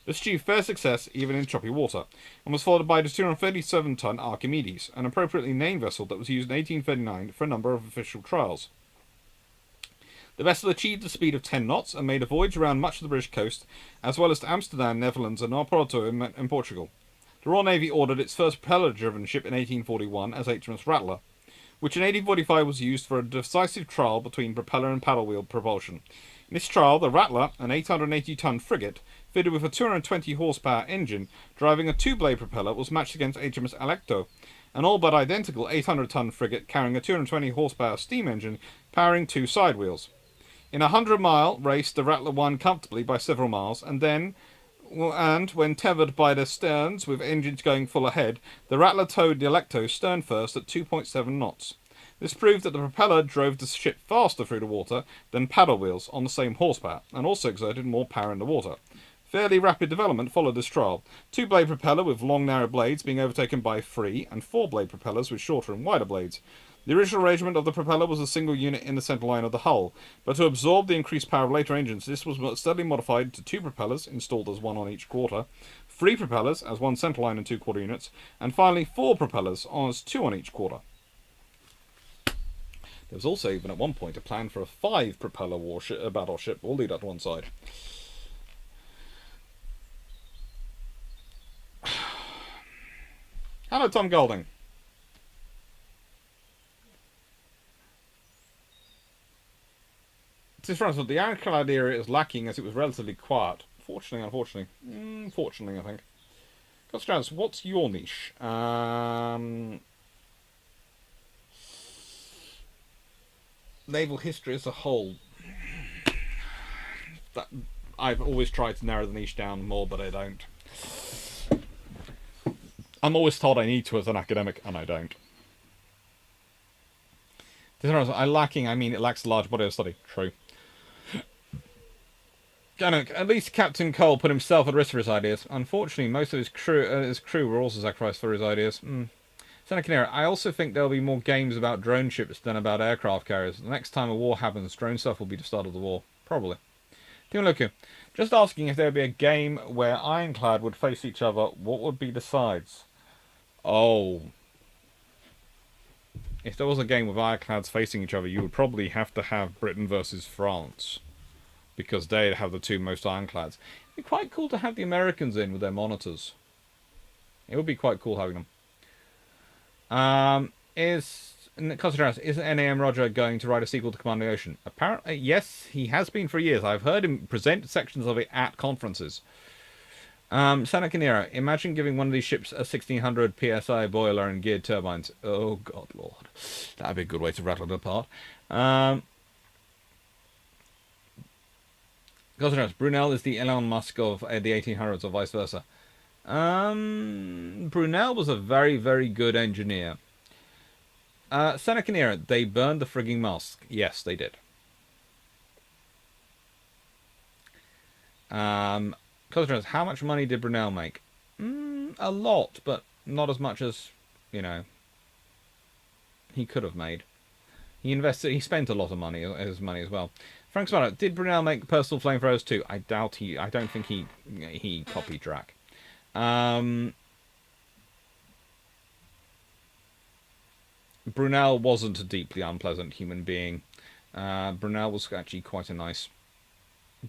This achieved fair success even in choppy water, and was followed by the 237-ton Archimedes, an appropriately named vessel that was used in 1839 for a number of official trials. The vessel achieved a speed of 10 knots and made a voyage around much of the British coast, as well as to Amsterdam, Netherlands and Oporto in Portugal. The Royal Navy ordered its first propeller-driven ship in 1841 as HMS Rattler, which in 1845 was used for a decisive trial between propeller and paddle wheel propulsion. In this trial, the Rattler, an 880-ton frigate, fitted with a 220-horsepower engine, driving a 2-blade propeller, was matched against HMS Alecto, an all but identical 800-ton frigate carrying a 220-horsepower steam engine powering 2 side wheels. In a 100-mile race, the Rattler won comfortably by several miles, and when tethered by the sterns with engines going full ahead, the Rattler towed the Alecto stern first at 2.7 knots. This proved that the propeller drove the ship faster through the water than paddle wheels on the same horsepower, and also exerted more power in the water. Fairly rapid development followed this trial, 2-blade propeller with long narrow blades being overtaken by 3 and 4-blade propellers with shorter and wider blades. The original arrangement of the propeller was a single unit in the centre line of the hull, but to absorb the increased power of later engines, this was steadily modified to 2 propellers, installed as 1 on each quarter, 3 propellers as 1 centre line and 2 quarter units, and finally 4 propellers as 2 on each quarter. There was also even at one point a plan for a 5-propeller battleship. We'll leave that to one side. Hello, Tom Golding. The Iron Clad era is lacking as it was relatively quiet. Fortunately, unfortunately. Fortunately, I think. Strauss, what's your niche? Naval history as a whole. I've always tried to narrow the niche down more, but I don't. I'm always told I need to as an academic, and I don't. I mean it lacks a large body of study. True. At least Captain Cole put himself at risk for his ideas. Unfortunately, most of his crew were also sacrificed for his ideas. Seneca, I also think there'll be more games about drone ships than about aircraft carriers. The next time a war happens, drone stuff will be the start of the war. Probably. Timoloku, just asking if there would be a game where Ironclad would face each other, what would be the sides? Oh. If there was a game with Ironclads facing each other, you would probably have to have Britain versus France. Because they'd have the 2 most Ironclads. It'd be quite cool to have the Americans in with their monitors. It would be quite cool having them. Isn't NAM Roger going to write a sequel to Command of the Ocean? Apparently, yes, he has been for years. I've heard him present sections of it at conferences. Seneca Nero, imagine giving one of these ships a 1600 psi boiler and geared turbines. Oh, God, Lord. That'd be a good way to rattle it apart. Brunel is the Elon Musk of the 1800s or vice versa. Brunel was a very, very good engineer. Seneca Nero, they burned the frigging Musk. Yes, they did. How much money did Brunel make? A lot, but not as much as, you know, he could have made. He spent a lot of money, his money as well. Frank Sparrow, did Brunel make personal flamethrowers too? I don't think he copied Drac. Brunel wasn't a deeply unpleasant human being. Brunel was actually quite a nice,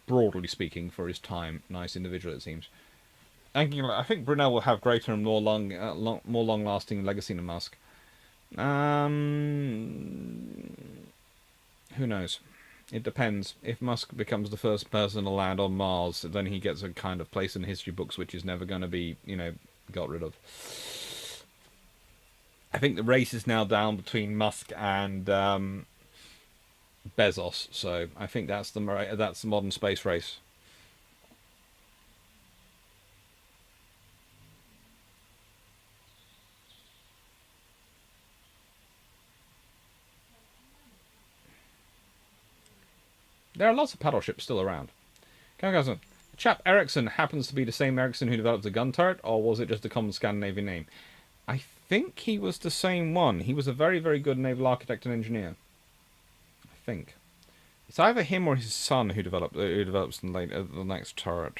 broadly speaking, for his time, nice individual, it seems. I think Brunel will have greater and more long-lasting legacy than Musk. Who knows? It depends. If Musk becomes the first person to land on Mars, then he gets a kind of place in history books which is never going to be, you know, got rid of. I think the race is now down between Musk and Bezos, so I think that's the modern space race. There are lots of battleships still around. Chap Ericsson happens to be the same Ericsson who developed the gun turret, or was it just a common Scandinavian name? I think he was the same one. He was a very, very good naval architect and engineer. I think. It's either him or his son who develops the next turret.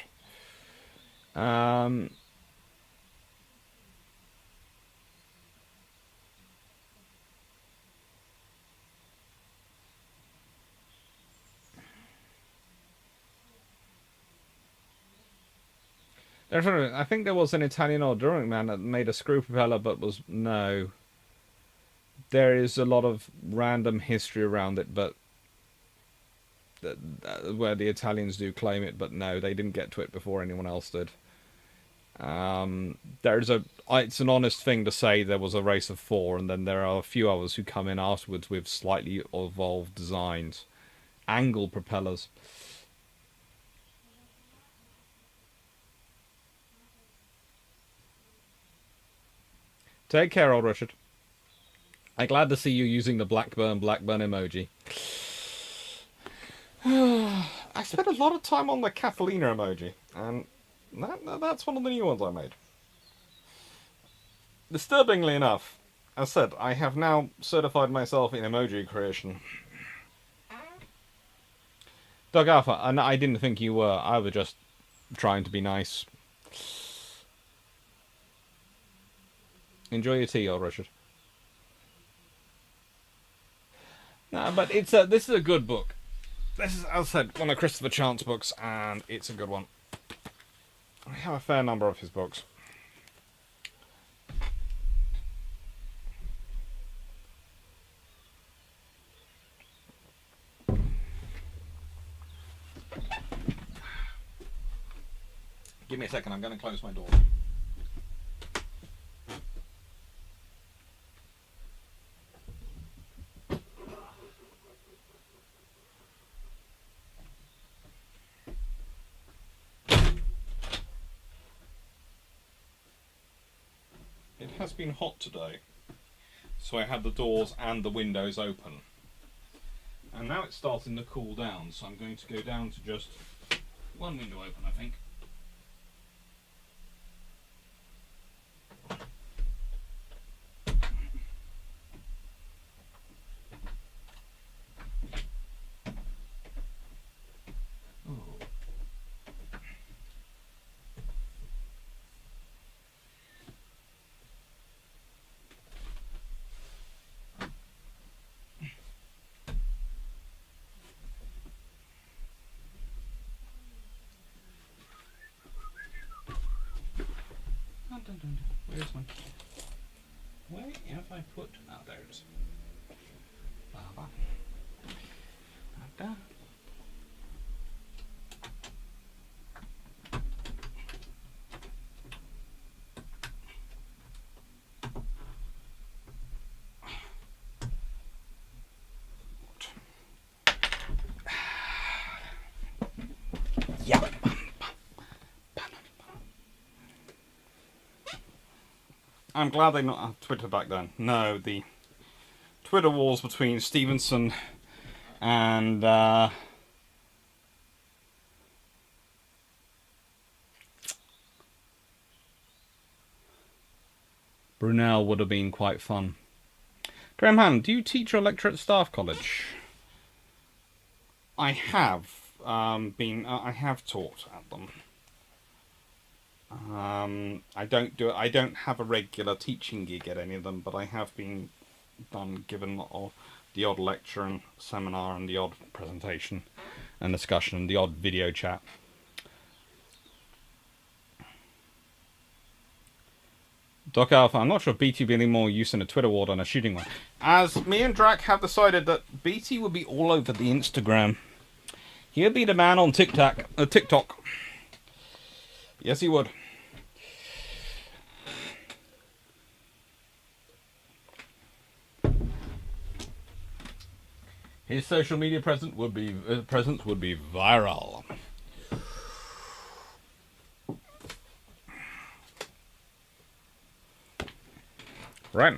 I think there was an Italian ordering man that made a screw propeller, but no. There is a lot of random history around it, but where the Italians do claim it, but no, they didn't get to it before anyone else did. It's an honest thing to say there was a race of 4, and then there are a few others who come in afterwards with slightly evolved designs. Angle propellers. Take care, old Richard. I'm glad to see you using the Blackburn emoji. I spent a lot of time on the Catalina emoji, and that's one of the new ones I made. Disturbingly enough, as said, I have now certified myself in emoji creation. Doug Alpha, and I didn't think you were. I was just trying to be nice. Enjoy your tea, old Richard. No, but this is a good book. This is, as I said, one of Christopher Chant's books, and it's a good one. I have a fair number of his books. Give me a second, I'm going to close my door. It has been hot today, so I had the doors and the windows open. And now it's starting to cool down, so I'm going to go down to just one window open, I think. Where's my... Where have I put... Oh, there it is. I'm glad they not had Twitter back then. No, the Twitter wars between Stevenson and Brunel would have been quite fun. Graham Hand, do you teach or lecture at Staff College? I have I have taught at them. I don't have a regular teaching gig at any of them, but I have been given the odd lecture and seminar and the odd presentation and discussion and the odd video chat. Doc Alpha, I'm not sure BT will be any more use in a Twitter war than a shooting one. As me and Drac have decided that BT will be all over the Instagram. He'll be the man on TikTok. Yes, he would. His social media presence would be viral. Right.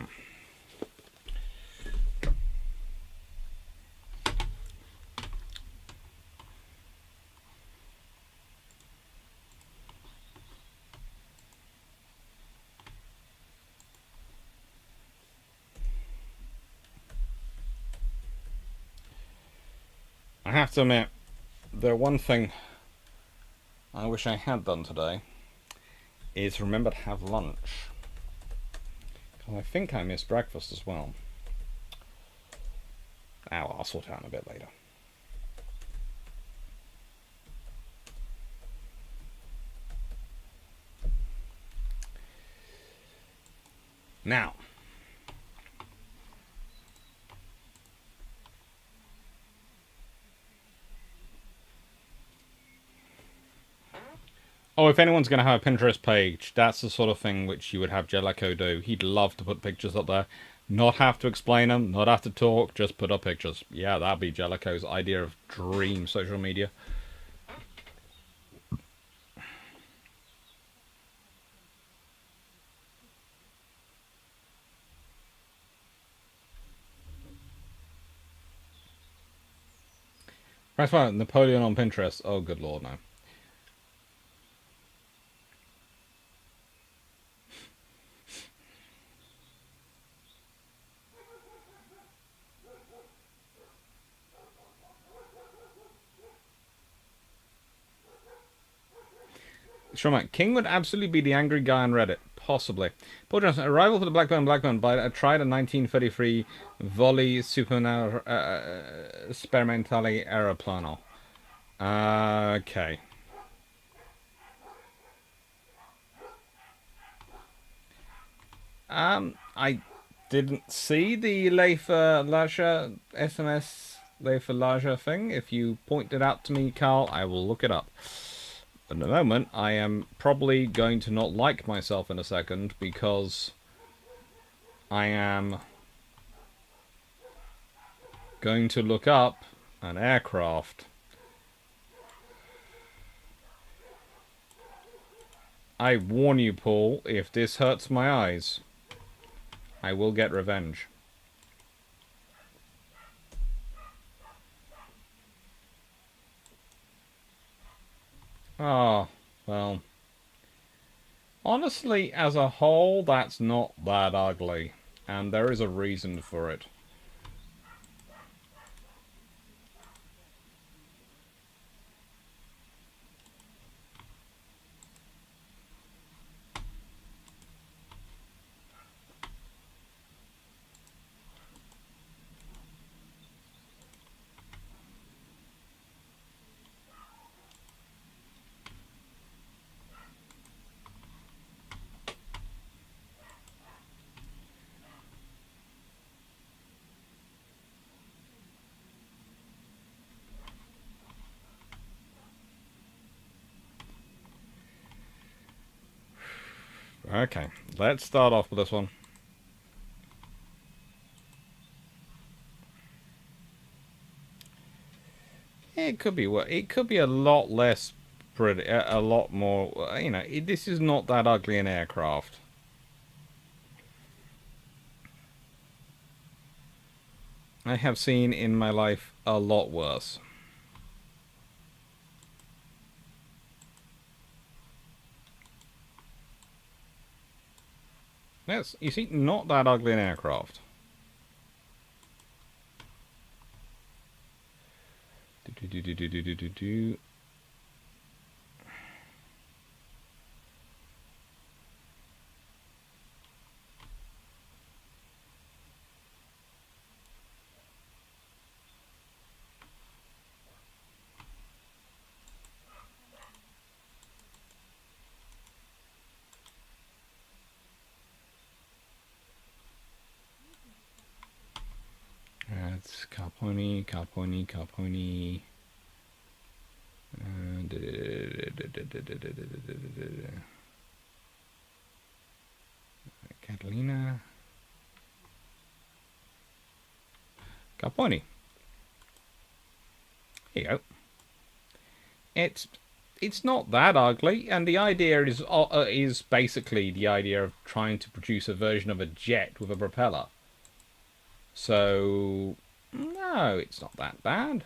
I have to admit, the one thing I wish I had done today is remember to have lunch. I think I missed breakfast as well. I'll sort it out in a bit later. Now, oh, if anyone's going to have a Pinterest page, that's the sort of thing which you would have Jellicoe do. He'd love to put pictures up there. Not have to explain them, not have to talk, just put up pictures. Yeah, that'd be Jellicoe's idea of dream social media. Press one, Napoleon on Pinterest. Oh, good lord, no. Sure, King would absolutely be the angry guy on Reddit. Possibly. Paul Johnson, arrival for the Blackburn by a tried a 1933 Voli Sperimentali aeroplano. Okay. I didn't see the Leifer Laja SMS Leifer Laja thing. If you point it out to me, Carl, I will look it up. At the moment, I am probably going to not like myself in a second because I am going to look up an aircraft. I warn you, Paul, if this hurts my eyes, I will get revenge. Oh, well. Honestly, as a whole, that's not that ugly. And there is a reason for it. Okay, let's start off with this one. It could be a lot less pretty, a lot more, you know, this is not that ugly an aircraft. I have seen in my life a lot worse. Yes, you see, not that ugly an aircraft. Do. That's Carponi. Catalina. Carponi. Here you go. It's not that ugly, and the idea is basically the idea of trying to produce a version of a jet with a propeller. So no, it's not that bad.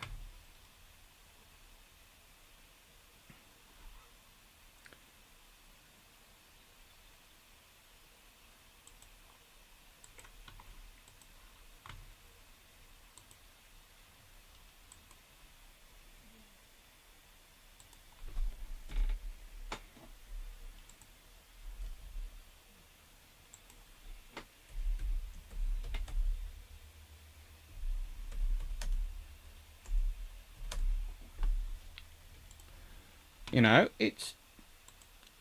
You know,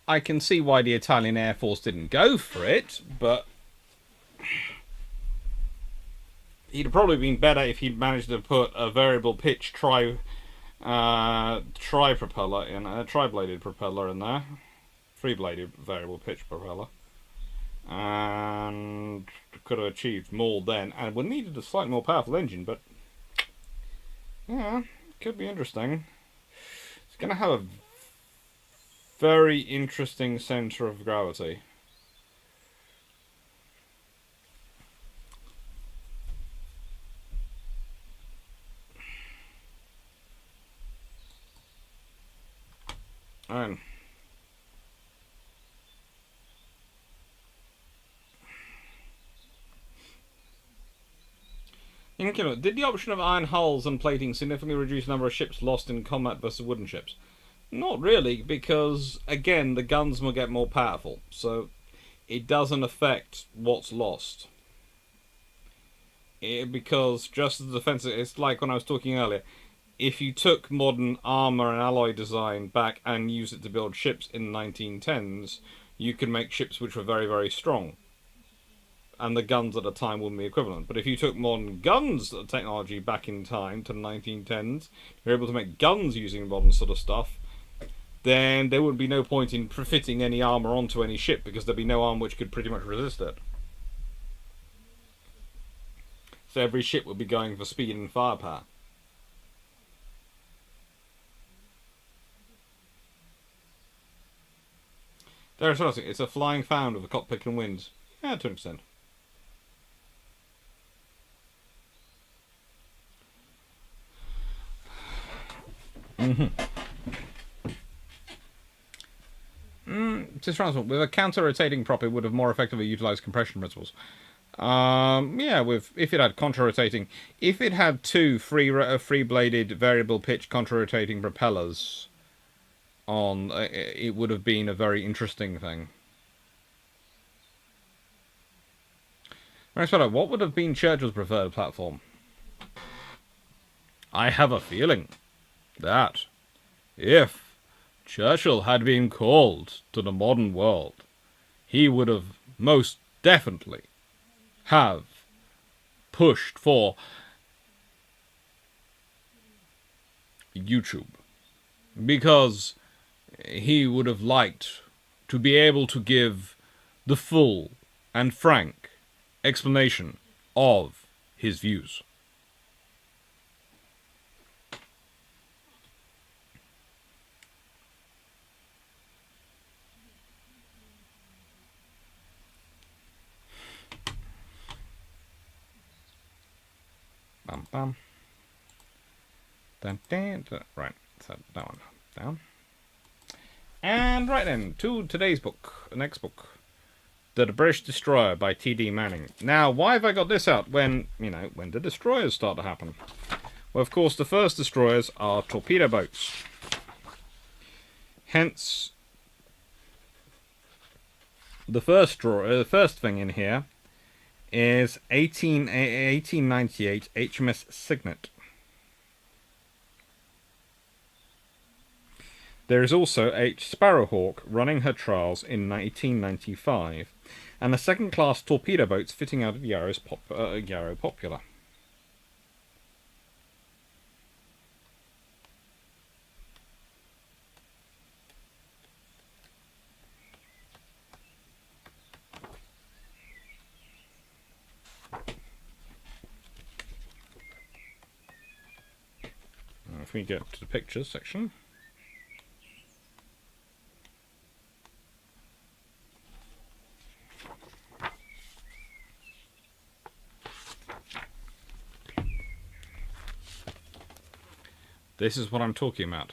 I can see why the Italian Air Force didn't go for it, but he'd have probably been better if he'd managed to put a variable pitch tri-propeller in a tri-bladed propeller in there, three-bladed variable pitch propeller, and could have achieved more then, and would have needed a slightly more powerful engine. But yeah, could be interesting. It's going to have a very interesting center of gravity. And did the option of iron hulls and plating significantly reduce the number of ships lost in combat versus wooden ships? Not really, because again the guns will get more powerful, so it doesn't affect what's lost. Because just as defensive, it's like when I was talking earlier. If you took modern armor and alloy design back and used it to build ships in the 1910s, you could make ships which were very, very strong. And the guns at the time wouldn't be equivalent. But if you took modern guns technology back in time to the 1910s, you're able to make guns using modern sort of stuff, then there would be no point in fitting any armor onto any ship, because there'd be no armor which could pretty much resist it. So every ship would be going for speed and firepower. There's something. It's a flying found with a cockpit and wings. Yeah, to an extent. Just with a counter-rotating prop, it would have more effectively utilized compression principles. Yeah, if it had contra-rotating, if it had two free-bladed variable pitch contra-rotating propellers on, it would have been a very interesting thing. What would have been Churchill's preferred platform? I have a feeling that if Churchill had been called to the modern world, he would have most definitely have pushed for YouTube, because he would have liked to be able to give the full and frank explanation of his views. bum. Dun, dun, dun. Right, so that one down. And right then, to today's book, the next book. The British Destroyer by T.D. Manning. Now, why have I got this out when, when the destroyers start to happen? Well, of course, the first destroyers are torpedo boats. Hence, the first thing in here is 1898 HMS Signet. There is also H. Sparrowhawk running her trials in 1895, and the second-class torpedo boats fitting out of Yarrow Popular. If we get to the pictures section. This is what I'm talking about.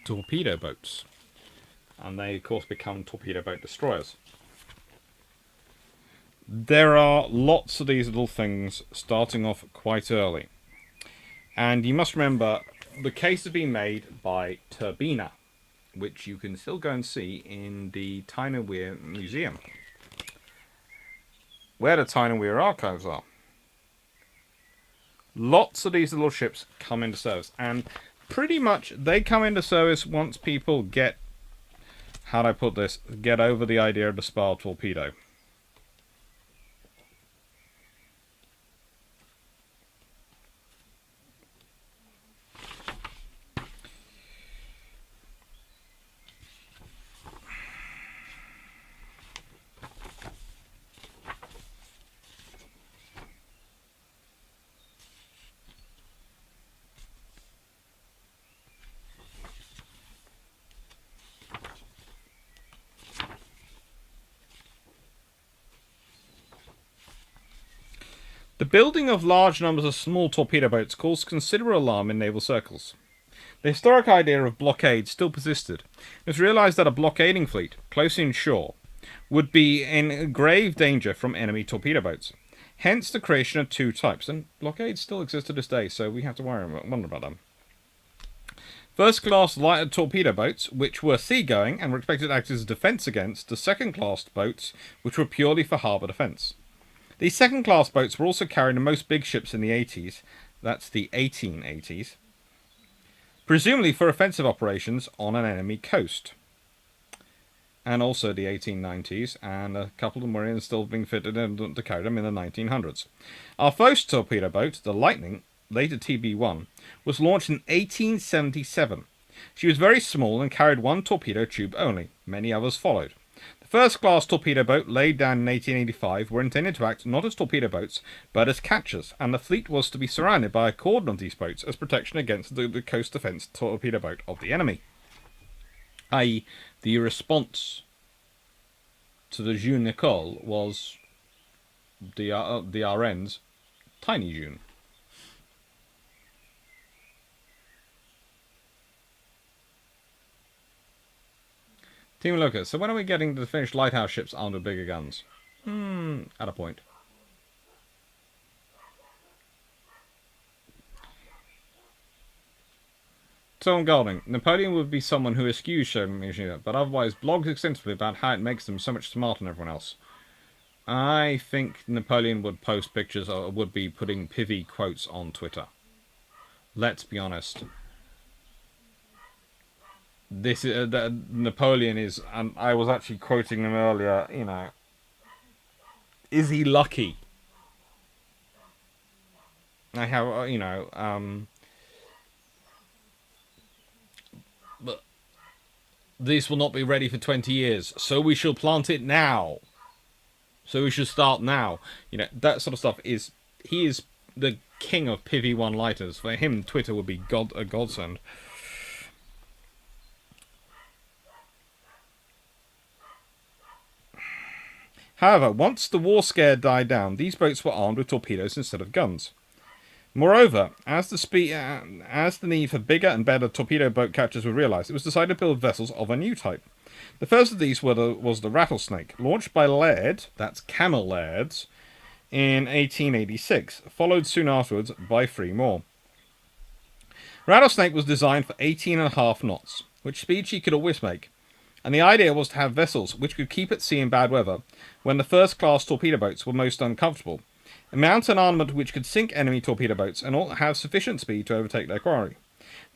Torpedo boats. And they, of course, become torpedo boat destroyers. There are lots of these little things starting off quite early. And you must remember, the case has been made by Turbina, which you can still go and see in the Tyrwhitte Museum, where the Tyrwhitte archives are. Lots of these little ships come into service, and pretty much they come into service once people get, how do I put this, get over the idea of the spar torpedo. The building of large numbers of small torpedo boats caused considerable alarm in naval circles. The historic idea of blockade still persisted. It was realised that a blockading fleet, close inshore, would be in grave danger from enemy torpedo boats. Hence the creation of two types, and blockades still exist to this day, so we have to wonder about them. First-class lighter torpedo boats, which were sea-going and were expected to act as a defence against the second-class boats, which were purely for harbour defence. These second-class boats were also carrying the most big ships in the 80s, that's the 1880s, presumably for offensive operations on an enemy coast. And also the 1890s, and a couple of them were still being fitted to carry them in the 1900s. Our first torpedo boat, the Lightning, later TB1, was launched in 1877. She was very small and carried one torpedo tube only. Many others followed. The first-class torpedo boat laid down in 1885 were intended to act not as torpedo boats, but as catchers, and the fleet was to be surrounded by a cordon of these boats as protection against the coast defence torpedo boat of the enemy. I.e., the response to the Jeune Nicole was the RN's Tiny Jeune. Team Lucas, so when are we getting the finished lighthouse ships armed with bigger guns? At a point. Tom Golding, Napoleon would be someone who eschews showmanship, but otherwise blogs extensively about how it makes them so much smarter than everyone else. I think Napoleon would post pictures or would be putting pithy quotes on Twitter. Let's be honest. This is Napoleon is, and I was actually quoting him earlier. Is he lucky? I have, but this will not be ready for 20 years, so we shall plant it now. So we should start now. That sort of stuff is. He is the king of pithy one-lighters. For him, Twitter would be a godsend. However, once the war scare died down, these boats were armed with torpedoes instead of guns. Moreover, as the need for bigger and better torpedo boat catchers were realised, it was decided to build vessels of a new type. The first of these was the Rattlesnake, launched by Laird, that's Camel Laird's, in 1886, followed soon afterwards by 3 more. Rattlesnake was designed for 18.5 knots, which speed she could always make, and the idea was to have vessels which could keep at sea in bad weather when the first-class torpedo boats were most uncomfortable, and mount an armament which could sink enemy torpedo boats and have sufficient speed to overtake their quarry.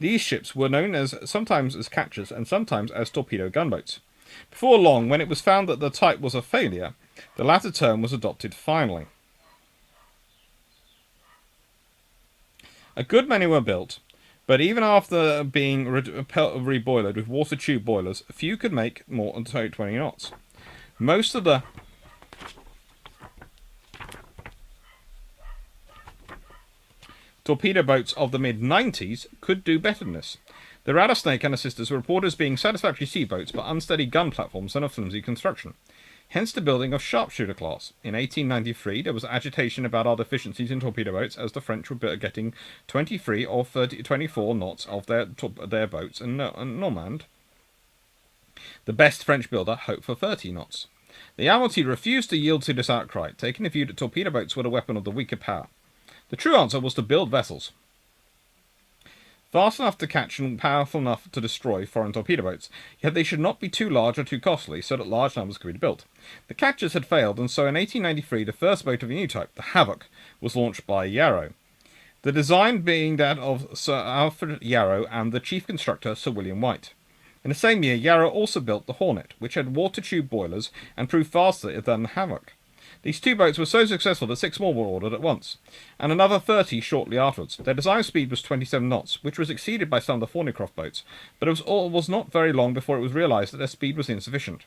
These ships were known sometimes as catchers and sometimes as torpedo gunboats. Before long, when it was found that the type was a failure, the latter term was adopted finally. A good many were built, but even after being reboilered with water tube boilers, few could make more than 20 knots. Most of the torpedo boats of the mid-90s could do better than this. The Rattlesnake and her sisters were reported as being satisfactory sea boats, but unsteady gun platforms and of flimsy construction. Hence the building of Sharpshooter class. In 1893, there was agitation about our deficiencies in torpedo boats, as the French were getting 23 or 24 knots of their boats, and Normand, the best French builder, hoped for 30 knots. The Admiralty refused to yield to this outcry, taking the view that torpedo boats were the weapon of the weaker power. The true answer was to build vessels fast enough to catch and powerful enough to destroy foreign torpedo boats, yet they should not be too large or too costly so that large numbers could be built. The catchers had failed, and so in 1893 the first boat of a new type, the Havoc, was launched by Yarrow. The design being that of Sir Alfred Yarrow and the chief constructor, Sir William White. In the same year, Yarrow also built the Hornet, which had water tube boilers and proved faster than the Havoc. These 2 boats were so successful that 6 more were ordered at once, and another 30 shortly afterwards. Their design speed was 27 knots, which was exceeded by some of the Thornycroft boats, but it was not very long before it was realised that their speed was insufficient.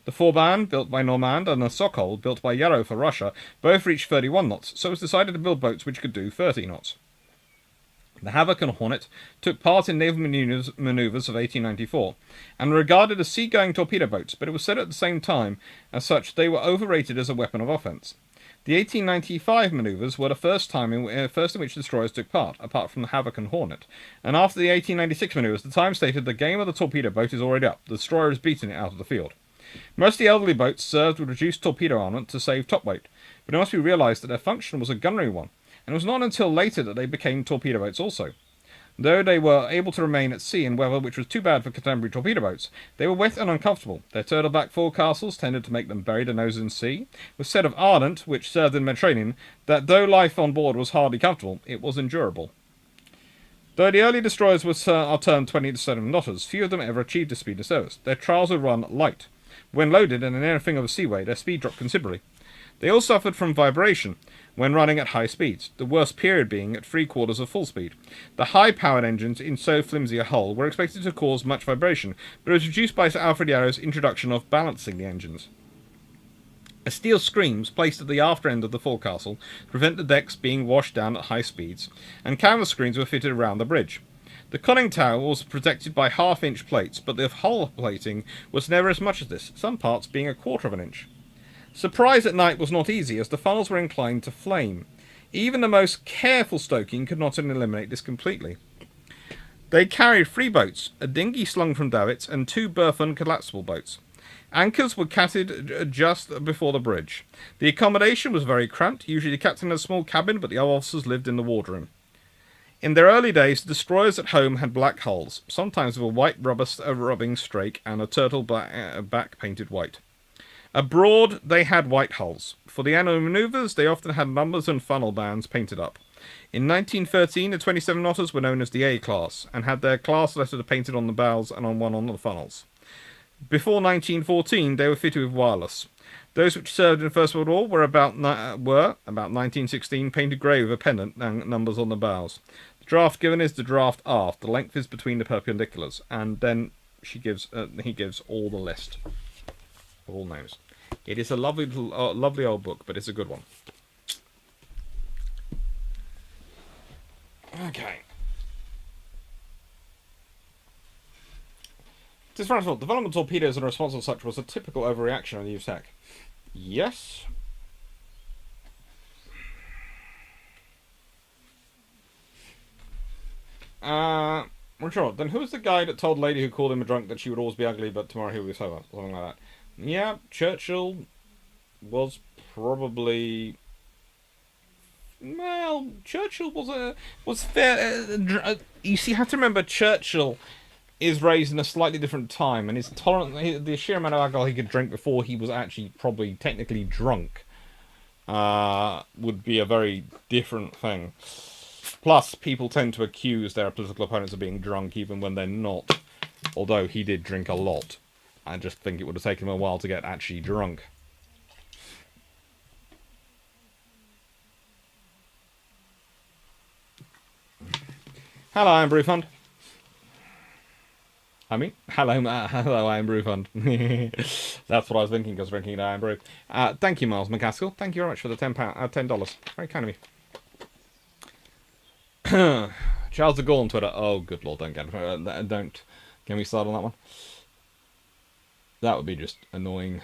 The Vauban, built by Normand, and the Sokol, built by Yarrow for Russia, both reached 31 knots, so it was decided to build boats which could do 30 knots. The Havoc and Hornet took part in naval manoeuvres of 1894, and were regarded as sea-going torpedo boats, but it was said at the same time, as such, they were overrated as a weapon of offence. The 1895 manoeuvres were the first in which destroyers took part, apart from the Havoc and Hornet, and after the 1896 manoeuvres, the Times stated the game of the torpedo boat is already up, the destroyer has beaten it out of the field. Most of the elderly boats served with reduced torpedo armament to save top weight, but it must be realised that their function was a gunnery one, and it was not until later that they became torpedo boats also. Though they were able to remain at sea in weather which was too bad for contemporary torpedo boats, they were wet and uncomfortable. Their turtleback forecastles tended to make them bury their noses in sea. It was said of Ardent, which served in the Mediterranean, that though life on board was hardly comfortable, it was endurable. Though the early destroyers are termed 27 knotters, few of them ever achieved this speed of service. Their trials would run light. When loaded and in anything of a seaway, their speed dropped considerably. They all suffered from vibration when running at high speeds, the worst period being at 3/4 of full speed. The high-powered engines in so flimsy a hull were expected to cause much vibration, but it was reduced by Sir Alfred Yarrow's introduction of balancing the engines. A steel screen was placed at the after end of the forecastle to prevent the decks being washed down at high speeds, and canvas screens were fitted around the bridge. The conning tower was protected by half-inch plates, but the hull plating was never as much as this, some parts being 1/4 of an inch. Surprise at night was not easy, as the funnels were inclined to flame. Even the most careful stoking could not eliminate this completely. They carried 3 boats, a dinghy slung from davits, and 2 berthon collapsible boats. Anchors were catted just before the bridge. The accommodation was very cramped. Usually the captain had a small cabin, but the other officers lived in the wardroom. In their early days, the destroyers at home had black hulls, sometimes with a white rubbing strake and a turtle back painted white. Abroad, they had white hulls. For the annual manoeuvres, they often had numbers and funnel bands painted up. In 1913, the 27 knotters were known as the A class, and had their class letter painted on the bows and on one on the funnels. Before 1914, they were fitted with wireless. Those which served in the First World War were about 1916 painted grey with a pennant and numbers on the bows. The draft given is the draft aft. The length is between the perpendiculars, and then he gives all the list. All names. It is a lovely old book, but it's a good one. Okay. Disfranchisement. Development of torpedoes and response as such was a typical overreaction on new tech. Yes. I'm sure. Then who's the guy that told the lady who called him a drunk that she would always be ugly, but tomorrow he would be sober? Something like that. Yeah, Churchill was probably. Well, Churchill was fair. You see, you have to remember Churchill is raised in a slightly different time, and his tolerance, the sheer amount of alcohol he could drink before he was actually probably technically drunk, would be a very different thing. Plus, people tend to accuse their political opponents of being drunk even when they're not. Although he did drink a lot. I just think it would have taken him a while to get actually drunk. Hello, Iron Brew Fund. Hello, Iron Brew Fund. That's what I was thinking because drinking Iron Brew. Thank you, Miles McCaskill. Thank you very much for the $10. Very kind of you. Charles de Gaulle on Twitter. Oh, good lord, don't get me started on that one. That would be just annoying.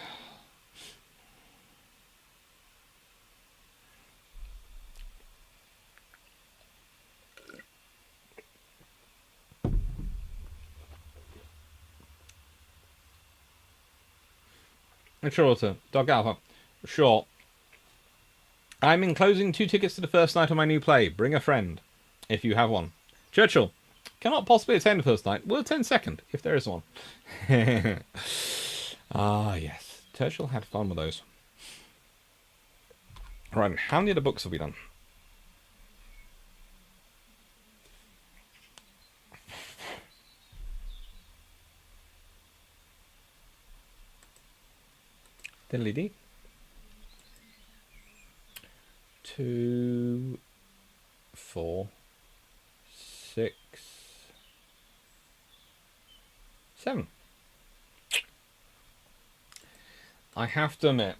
Shorter. Dog Alpha. Sure. I'm enclosing 2 tickets to the first night of my new play. Bring a friend, if you have one. Churchill. Cannot possibly attend the first night. Will attend second, if there is one. Ah, yes. Churchill had fun with those. Right, how many of the books have we done? Diddly-dee. 2, 4, 6, 7. I have to admit,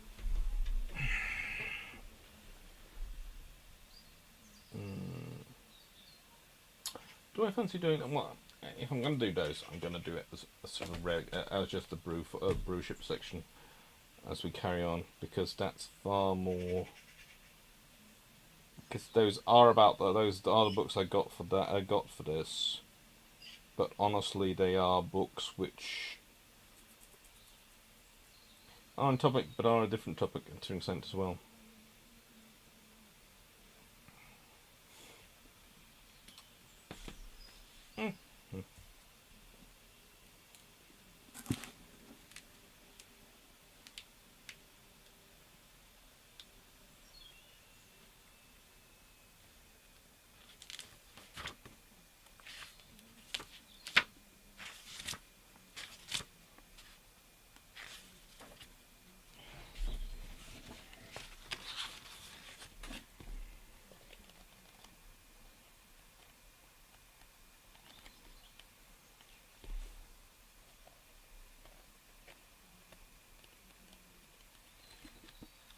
do I fancy doing? Well, if I'm going to do those, I'm going to do it as a sort of as just the Bruship section as we carry on, because that's far more. Because those are the books I got for that. I got for this, but honestly, they are books which are on topic, but are a different topic in certain sense as well.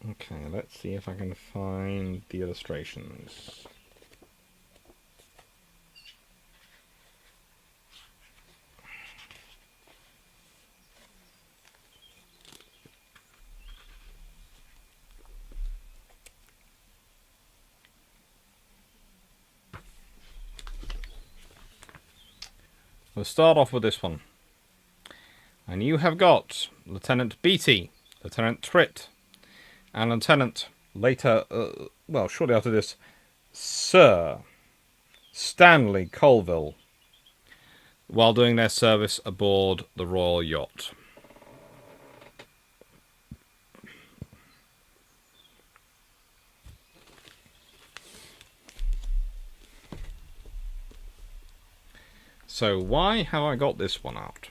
Okay, let's see if I can find the illustrations. We'll start off with this one. And you have got Lieutenant Beatty, Lieutenant Tyrwhitte, and Lieutenant, later, shortly after this, Sir Stanley Colville, while doing their service aboard the Royal Yacht. So why have I got this one out?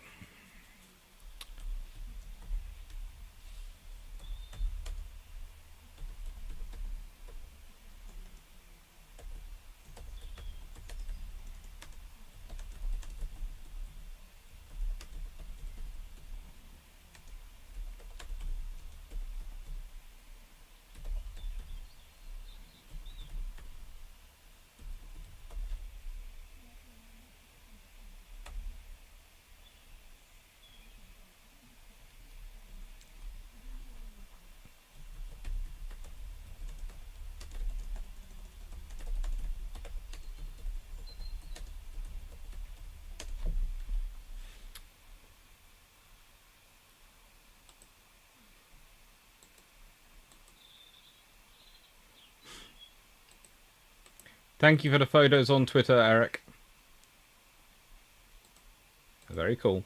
Thank you for the photos on Twitter, Eric. Very cool.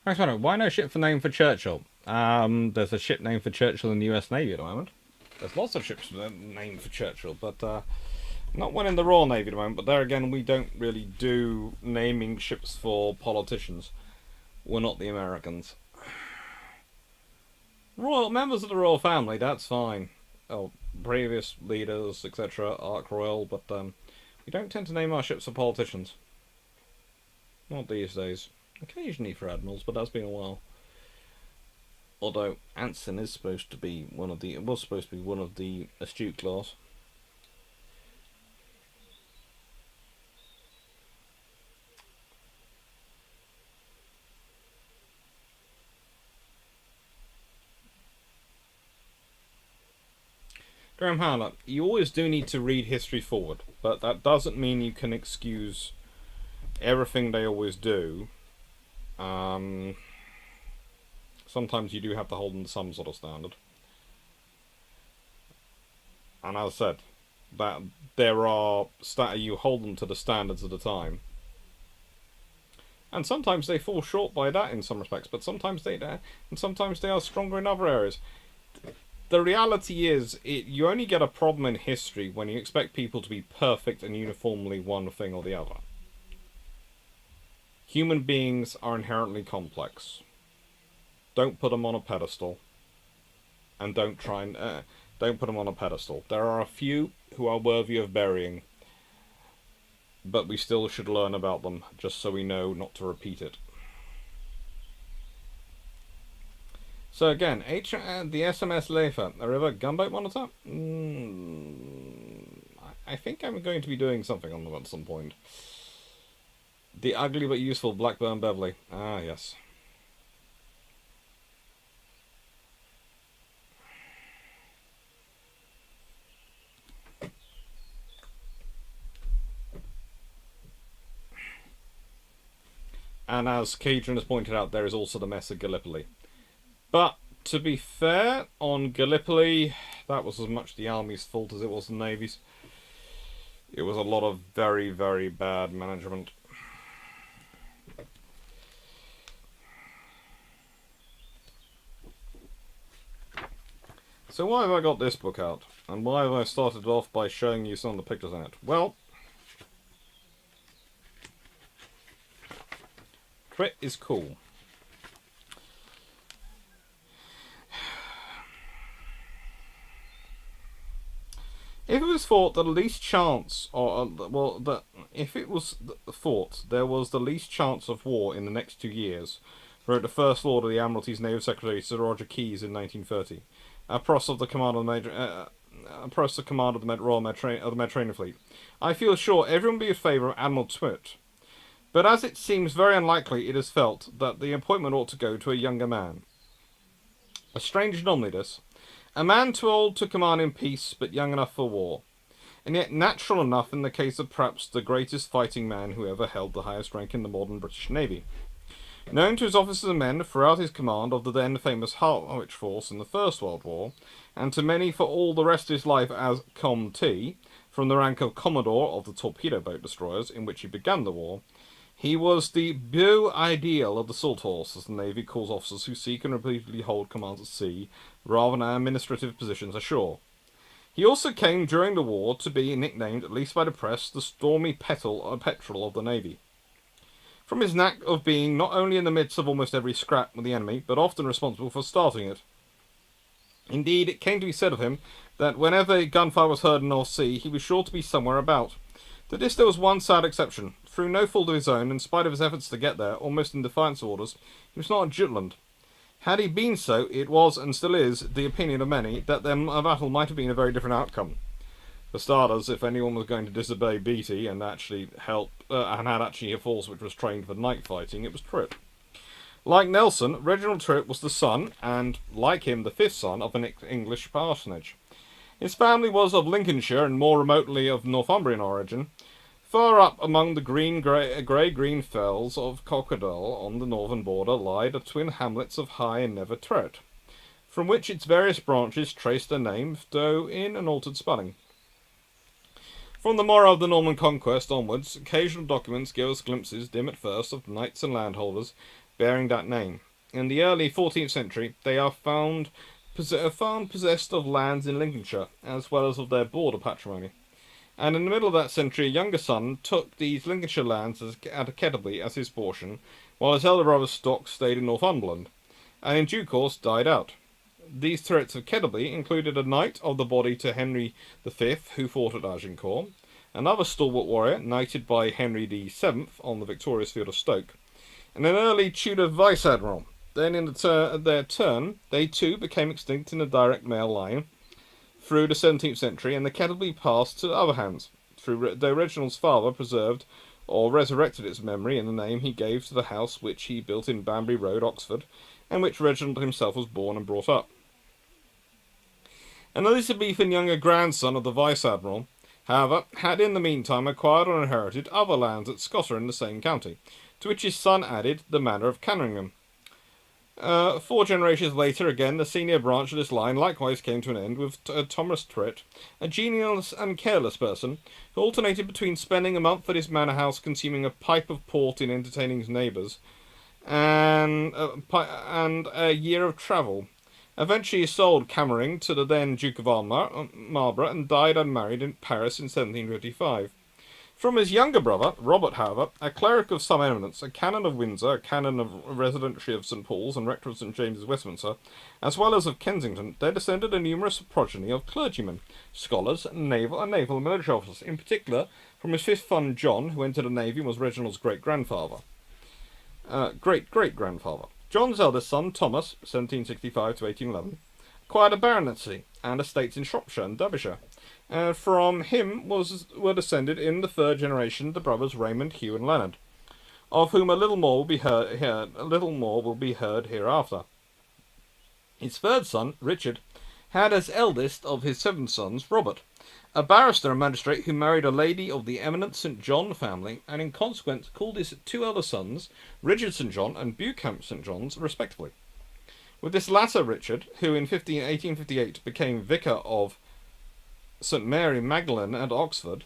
Thanks, Mono. Why no ship named for Churchill? There's a ship named for Churchill in the US Navy at the moment. There's lots of ships named for Churchill, but not one in the Royal Navy at the moment. But there again, we don't really do naming ships for politicians. We're not the Americans. Royal members of the royal family, that's fine. Oh, previous leaders, etc., Ark Royal, but we don't tend to name our ships for politicians. Not these days. Occasionally for admirals, but that's been a while. Although Anson is supposed to be one of the astute class. Graham Howler, you always do need to read history forward, but that doesn't mean you can excuse everything they always do. Sometimes you do have to hold them to some sort of standard. And as I said, that you hold them to the standards of the time. And sometimes they fall short by that in some respects, but sometimes they don't, and sometimes they are stronger in other areas. The reality is, you only get a problem in history when you expect people to be perfect and uniformly one thing or the other. Human beings are inherently complex. Don't put them on a pedestal. And don't put them on a pedestal. There are a few who are worthy of burying, but we still should learn about them, just so we know not to repeat it. So again, the SMS Leifa, a river gunboat monitor? I think I'm going to be doing something on them at some point. The ugly but useful Blackburn Beverley. Ah, yes. And as Cadron has pointed out, there is also the mess of Gallipoli. But, to be fair, on Gallipoli, that was as much the Army's fault as it was the Navy's. It was a lot of very, very bad management. So why have I got this book out? And why have I started off by showing you some of the pictures in it? Well, Tyrwhitte is cool. If it was thought that the least chance, if it was thought there was the least chance of war in the next 2 years, wrote the First Lord of the Admiralty's Naval Secretary Sir Roger Keyes in 1930, across the command of the Royal Mediterranean Fleet, I feel sure everyone would be in favour of Admiral Tyrwhitte. But as it seems very unlikely, it is felt that the appointment ought to go to a younger man. A strange anomaly, this. A man too old to command in peace, but young enough for war. And yet natural enough in the case of perhaps the greatest fighting man who ever held the highest rank in the modern British Navy. Known to his officers and men throughout his command of the then famous Harwich force in the First World War, and to many for all the rest of his life as Com.T, from the rank of Commodore of the torpedo boat destroyers in which he began the war, he was the beau ideal of the salt horse, as the Navy calls officers who seek and repeatedly hold commands at sea, rather than administrative positions ashore. He also came during the war to be nicknamed, at least by the press, the stormy petrel of the Navy. From his knack of being not only in the midst of almost every scrap with the enemy, but often responsible for starting it. Indeed, it came to be said of him that whenever gunfire was heard in North Sea, he was sure to be somewhere about. To this there was one sad exception. Through no fault of his own, in spite of his efforts to get there, almost in defiance of orders, he was not at Jutland. Had he been so, it was, and still is, the opinion of many, that their battle might have been a very different outcome. For starters, if anyone was going to disobey Beatty and actually help, and had actually a force which was trained for night fighting, it was Tyrwhitte. Like Nelson, Reginald Tyrwhitte was the son, and, like him, the fifth son, of an English parsonage. His family was of Lincolnshire and more remotely of Northumbrian origin. Far up among the grey-green fells of Cockadell on the northern border lie the twin hamlets of High and Never Tret, from which its various branches trace their name, though in an altered spelling. From the morrow of the Norman conquest onwards, occasional documents give us glimpses, dim at first, of knights and landholders bearing that name. In the early 14th century, they are found possessed of lands in Lincolnshire, as well as of their border patrimony. And in the middle of that century, a younger son took these Lincolnshire lands at Kettleby as his portion, while his elder brother's stock stayed in Northumberland, and in due course died out. These turrets of Kettleby included a knight of the body to Henry V, who fought at Agincourt, another stalwart warrior knighted by Henry VII on the victorious field of Stoke, and an early Tudor vice-admiral. Then in their turn, they too became extinct in a direct male line through the 17th century, and the Kettleby passed to other hands, though Reginald's father preserved or resurrected its memory in the name he gave to the house which he built in Banbury Road, Oxford, and which Reginald himself was born and brought up. An Elizabethan younger grandson of the vice-admiral, however, had in the meantime acquired or inherited other lands at Scotter in the same county, to which his son added the manor of Canneringham. 4 generations later, again, the senior branch of this line likewise came to an end with Thomas Tyrwhitte, a genial and careless person, who alternated between spending a month at his manor house consuming a pipe of port in entertaining his neighbours, and a year of travel. Eventually he sold Cammering to the then Duke of Marlborough and died unmarried in Paris in 1755. From his younger brother, Robert, however, a cleric of some eminence, a canon of Windsor, a canon of Residency of St. Paul's and rector of St. James's, Westminster, as well as of Kensington, there descended a numerous progeny of clergymen, scholars, and naval and military officers, in particular from his fifth son John, who entered the navy and was Reginald's great-grandfather. Great-great-grandfather. John's eldest son, Thomas, 1765 to 1811, acquired a baronetcy and estates in Shropshire and Derbyshire. From him were descended in the third generation the brothers Raymond, Hugh, and Leonard, of whom a little more will be heard hereafter. His third son, Richard, had as eldest of his 7 sons Robert, a barrister and magistrate who married a lady of the eminent St. John family, and in consequence called his 2 elder sons Richard St. John and Bucamp St. John's respectively. With this latter Richard, who in 1858 became vicar of St. Mary Magdalene at Oxford,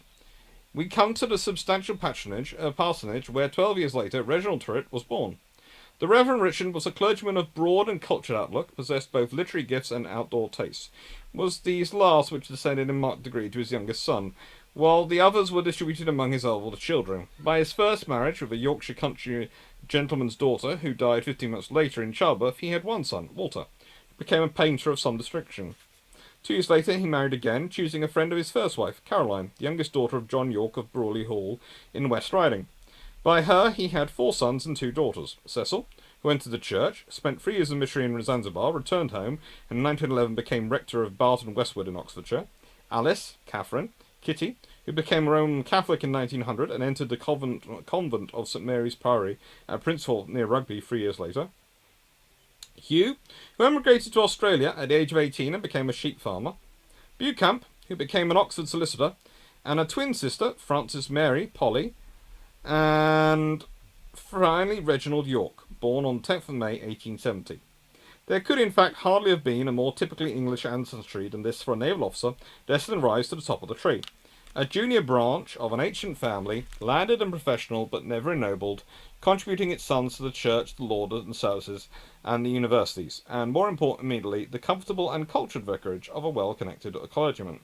we come to the substantial parsonage where 12 years later Reginald Tyrwhitte was born. The Reverend Richard was a clergyman of broad and cultured outlook, possessed both literary gifts and outdoor tastes. Was these last which descended in marked degree to his youngest son, while the others were distributed among his older children. By his first marriage with a Yorkshire country gentleman's daughter, who died 15 months later in childbirth, he had one son, Walter, who became a painter of some distinction. 2 years later he married again, choosing a friend of his first wife, Caroline, the youngest daughter of John York of Brawley Hall in West Riding. By her he had 4 sons and 2 daughters. Cecil, who entered the church, spent 3 years of missionary in Zanzibar, returned home, and in 1911 became rector of Barton Westwood in Oxfordshire. Alice, Catherine, Kitty, who became a Roman Catholic in 1900 and entered the convent of St. Mary's Priory at Princehall near Rugby 3 years later. Hugh, who emigrated to Australia at the age of 18 and became a sheep farmer. Bucamp, who became an Oxford solicitor, and a twin sister, Frances Mary, Polly, and finally Reginald York, born on 10th of May 1870. There could in fact hardly have been a more typically English ancestry than this for a naval officer destined to rise to the top of the tree. A junior branch of an ancient family, landed and professional but never ennobled, contributing its sons to the church, the law and services, and the universities, and more importantly, the comfortable and cultured vicarage of a well-connected clergyman.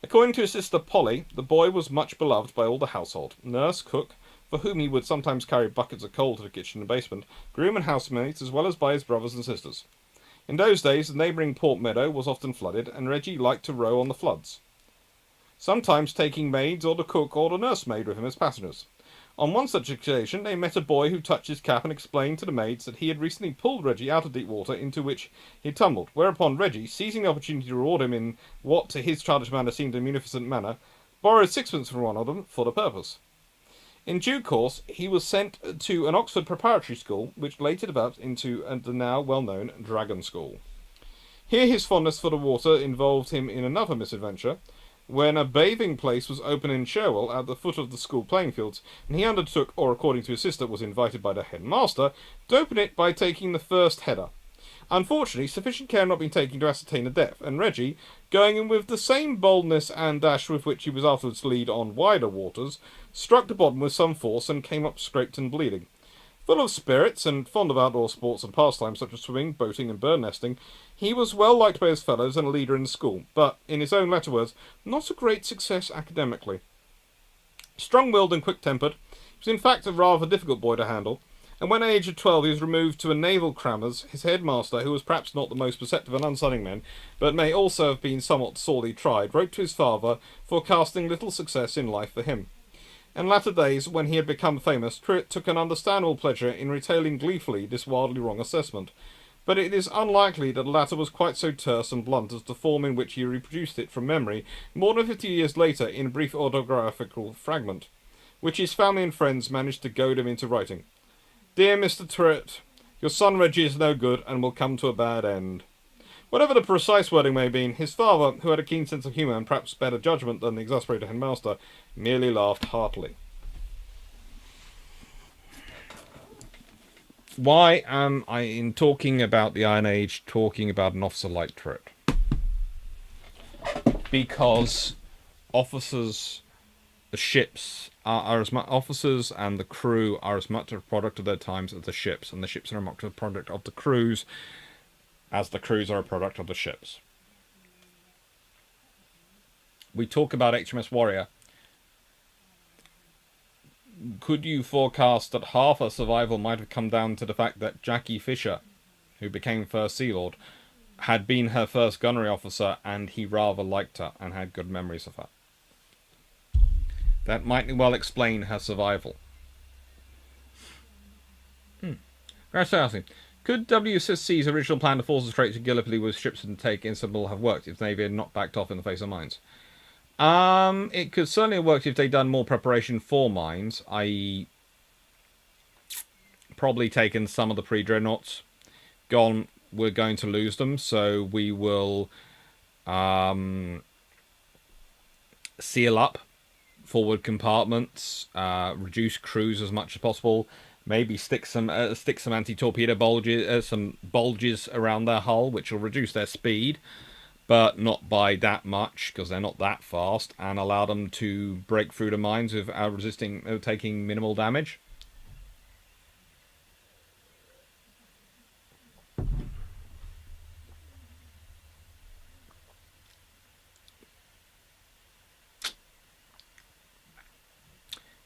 According to his sister Polly, the boy was much beloved by all the household. Nurse, cook, for whom he would sometimes carry buckets of coal to the kitchen and basement, groom and housemates, as well as by his brothers and sisters. In those days, the neighbouring Port Meadow was often flooded, and Reggie liked to row on the floods, sometimes taking maids or the cook or the nursemaid with him as passengers. On one such occasion, they met a boy who touched his cap and explained to the maids that he had recently pulled Reggie out of deep water into which he had tumbled, whereupon Reggie, seizing the opportunity to reward him in what to his childish manner seemed a munificent manner, borrowed 6pence from one of them for the purpose. In due course, he was sent to an Oxford preparatory school, which later developed into the now well-known Dragon School. Here his fondness for the water involved him in another misadventure, when a bathing place was open in Cherwell at the foot of the school playing fields, and he undertook, or according to his sister was invited by the headmaster, to open it by taking the first header. Unfortunately, sufficient care had not been taken to ascertain the depth, and Reggie, going in with the same boldness and dash with which he was afterwards to lead on wider waters, struck the bottom with some force and came up scraped and bleeding. Full of spirits and fond of outdoor sports and pastimes such as swimming, boating and bird nesting, he was well liked by his fellows and a leader in the school, but, in his own letter words, not a great success academically. Strong-willed and quick-tempered, he was in fact a rather difficult boy to handle, and when at the age of 12 he was removed to a naval crammer's, his headmaster, who was perhaps not the most perceptive and unsunning man, but may also have been somewhat sorely tried, wrote to his father, forecasting little success in life for him. In latter days, when he had become famous, Tyrwhitte took an understandable pleasure in retailing gleefully this wildly wrong assessment, but it is unlikely that the latter was quite so terse and blunt as the form in which he reproduced it from memory more than 50 years later in a brief autographical fragment, which his family and friends managed to goad him into writing. Dear Mr. Tyrwhitte, your son Reggie is no good and will come to a bad end. Whatever the precise wording may have been, his father, who had a keen sense of humour and perhaps better judgment than the exasperated headmaster, merely laughed heartily. Why am I, in talking about the Iron Age, talking about an officer like Tyrwhitte? Because officers, the ships, are as much officers and the crew are as much a product of their times as the ships, and the ships are as much a product of the crews as the crews are a product of the ships. We talk about HMS Warrior. Could you forecast that half her survival might have come down to the fact that Jackie Fisher, who became First Sea Lord, had been her first gunnery officer and he rather liked her and had good memories of her? That might well explain her survival. Asking, could WCC's original plan to force the Strait to Gallipoli with ships and take Istanbul have worked if the Navy had not backed off in the face of mines? It could certainly have worked if they'd done more preparation for mines, i.e. probably taken some of the pre-dreadnoughts, gone, we're going to lose them, so we will seal up forward compartments, reduce crews as much as possible, maybe stick some anti-torpedo bulges, some bulges around their hull, which will reduce their speed, but not by that much because they're not that fast, and allow them to break through the mines without taking minimal damage.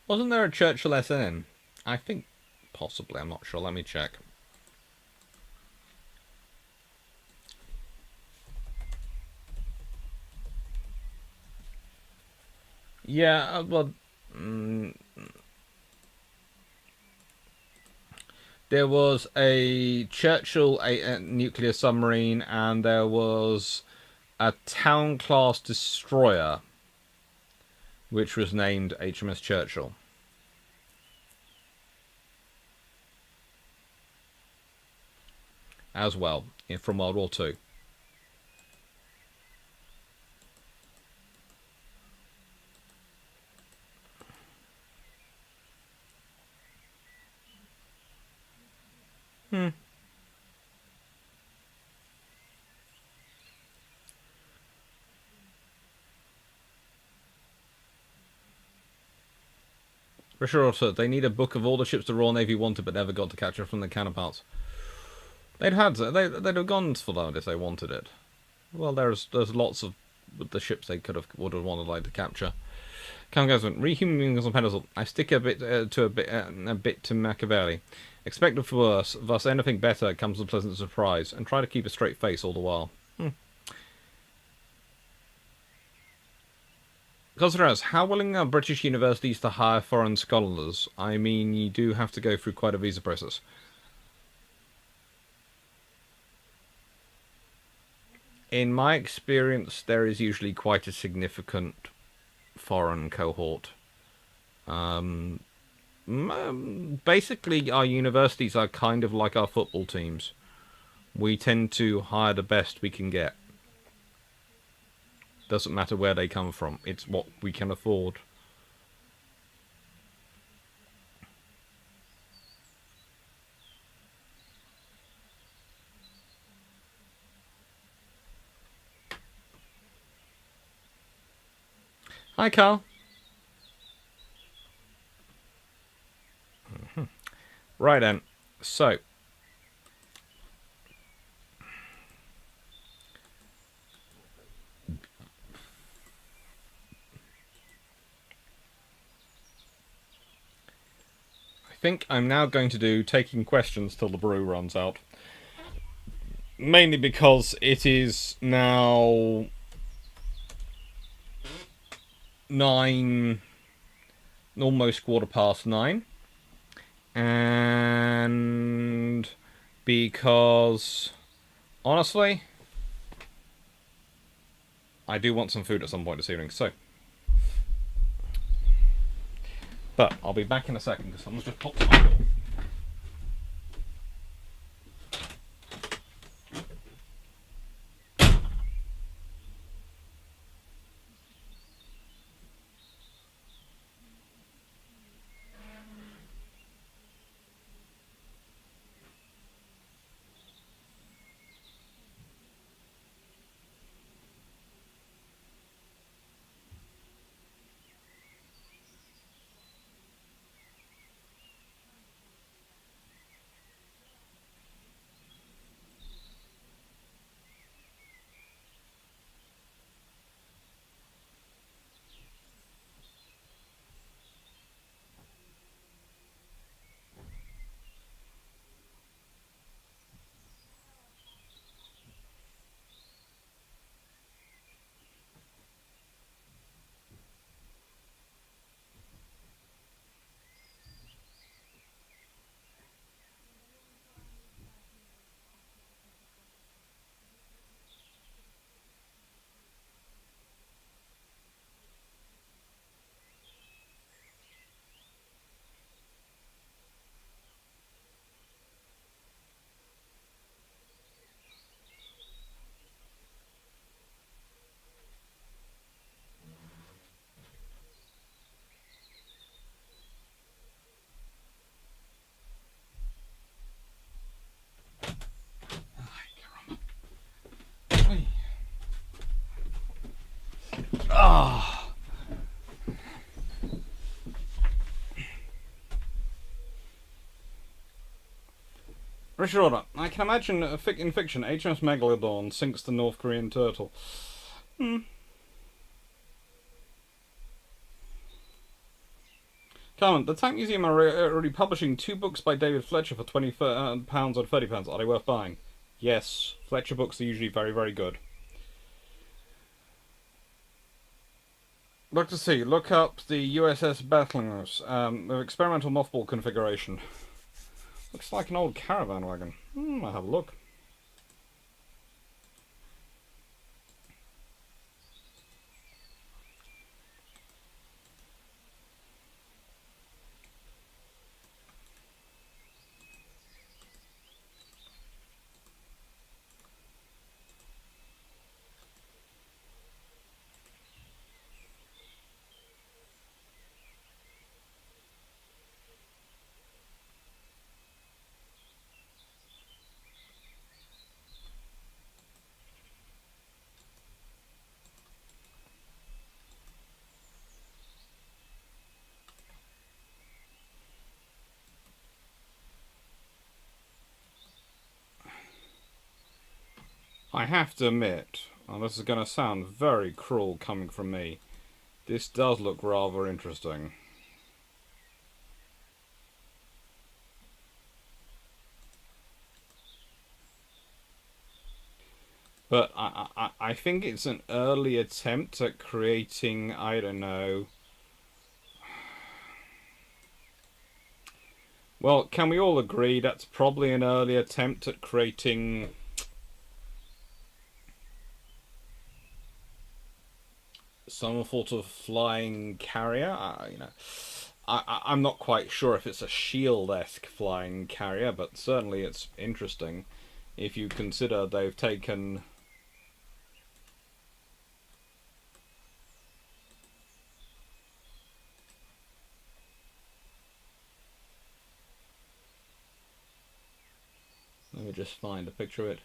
Wasn't there a Churchill SN? I think possibly, I'm not sure. Let me check. Yeah, well, there was a Churchill a nuclear submarine, and there was a town-class destroyer, which was named HMS Churchill. As well, from World War II. For sure, also, they need a book of all the ships the Royal Navy wanted but never got to capture from their counterparts. They'd have gone for that if they wanted it. Well, there's lots of the ships they would have wanted to capture. Calgazman, rehumaning on pedestal. I stick a bit to Machiavelli. Expect the worst, thus anything better comes as a pleasant surprise, and try to keep a straight face all the while. Consider how willing are British universities to hire foreign scholars? I mean, you do have to go through quite a visa process. In my experience, there is usually quite a significant foreign cohort. Basically, our universities are kind of like our football teams. We tend to hire the best we can get. Doesn't matter where they come from. It's what we can afford. Hi, Carl. Right then. So. I think I'm now going to do taking questions till the brew runs out. Mainly because it is now 9, almost 9:15. And because, honestly, I do want some food at some point this evening, so. But I'll be back in a second because someone's just popped my door. Ah. Richard Order. I can imagine in fiction, HMS Megalodon sinks the North Korean turtle. Carmen, the Tank Museum are already publishing 2 books by David Fletcher for £20 or £30. Are they worth buying? Yes. Fletcher books are usually very, very good. Dr. C, look up the USS Battlecruisers with experimental mothball configuration. Looks like an old caravan wagon. I'll have a look. I have to admit, and this is going to sound very cruel coming from me, this does look rather interesting. But I think it's an early attempt at creating, I don't know. Well, can we all agree that's probably an early attempt at creating some sort of flying carrier? I'm not quite sure if it's a shield-esque flying carrier, but certainly it's interesting if you consider they've taken... Let me just find a picture of it.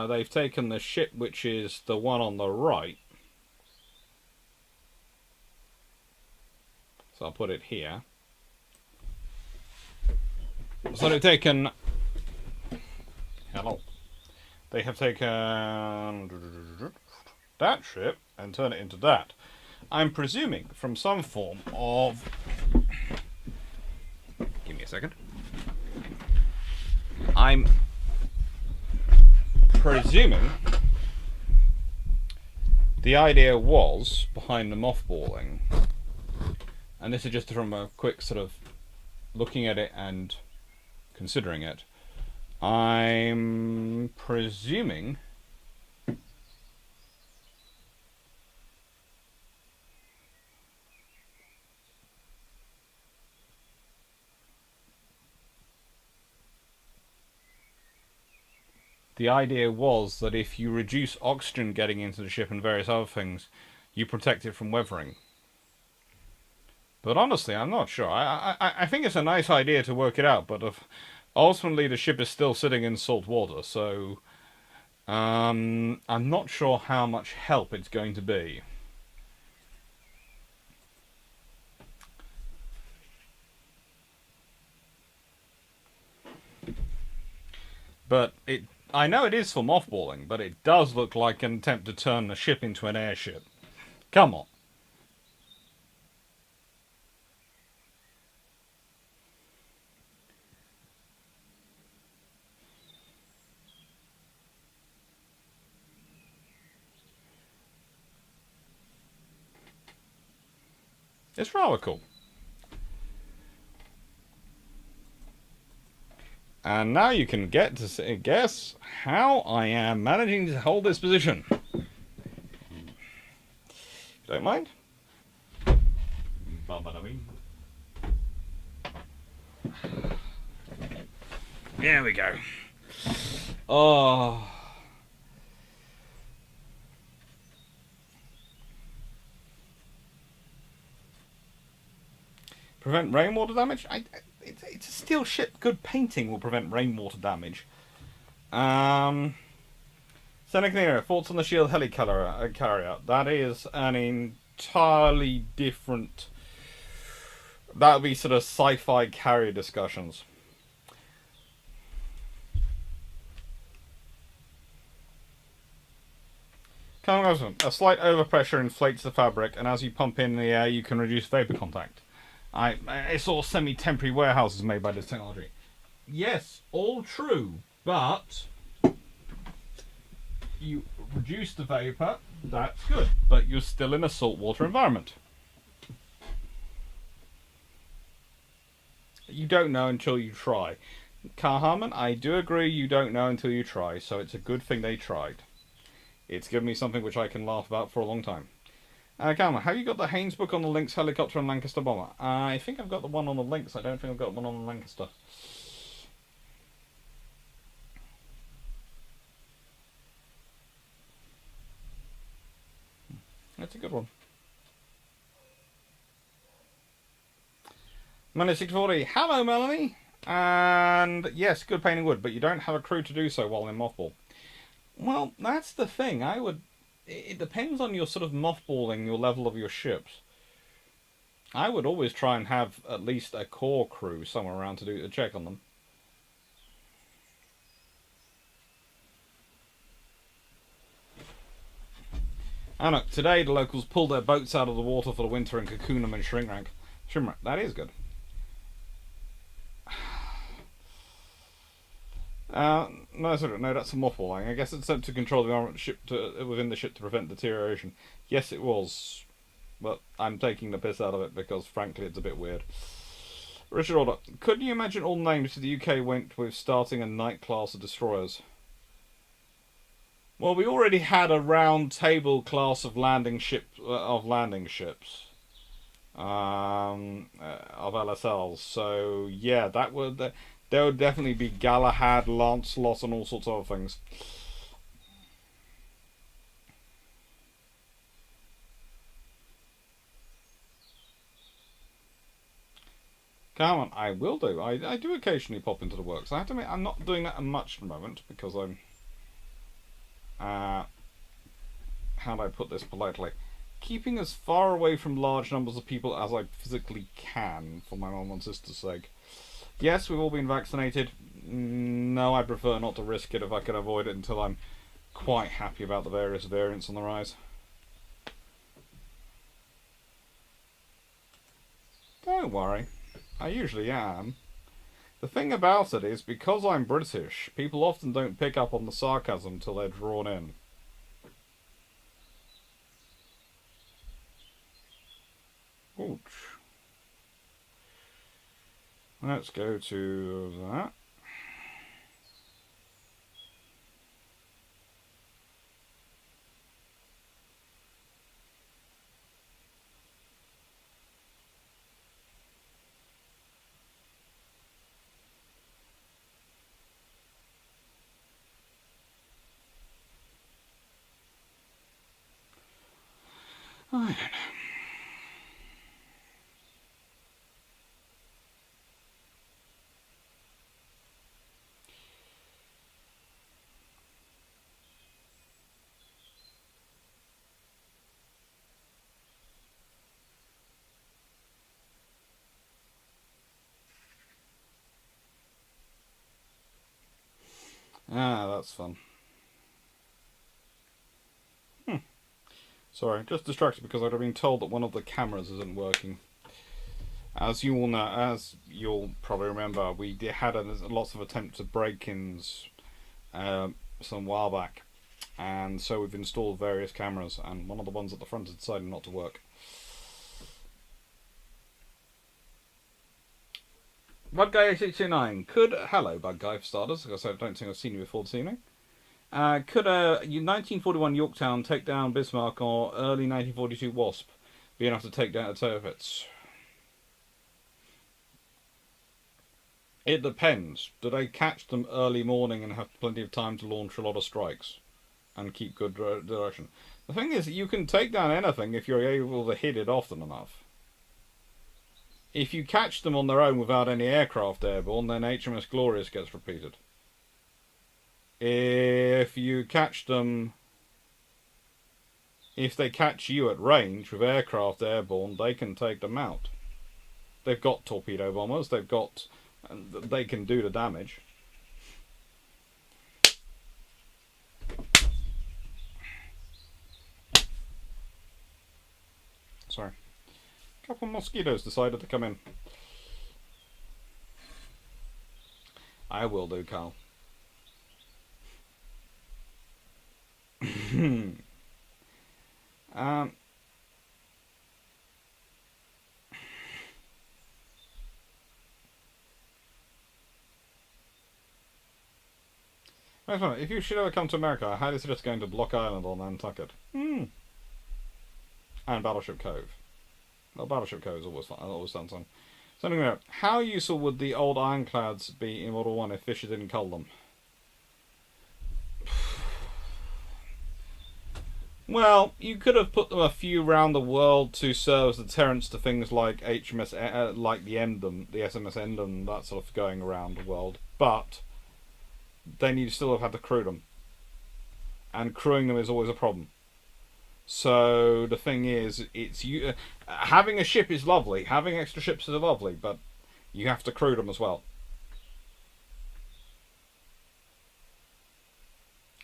They've taken the ship, which is the one on the right. So I'll put it here. So they've taken... Hello. They have taken that ship and turned it into that. I'm presuming from some form of... Give me a second. I'm presuming the idea was behind the mothballing, and this is just from a quick sort of looking at it and considering it, I'm presuming the idea was that if you reduce oxygen getting into the ship and various other things, you protect it from weathering. But honestly, I'm not sure. I think it's a nice idea to work it out, but ultimately the ship is still sitting in salt water, so I'm not sure how much help it's going to be. But I know it is for mothballing, but it does look like an attempt to turn the ship into an airship. Come on. It's rather cool. And now you can get to guess how I am managing to hold this position. If you don't mind. There we go. Oh. Prevent rainwater damage? It's a steel ship. Good painting will prevent rainwater damage. Seneca Nero, thoughts on the shield helicarrier? That is an entirely different... That would be sort of sci-fi carrier discussions. A slight overpressure inflates the fabric, and as you pump in the air, you can reduce vapor contact. I saw semi-temporary warehouses made by this technology. Yes, all true, but you reduce the vapor, that's good, but you're still in a saltwater environment. You don't know until you try. Carl Harmon, I do agree you don't know until you try, so it's a good thing they tried. It's given me something which I can laugh about for a long time. Calma, have you got the Haynes book on the Lynx helicopter and Lancaster bomber? I think I've got the one on the Lynx. I don't think I've got one on the Lancaster. That's a good one. Melanie 640. Hello, Melanie. And yes, good painting wood, but you don't have a crew to do so while in mothball. Well, that's the thing. It depends on your sort of mothballing, your level of your ships. I would always try and have at least a core crew somewhere around to do a check on them. And look, today the locals pulled their boats out of the water for the winter and cocoon them in shrink wrap. That is good. No, sorry, no, that's a mothballing. I guess it's sent to control the armament ship within the ship to prevent deterioration. Yes, it was, but I'm taking the piss out of it because, frankly, it's a bit weird. Richard Order, could you imagine all names the UK went with starting a night class of destroyers? Well, we already had a round table class of landing ships, of LSLs. So yeah, that would there would definitely be Galahad, Lancelot, and all sorts of other things. Come on, I will do. I do occasionally pop into the works. I have to admit, I'm not doing that much at the moment because I'm. How do I put this politely? Keeping as far away from large numbers of people as I physically can, for my mum and sister's sake. Yes, we've all been vaccinated. No, I prefer not to risk it if I can avoid it until I'm quite happy about the various variants on the rise. Don't worry. I usually am. The thing about it is, because I'm British, people often don't pick up on the sarcasm till they're drawn in. Ouch. Let's go to that. I don't know. Ah, that's fun. Sorry, just distracted because I'd been told that one of the cameras isn't working. As you all know, as you'll probably remember, we had lots of attempts at break-ins some while back, and so we've installed various cameras, and one of the ones at the front has decided not to work. Bud Guy 869 could hello Bud Guy for starters, because I don't think I've seen you before this evening. Could a 1941 Yorktown take down Bismarck or early 1942 Wasp be enough to take down the Tyrwhittes? It depends. Do they catch them early morning and have plenty of time to launch a lot of strikes and keep good direction? The thing is, you can take down anything if you're able to hit it often enough. If you catch them on their own without any aircraft airborne, then HMS Glorious gets repeated. If you catch them, if they catch you at range with aircraft airborne, they can take them out. They've got torpedo bombers, they can do the damage. Sorry. A couple of mosquitoes decided to come in. I will do, Carl. If you should ever come to America, I highly suggest going to Block Island on Nantucket. And Battleship Cove. Well, Battleship Cove is always fun. It always sounds fun. So anyway, how useful would the old Iron Clads be in World War I if Fisher didn't cull them? Well, you could have put them a few round the world to serve as deterrents to things like HMS, like the Emden, the SMS Emden, that sort of going around the world. But then you still have had to crew them, and crewing them is always a problem. So the thing is, having a ship is lovely, having extra ships is lovely, but you have to crew them as well.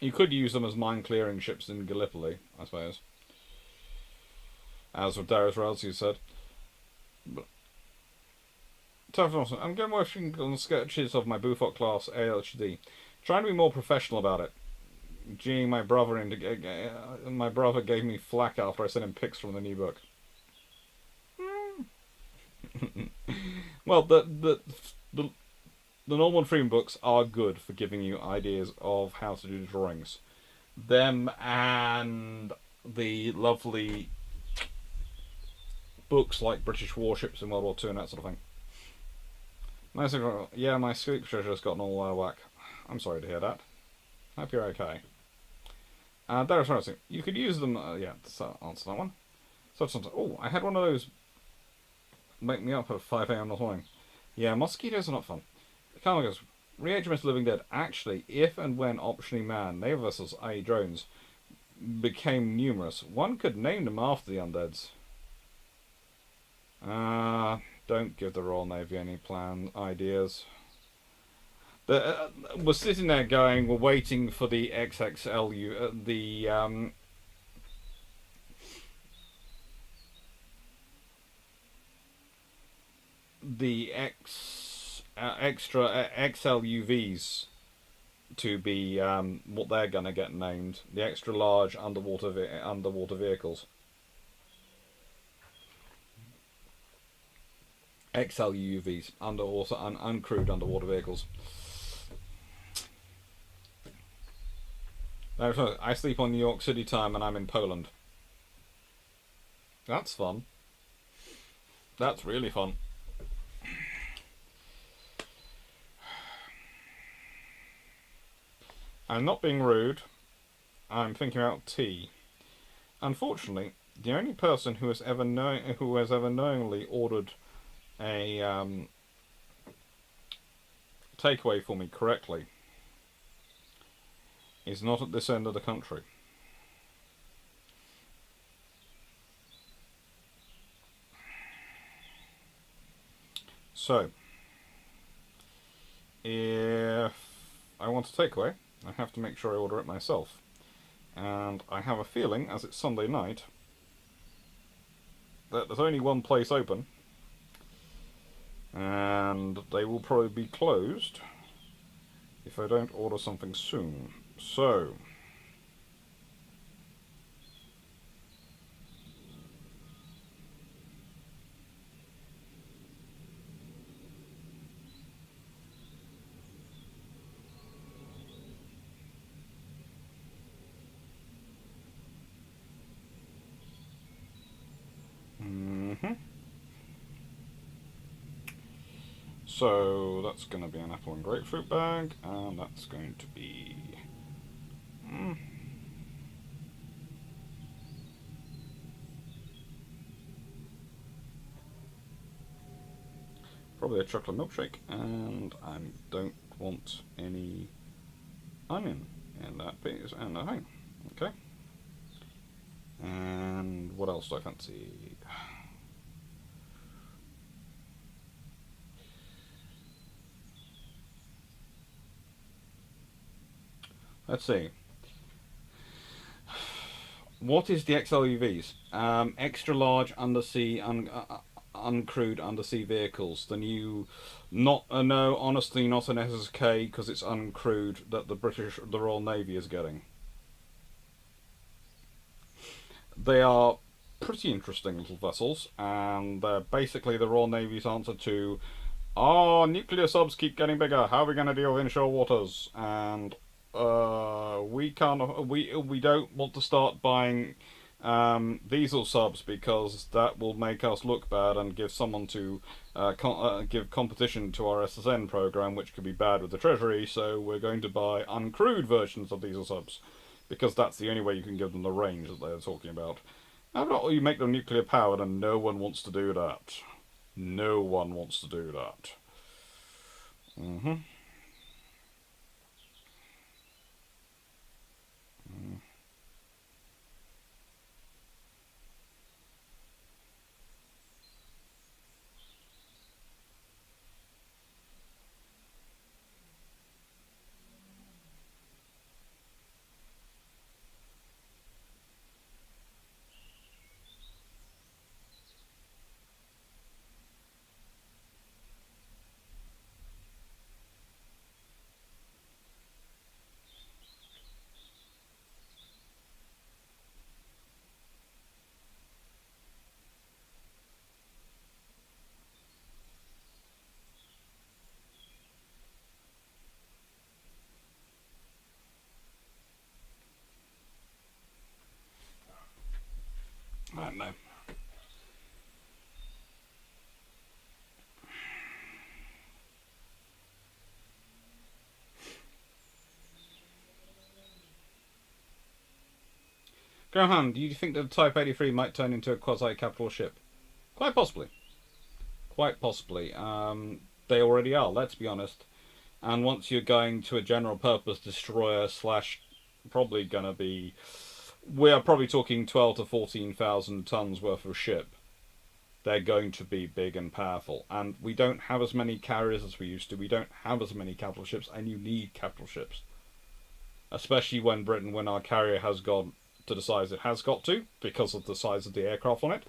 You could use them as mine-clearing ships in Gallipoli, I suppose. as with Darius Rousey said. But, I'm going working on sketches of my Buford class ALHD, trying to be more professional about it. Gee, my brother gave me flack after I sent him pics from the new book. Well, the Norman Freeman books are good for giving you ideas of how to do the drawings. Them and the lovely books like British Warships in World War II and that sort of thing. Nice. Yeah, my sleep schedule's gotten all out of whack. I'm sorry to hear that. Hope you're okay. Darius Rousey, you could use them. Yeah, to answer that one. Oh, I had one of those make me up at 5 a.m. this morning. Yeah, mosquitoes are not fun. Carl goes, Reagent Living Dead. Actually, if and when optionally manned naval vessels, i.e. drones, became numerous, one could name them after the undeads. Don't give the Royal Navy any ideas. We're sitting there going, we're waiting for the XXLU, the extra XL UVs to be what they're gonna get named, the extra large underwater vehicles. XL UVs, uncrewed underwater vehicles. I sleep on New York City time and I'm in Poland. That's fun. That's really fun. I'm not being rude. I'm thinking about tea. Unfortunately, the only person who has ever knowingly ordered a takeaway for me correctly is not at this end of the country. So, if I want a takeaway, I have to make sure I order it myself. And I have a feeling, as it's Sunday night, that there's only one place open. And they will probably be closed if I don't order something soon. So, so that's going to be an apple and grapefruit bag, and that's going to be probably a chocolate milkshake, and I don't want any onion in that piece and that thing. Okay. And what else do I fancy? Let's see. What is the XLUVs? Extra large undersea, uncrewed undersea vehicles. The new, no, honestly, not an SSK because it's uncrewed that the Royal Navy is getting. They are pretty interesting little vessels, and they're basically the Royal Navy's answer to, nuclear subs keep getting bigger. How are we going to deal with inshore waters? And we don't want to start buying diesel subs because that will make us look bad and give someone to give competition to our SSN program, which could be bad with the Treasury. So we're going to buy uncrewed versions of diesel subs because that's the only way you can give them the range that they're talking about. How about you make them nuclear powered, and no one wants to do that. No one wants to do that. Graham, do you think that the Type 83 might turn into a quasi-capital ship? Quite possibly. Quite possibly. They already are, let's be honest. And once you're going to a general purpose destroyer slash, probably going to be, we are probably talking 12 to 14,000 tons worth of ship. They're going to be big and powerful. And we don't have as many carriers as we used to. We don't have as many capital ships, and you need capital ships. Especially when our carrier has gone to the size it has got to, because of the size of the aircraft on it.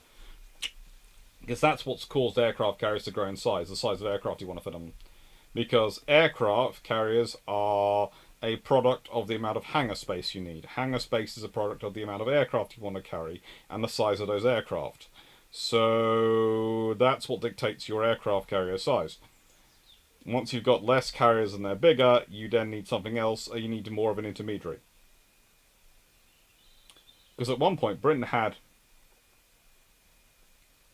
Because that's what's caused aircraft carriers to grow in size, the size of aircraft you want to fit on. Because aircraft carriers are a product of the amount of hangar space you need. Hangar space is a product of the amount of aircraft you want to carry and the size of those aircraft. So that's what dictates your aircraft carrier size. Once you've got less carriers and they're bigger, you then need something else, or you need more of an intermediary. Because at one point, Britain had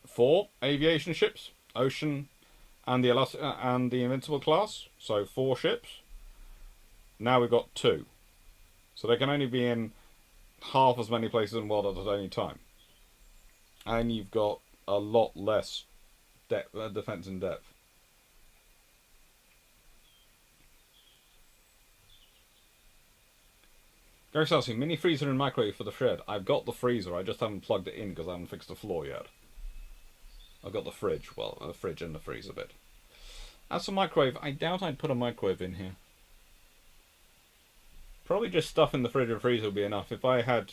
4 aviation ships, Ocean and the Invincible class, so 4 ships. Now we've got 2. So they can only be in half as many places in the world at any time. And you've got a lot less defense in depth. Gary Sassy, mini freezer and microwave for the shed. I've got the freezer, I just haven't plugged it in because I haven't fixed the floor yet. I've got the fridge, well, the fridge and the freezer bit. As for microwave, I doubt I'd put a microwave in here. Probably just stuff in the fridge or freezer would be enough. If I had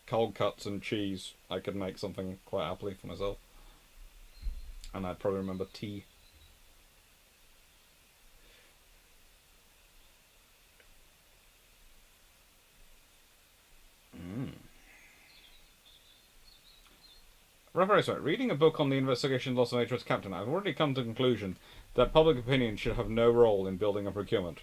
cold cuts and cheese, I could make something quite happily for myself. And I'd probably remember tea. Reference, reading a book on the investigation loss of HMS Captain, I've already come to the conclusion that public opinion should have no role in building a procurement.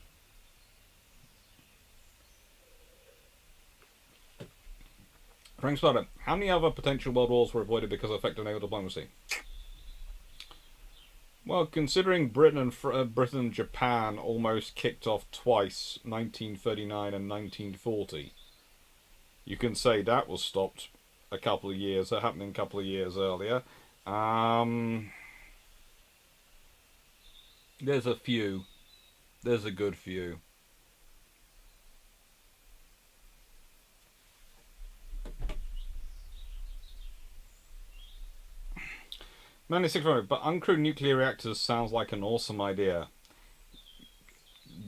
Frank Sparta, how many other potential world wars were avoided because of effective naval diplomacy? Well, considering Britain and Japan almost kicked off twice, 1939 and 1940, you can say that was stopped a couple of years, happening a couple of years earlier. There's a few. There's a good few. Manly 600, but uncrewed nuclear reactors sounds like an awesome idea.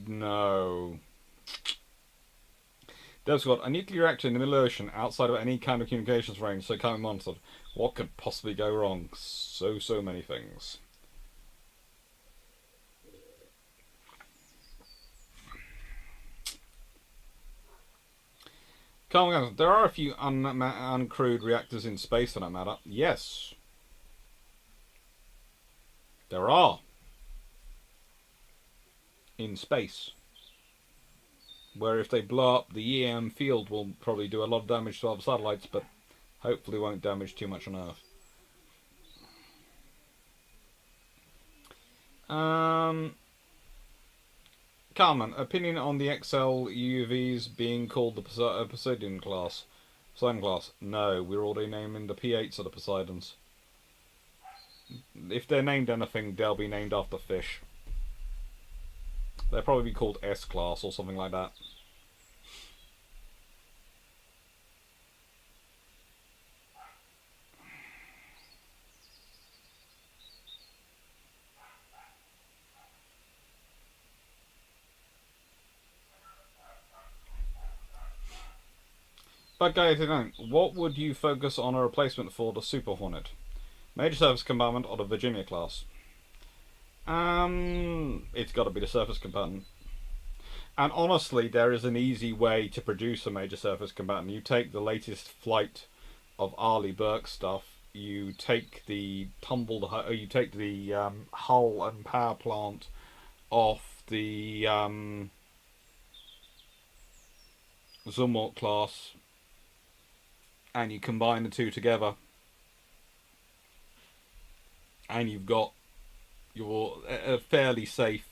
No. Dev's got a nuclear reactor in the middle of the ocean outside of any kind of communications range, so it can't be monitored. What could possibly go wrong? So many things. There are a few uncrewed reactors in space for that matter. Yes. There are. In space. Where if they blow up, the EM field will probably do a lot of damage to other satellites, but hopefully won't damage too much on Earth. Carmen, opinion on the XL UUVs being called the Poseidon class? Poseidon class? No, we're already naming the P8s of the Poseidons. If they're named anything, they'll be named after fish. They'll probably be called S-class or something like that. But guys, what would you focus on a replacement for the Super Hornet? Major surface compartment or the Virginia class? It's got to be the surface compartment. And honestly, there is an easy way to produce a major surface compartment. You take the latest flight of Arleigh Burke stuff. You take the hull and power plant off the Zumwalt class, and you combine the two together, and you've got your a fairly safe,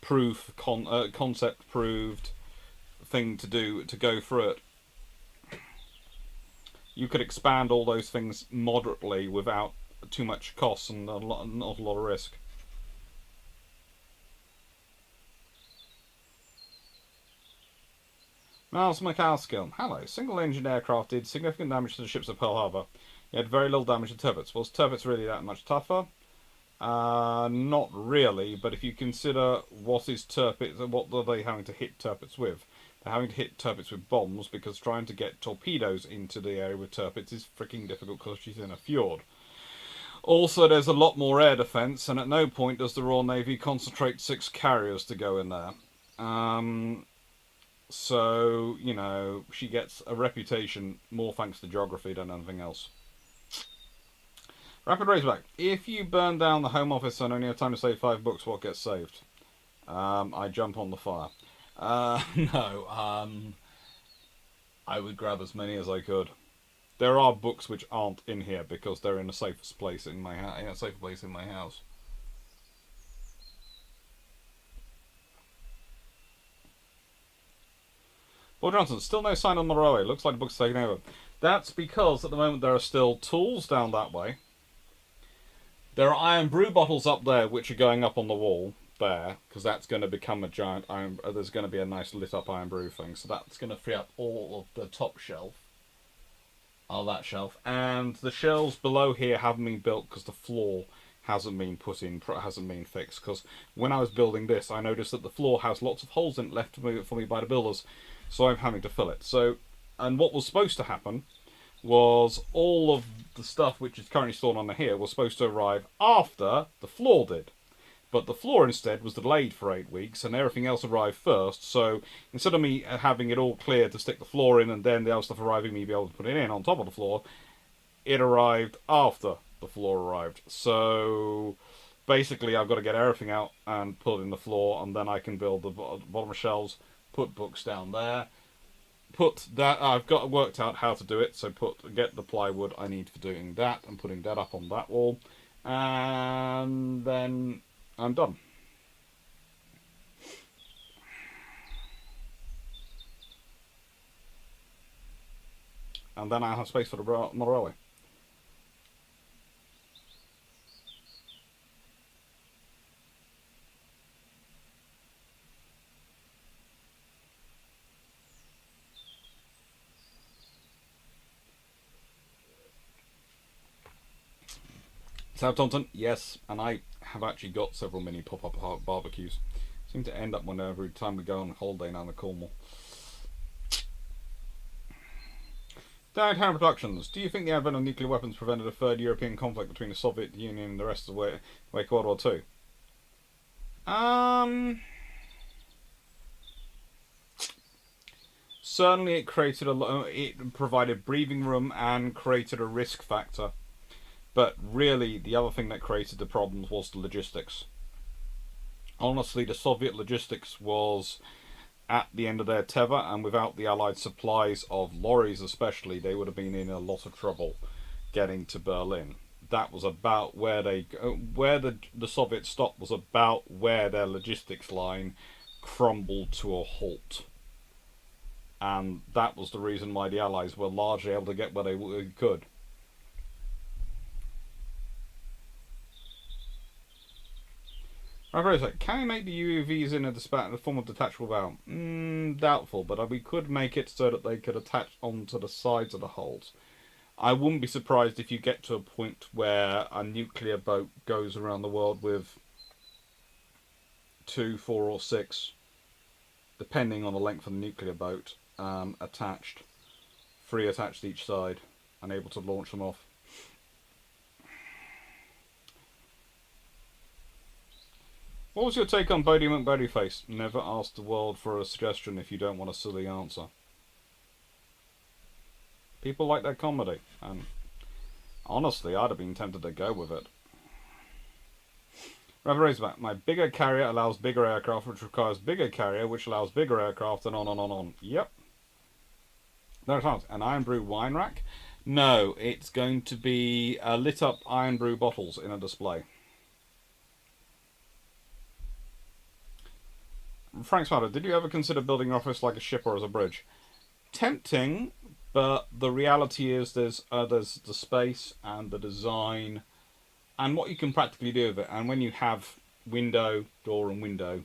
concept proved thing to do to go through it. you could expand all those things moderately without too much cost and not a lot of risk. Miles Mikowski, hello. Single-engine aircraft did significant damage to the ships of Pearl Harbor. You had very little damage to turrets. Was turrets really that much tougher? Not really, but if you consider what is turrets, what are they having to hit turrets with? They're having to hit turrets with bombs, because trying to get torpedoes into the area with turrets is freaking difficult because she's in a fjord. Also, there's a lot more air defence, and at no point does the Royal Navy concentrate 6 carriers to go in there. So, you know, she gets a reputation more thanks to geography than anything else. Rapid Razorback. If you burn down the Home Office and only have time to save 5 books, what gets saved? I jump on the fire. No. I would grab as many as I could. There are books which aren't in here because they're in a safest place in my house. Paul Johnson, still no sign on the railway. Looks like the book's taken over. That's because at the moment there are still tools down that way. There are iron brew bottles up there which are going up on the wall there, because that's going to become a giant iron. There's going to be a nice lit up iron brew thing, so that's going to free up all of the top shelf. That shelf, and the shelves below here haven't been built because the floor hasn't been fixed. Because when I was building this, I noticed that the floor has lots of holes in it left for me by the builders, so I'm having to fill it. So, and what was supposed to happen was all of the stuff which is currently stored on here was supposed to arrive after the floor did. But the floor instead was delayed for 8 weeks, and everything else arrived first. So instead of me having it all clear to stick the floor in and then the other stuff arriving, me be able to put it in on top of the floor, it arrived after the floor arrived. So basically I've got to get everything out and put it in the floor, and then I can build the bottom of shelves, put books down there. Put that, I've got worked out how to do it, so get the plywood I need for doing that and putting that up on that wall, and then I'm done. And then I have space for the railway. South Taunton, yes, and I have actually got several mini pop-up barbecues. Seem to end up when every time we go on holiday down to Cornwall. Died Harry Productions, do you think the advent of nuclear weapons prevented a third European conflict between the Soviet Union and the rest of the way World War II? Certainly it created it provided breathing room and created a risk factor. But really, the other thing that created the problems was the logistics. Honestly, the Soviet logistics was at the end of their tether, and without the Allied supplies of lorries especially, they would have been in a lot of trouble getting to Berlin. That was about where the Soviets stopped, was about where their logistics line crumbled to a halt. And that was the reason why the Allies were largely able to get where they could. Can we make the UAVs in a form of detachable bow? Doubtful, but we could make it so that they could attach onto the sides of the hulls. I wouldn't be surprised if you get to a point where a nuclear boat goes around the world with 2, 4 or 6, depending on the length of the nuclear boat, attached. 3 attached each side, and able to launch them off. What was your take on Bodie McBodyface? Never ask the world for a suggestion if you don't want a silly answer. People like their comedy, and honestly, I'd have been tempted to go with it. Razorback, my bigger carrier allows bigger aircraft, which requires bigger carrier, which allows bigger aircraft, and on and on and on. Yep. There's an Iron Brew wine rack? No, it's going to be lit up Iron Brew bottles in a display. Frank Smarter, did you ever consider building your office like a ship or as a bridge? Tempting, But the reality is there's the space and the design and what you can practically do with it. And when you have window, door and window,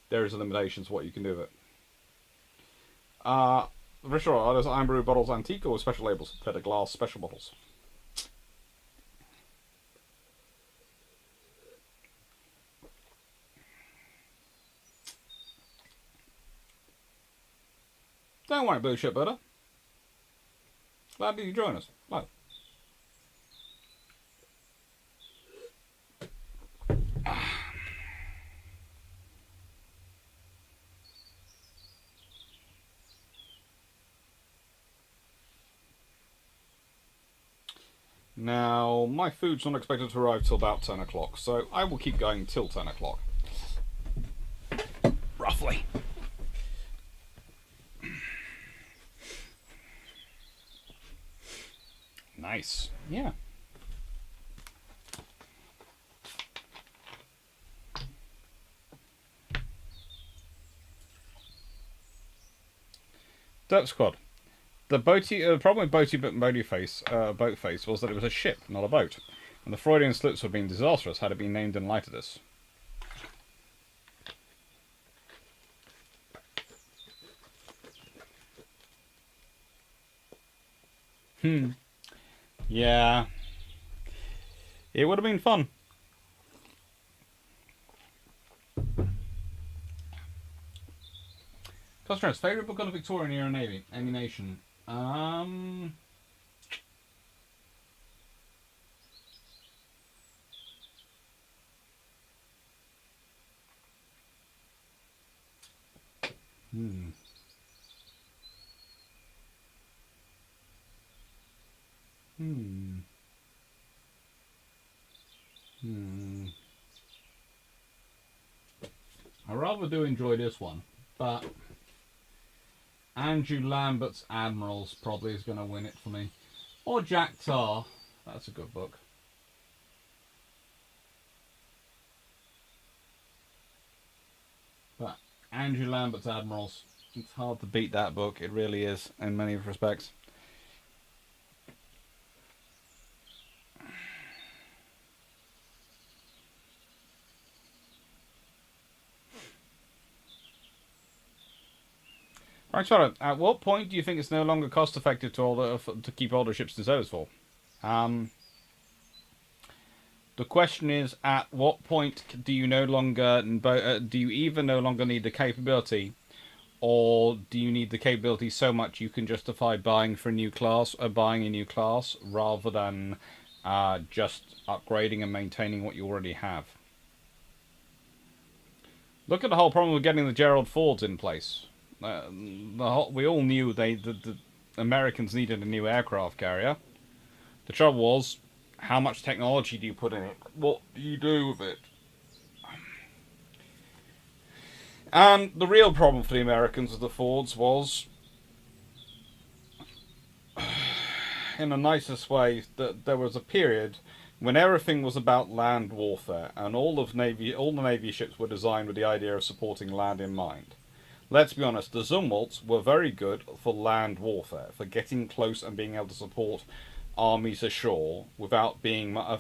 there is a limitation to what you can do with it. Richard, are those Iron Brew bottles antique or special labels? They're the glass special bottles. Don't worry, Blue Ship Butter. Glad that you join us. Hello. Now, my food's not expected to arrive till about 10 o'clock, so I will keep going till 10 o'clock. Roughly. Nice. Yeah. Derp Squad. The problem with boat face was that it was a ship, not a boat, and the Freudian slips would have been disastrous had it been named in light of this. Yeah. It would have been fun. Customers, favourite book on the Victorian era Navy? Any nation? I rather do enjoy this one, but Andrew Lambert's Admirals probably is going to win it for me. Or Jack Tar. That's a good book. But Andrew Lambert's Admirals, it's hard to beat that book. It really is, in many respects. Right, Charlotte, at what point do you think it's no longer cost effective to keep older ships in service for? The question is, at what point do you no longer do you either no longer need the capability, or do you need the capability so much you can justify buying a new class rather than just upgrading and maintaining what you already have? Look at the whole problem with getting the Gerald Fords in place. We all knew the Americans needed a new aircraft carrier. The trouble was, how much technology do you put in it? What do you do with it? And the real problem for the Americans with the Fords was, in the nicest way, that there was a period when everything was about land warfare, and all the Navy ships were designed with the idea of supporting land in mind. Let's be honest, the Zumwalts were very good for land warfare, for getting close and being able to support armies ashore without being able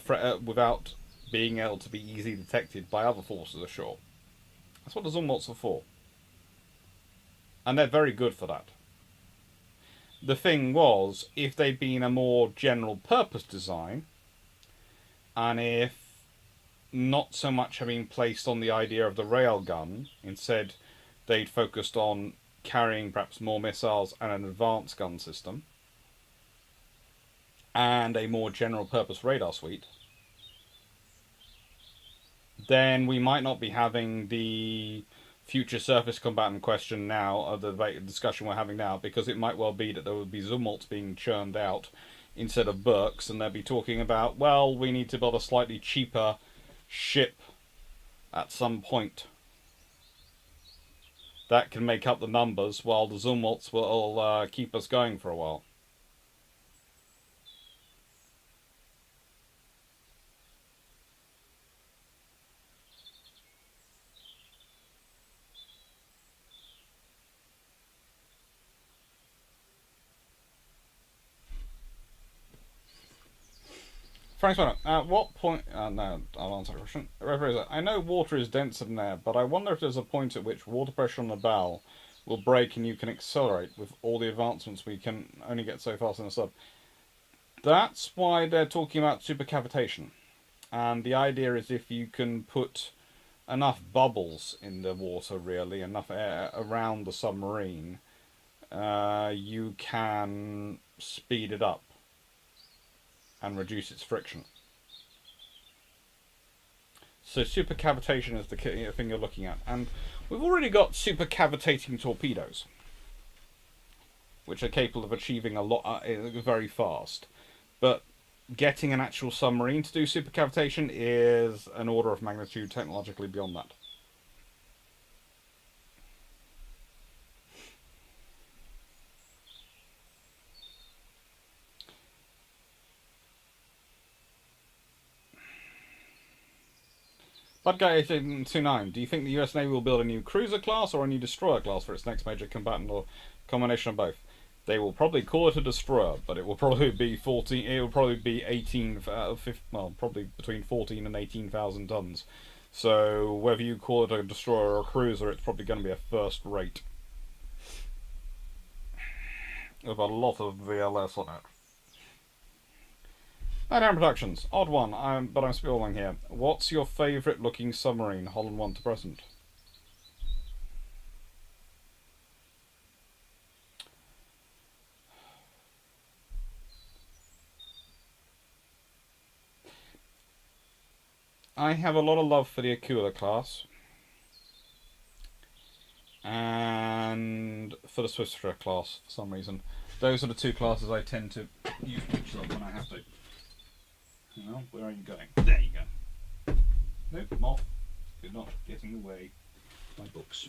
to be easily detected by other forces ashore. That's what the Zumwalts are for. And they're very good for that. The thing was, if they'd been a more general purpose design, and if not so much having placed on the idea of the railgun, instead they'd focused on carrying perhaps more missiles and an advanced gun system, and a more general purpose radar suite, then we might not be having the future surface combatant question now, or the discussion we're having now, because it might well be that there would be Zumwalts being churned out instead of Burks, and they'd be talking about, well, we need to build a slightly cheaper ship at some point that can make up the numbers, while the Zumwalts will keep us going for a while. Frank's one. At what point? No, I'll answer the question. Rephrase it. I know water is denser than air, but I wonder if there's a point at which water pressure on the bow will break and you can accelerate. With all the advancements, we can only get so fast in a sub. That's why they're talking about supercavitation. And the idea is if you can put enough bubbles in the water, really, enough air around the submarine, you can speed it up and reduce its friction. So supercavitation is the thing you're looking at. And we've already got supercavitating torpedoes, which are capable of achieving a lot very fast. But getting an actual submarine to do supercavitation is an order of magnitude technologically beyond that. Budguy1829, do you think the US Navy will build a new cruiser class or a new destroyer class for its next major combatant, or combination of both? They will probably call it a destroyer, but it will probably be 14. It will probably be 18. Well, probably between 14 and 18,000 tons. So whether you call it a destroyer or a cruiser, it's probably going to be a first rate with a lot of VLS on it. Down Productions, odd one, but I'm spilling here. What's your favourite looking submarine, Holland 1 to present? I have a lot of love for the Aquila class and for the Swiftsure class for some reason. Those are the two classes I tend to use pictures of when I have to. Well, where are you going? There you go. Nope, moth. You're not getting away. My books.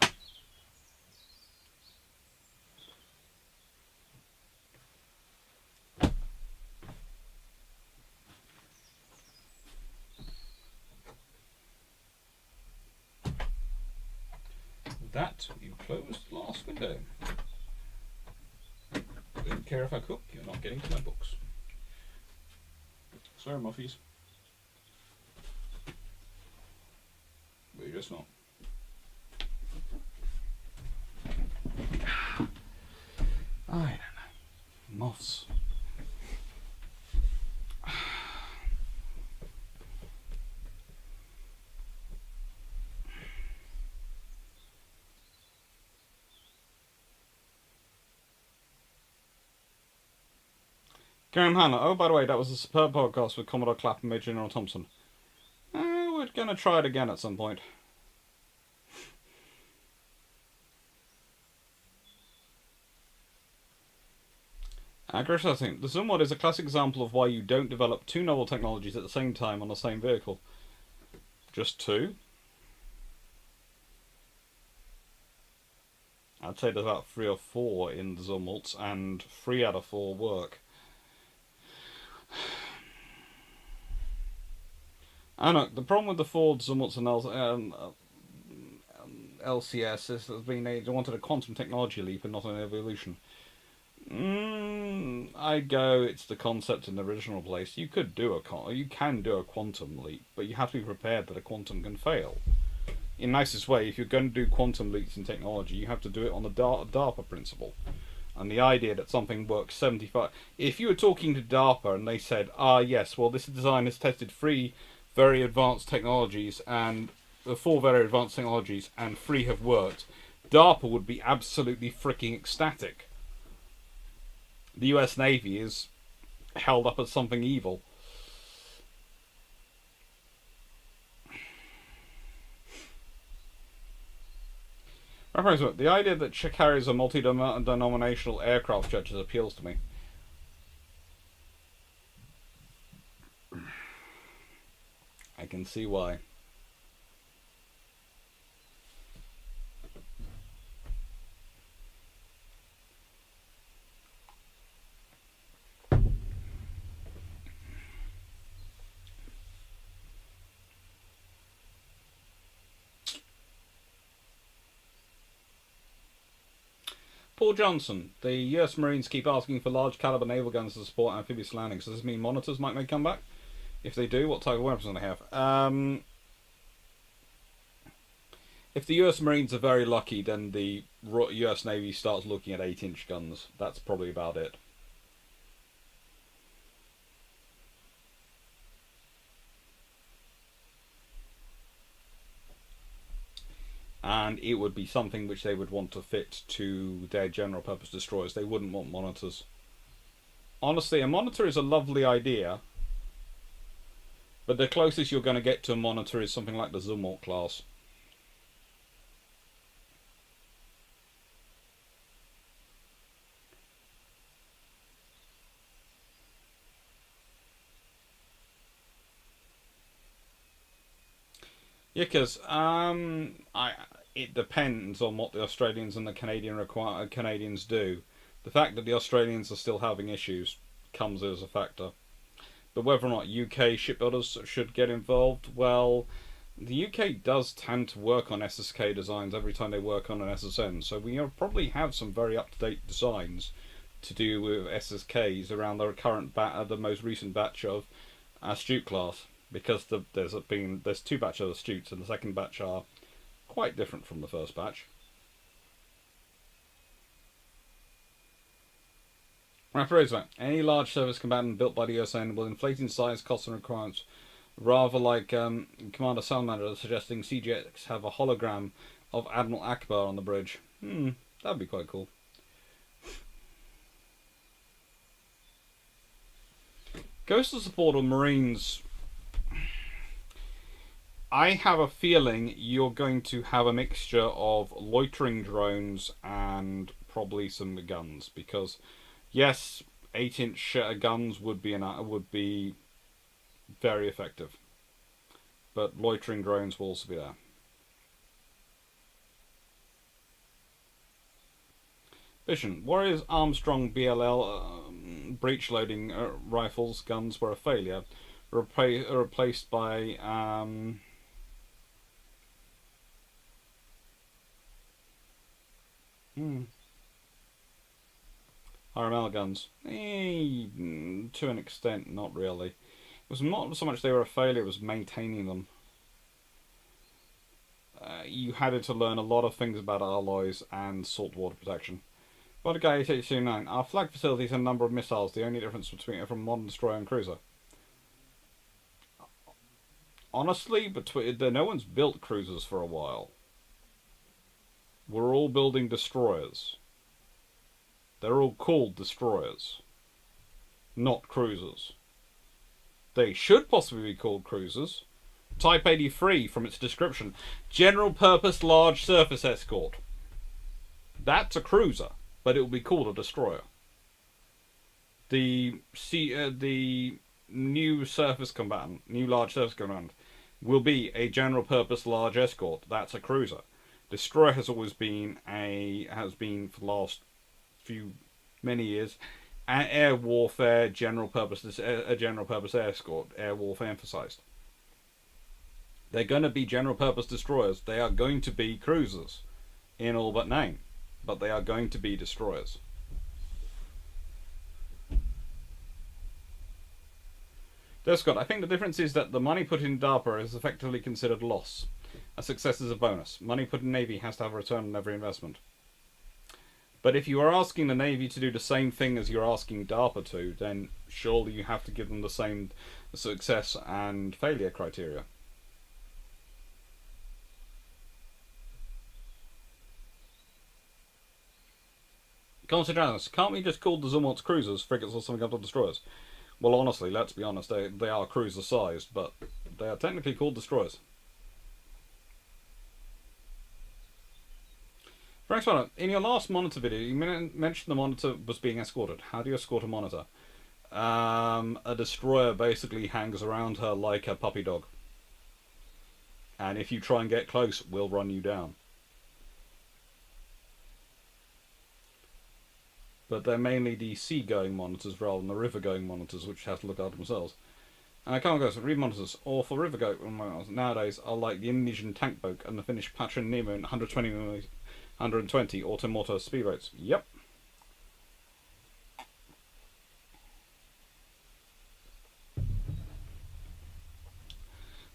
With that, you close the last window. Don't care if I cook, you're not getting to my books. Sorry, Muffies. But you're just not. I don't know. Moths. Graham Hanna. Oh, by the way, that was a superb podcast with Commodore Clapp and Major General Thompson. We're going to try it again at some point. Agrish, I think. The Zoomwad is a classic example of why you don't develop two novel technologies at the same time on the same vehicle. Just two? I'd say there's about 3 or 4 in the Zumwalts, and 3 out of 4 work. I know, the problem with the Ford Zumwalts and LCS is that they wanted a quantum technology leap and not an evolution. I go, it's the concept in the original place. You can do a quantum leap, but you have to be prepared that a quantum can fail. In nicest way, if you're going to do quantum leaps in technology, you have to do it on the DARPA principle. And the idea that something works 75... If you were talking to DARPA and they said, yes, well, this design has tested 3 very advanced technologies, and 4 very advanced technologies, and 3 have worked, DARPA would be absolutely freaking ecstatic. The US Navy is held up as something evil. The idea that she carries a multi-denominational aircraft judges appeals to me. I can see why. Paul Johnson, the US Marines keep asking for large caliber naval guns to support amphibious landings. Does this mean monitors might make a comeback? If they do, what type of weapons do they have? If the US Marines are very lucky, then the US Navy starts looking at 8-inch guns. That's probably about it. And it would be something which they would want to fit to their general purpose destroyers. They wouldn't want monitors. Honestly, a monitor is a lovely idea, but the closest you're going to get to a monitor is something like the Zumwalt class. Yeah, because it depends on what the Australians and the Canadians do. The fact that the Australians are still having issues comes as a factor. But whether or not UK shipbuilders should get involved, well, the UK does tend to work on SSK designs every time they work on an SSN, so we probably have some very up-to-date designs to do with SSKs around the current the most recent batch of Astute class. Because there's 2 batches of Astutes, and the second batch are quite different from the first batch. Rapid any large surface combatant built by the USN will inflate in size, costs, and requirements. Rather like Commander Salamander suggesting CGX have a hologram of Admiral Akbar on the bridge. That'd be quite cool. Coastal support of Marines. I have a feeling you're going to have a mixture of loitering drones and probably some guns, because yes, 8-inch guns would be very effective, but loitering drones will also be there. Vision. Warriors Armstrong BLL breech loading rifles guns were a failure, replaced by RML guns. To an extent, not really. It was not so much they were a failure, it was maintaining them. You had to learn a lot of things about alloys and saltwater protection. Vodka 8829. Our flag facilities have a number of missiles, the only difference between from modern destroyer and cruiser. Honestly, no one's built cruisers for a while. We're all building destroyers. They're all called destroyers, not cruisers. They should possibly be called cruisers. Type 83 from its description. General purpose large surface escort. That's a cruiser, but it will be called a destroyer. The new surface combatant, new large surface combatant, will be a general purpose large escort. That's a cruiser. Destroyer has always been for the last many years, air warfare general purpose, a general purpose escort, air warfare emphasized. They're going to be general purpose destroyers. They are going to be cruisers in all but name, but they are going to be destroyers. Scott, I think the difference is that the money put in DARPA is effectively considered loss. A success is a bonus. Money put in Navy has to have a return on every investment. But if you are asking the Navy to do the same thing as you're asking DARPA to, then surely you have to give them the same success and failure criteria. Can't we just call the Zumwalts cruisers, frigates, or something other destroyers? Well, honestly, let's be honest, they are cruiser-sized, but they are technically called destroyers. Frank Spanner, in your last monitor video, you mentioned the monitor was being escorted. How do you escort a monitor? A destroyer basically hangs around her like a puppy dog. And if you try and get close, we'll run you down. But they're mainly the sea-going monitors rather than the river-going monitors, which have to look after themselves. And I can't go for reed monitors, or for river-going nowadays, are like the Indonesian tank boat and the Finnish Patron Nemo in 120 automotor speedboats. Yep.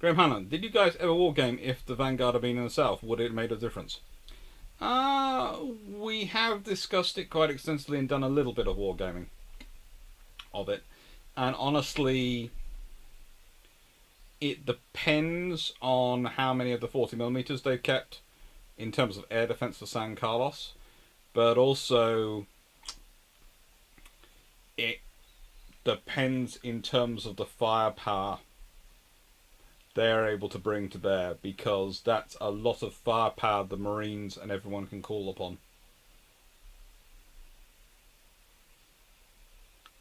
Graham Hanlon, did you guys ever wargame if the Vanguard had been in the south? Would it have made a difference? We have discussed it quite extensively and done a little bit of wargaming of it. And honestly, it depends on how many of the 40mm they've kept in terms of air defense for San Carlos. But also, it depends in terms of the firepower they're able to bring to bear, because that's a lot of firepower the Marines and everyone can call upon.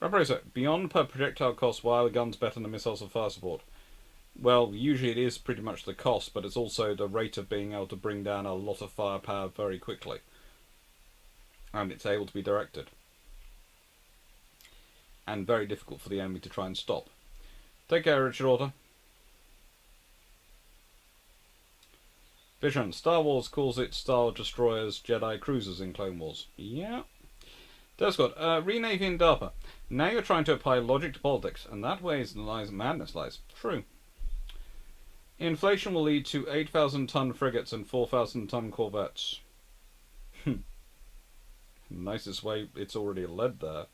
Rabracer, beyond per projectile cost, why are the guns better than missiles of fire support? Well, usually it is pretty much the cost, but it's also the rate of being able to bring down a lot of firepower very quickly. And it's able to be directed. And very difficult for the enemy to try and stop. Take care, Richard Orter. Vision, Star Wars calls it Star Destroyers, Jedi Cruisers in Clone Wars. Yeah. Descott, re-navy and DARPA. Now you're trying to apply logic to politics, and that way is madness lies. True. Inflation will lead to 8,000-ton frigates and 4,000-ton corvettes. Nicest way it's already led there.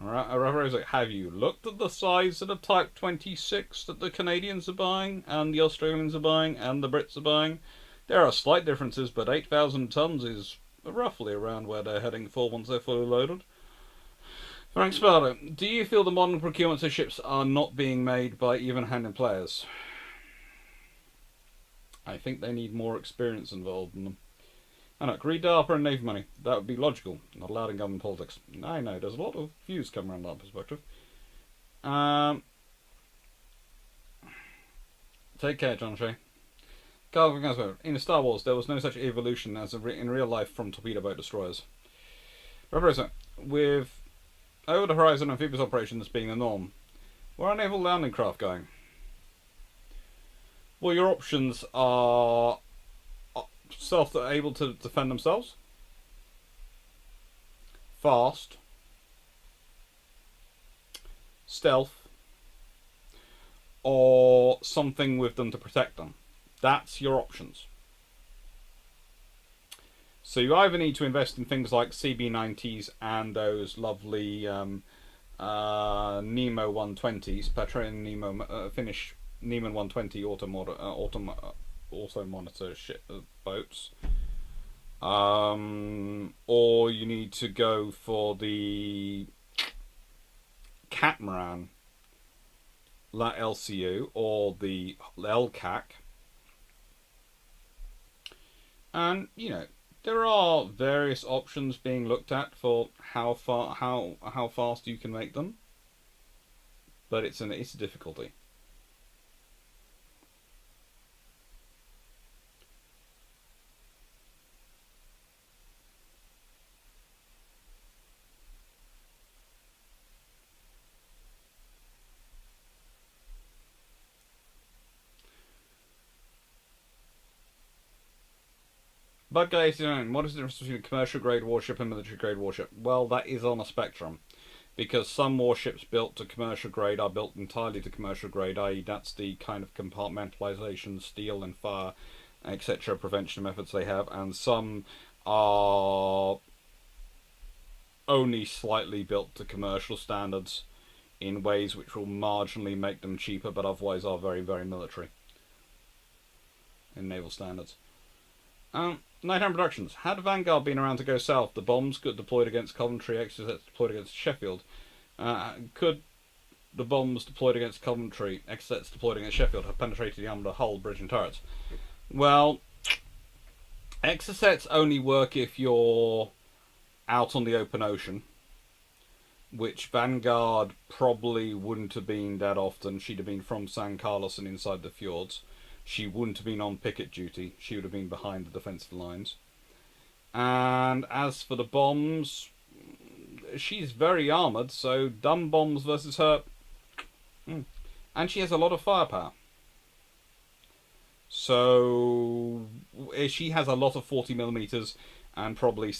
Alright, have you looked at the size of the Type 26 that the Canadians are buying, and the Australians are buying, and the Brits are buying? There are slight differences, but 8,000 tons is roughly around where they're heading for once they're fully loaded. Frank Sparrow, do you feel the modern procurements of ships are not being made by even-handed players? I think they need more experience involved in them. And read DARPA and Navy money. That would be logical, not allowed in government politics. I know, there's a lot of views coming around that perspective. Take care, John Shea. Carl Gasper, in Star Wars, there was no such evolution as in real life from torpedo boat destroyers. Represent, with over-the-horizon amphibious operations being the norm, where are naval landing craft going? Well, your options are able to defend themselves, fast, stealth, or something with them to protect them. That's your options. So you either need to invest in things like CB90s and those lovely Nemo 120s, Patron Nemo Finnish Neiman 120 auto monitor boats, or you need to go for the Catamaran La LCU or the LCAC, and you know there are various options being looked at for how fast you can make them, but it's a difficulty. Bud Guy 89, what is the difference between a commercial grade warship and military grade warship? Well, that is on a spectrum, because some warships built to commercial grade are built entirely to commercial grade, i.e. that's the kind of compartmentalization, steel and fire, etc. prevention methods they have, and some are only slightly built to commercial standards in ways which will marginally make them cheaper, but otherwise are very, very military in naval standards. Nighthand Productions. Had Vanguard been around to go south, the bombs got deployed against Coventry, Exocets deployed against Sheffield. Could the bombs deployed against Coventry, Exocets deployed against Sheffield, have penetrated the armoured hull, bridge and turrets? Well, Exocets only work if you're out on the open ocean, which Vanguard probably wouldn't have been that often. She'd have been from San Carlos and inside the fjords. She wouldn't have been on picket duty. She would have been behind the defensive lines. And as for the bombs, she's very armoured, so dumb bombs versus her. And she has a lot of firepower. So she has a lot of 40mm and probably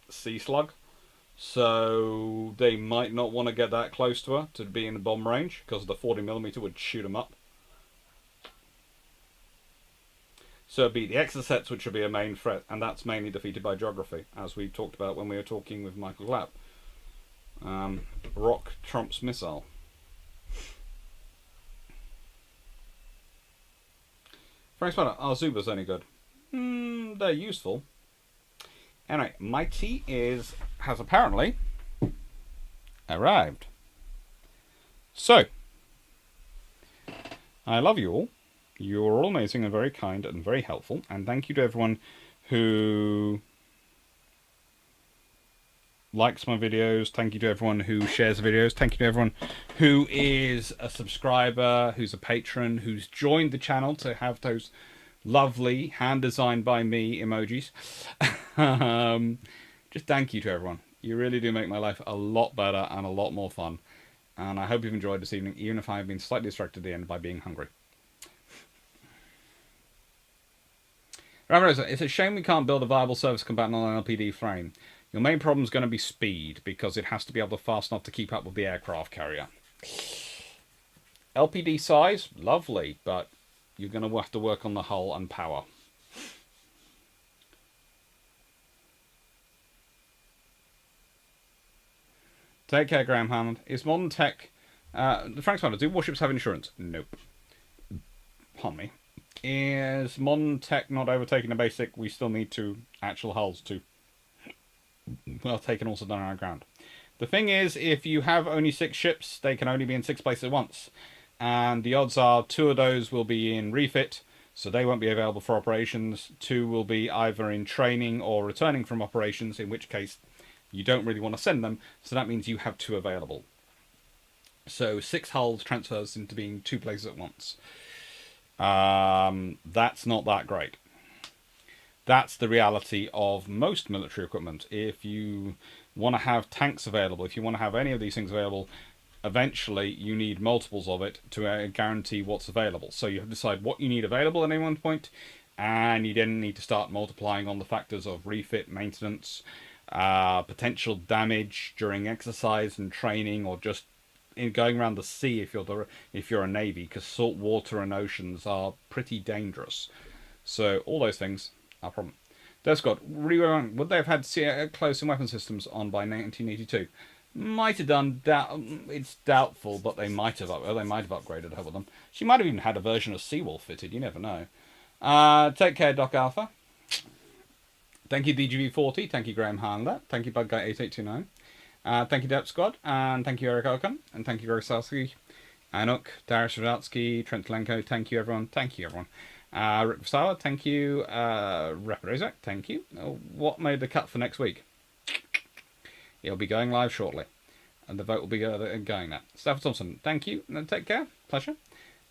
sea slug. So they might not want to get that close to her to be in the bomb range, because the 40mm would shoot them up. So it'd be the exocets, which would be a main threat, and that's mainly defeated by geography, as we talked about when we were talking with Michael Glapp. Rock trumps missile. Frank Spanner, are Zubas any good? They're useful. Anyway, my tea has apparently arrived. So, I love you all. You're all amazing and very kind and very helpful. And thank you to everyone who likes my videos. Thank you to everyone who shares the videos. Thank you to everyone who is a subscriber, who's a patron, who's joined the channel to have those lovely hand-designed by me emojis. Just thank you to everyone. You really do make my life a lot better and a lot more fun. And I hope you've enjoyed this evening, even if I've been slightly distracted at the end by being hungry. Ramarosa, it's a shame we can't build a viable service combatant on an LPD frame. Your main problem is going to be speed, because it has to be able to fast enough to keep up with the aircraft carrier. LPD size, lovely, but you're going to have to work on the hull and power. Take care, Graham Hammond. Is modern tech... Frank Spider, do warships have insurance? Nope. Pardon me. Is modern tech not overtaking the basic? We still need actual hulls to... well, taken also done around ground. The thing is, if you have only 6 ships, they can only be in 6 places at once. And the odds are 2 of those will be in refit, so they won't be available for operations. 2 will be either in training or returning from operations, in which case you don't really want to send them, so that means you have 2 available. So 6 hulls transfers into being 2 places at once. That's not that great. That's the reality of most military equipment. If you want to have tanks available, if you want to have any of these things available, eventually you need multiples of it to guarantee what's available. So you have to decide what you need available at any one point, and you then need to start multiplying on the factors of refit, maintenance, potential damage during exercise and training, or just in going around the sea if you're a navy, because salt water and oceans are pretty dangerous. So all those things are a problem. Descott, would they have had close-in weapon systems on by 1982? Might have done. It's doubtful, but they might have. They might have upgraded her with them. She might have even had a version of Seawolf fitted. You never know. Take care, Doc Alpha. Thank you, DGV40. Thank you, Graham Handler. Thank you, Budguy8829. Thank you, Dep Squad. And thank you, Eric Okan. And thank you, Greg Salsky, Anuk, Darius Radatsky, Trent Lenko. Thank you, everyone. Thank you, everyone. Rick Vassala, thank you. Rapidozak, thank you. What made the cut for next week? It'll be going live shortly. And the vote will be going there. Stafford Thompson, thank you. And take care. Pleasure.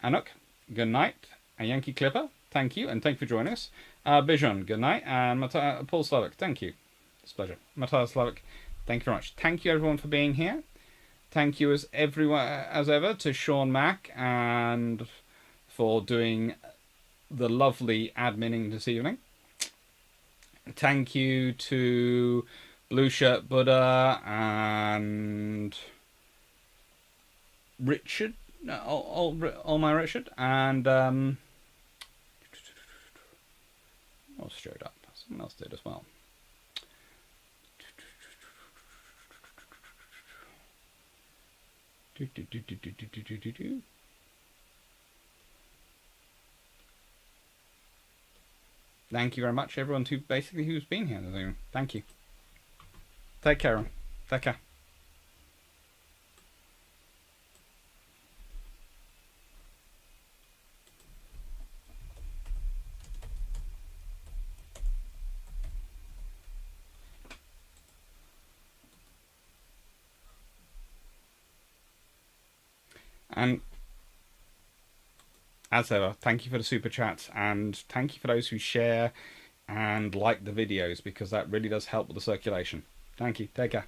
Anuk, good night. And Yankee Clipper, thank you. And thank you for joining us. Bijan, good night. And Paul Slavik, thank you. It's a pleasure. Matthias Slavik, thank you very much. Thank you, everyone, for being here. Thank you as ever to Sean Mack and for doing the lovely adminning this evening. Thank you to Blue Shirt Buddha and Richard, all my Richard, and what showed up? Someone else did as well. Thank you very much, everyone who's been here. Thank you. Take care. Take care. And as ever, thank you for the super chats, and thank you for those who share and like the videos, because that really does help with the circulation. Thank you. Take care.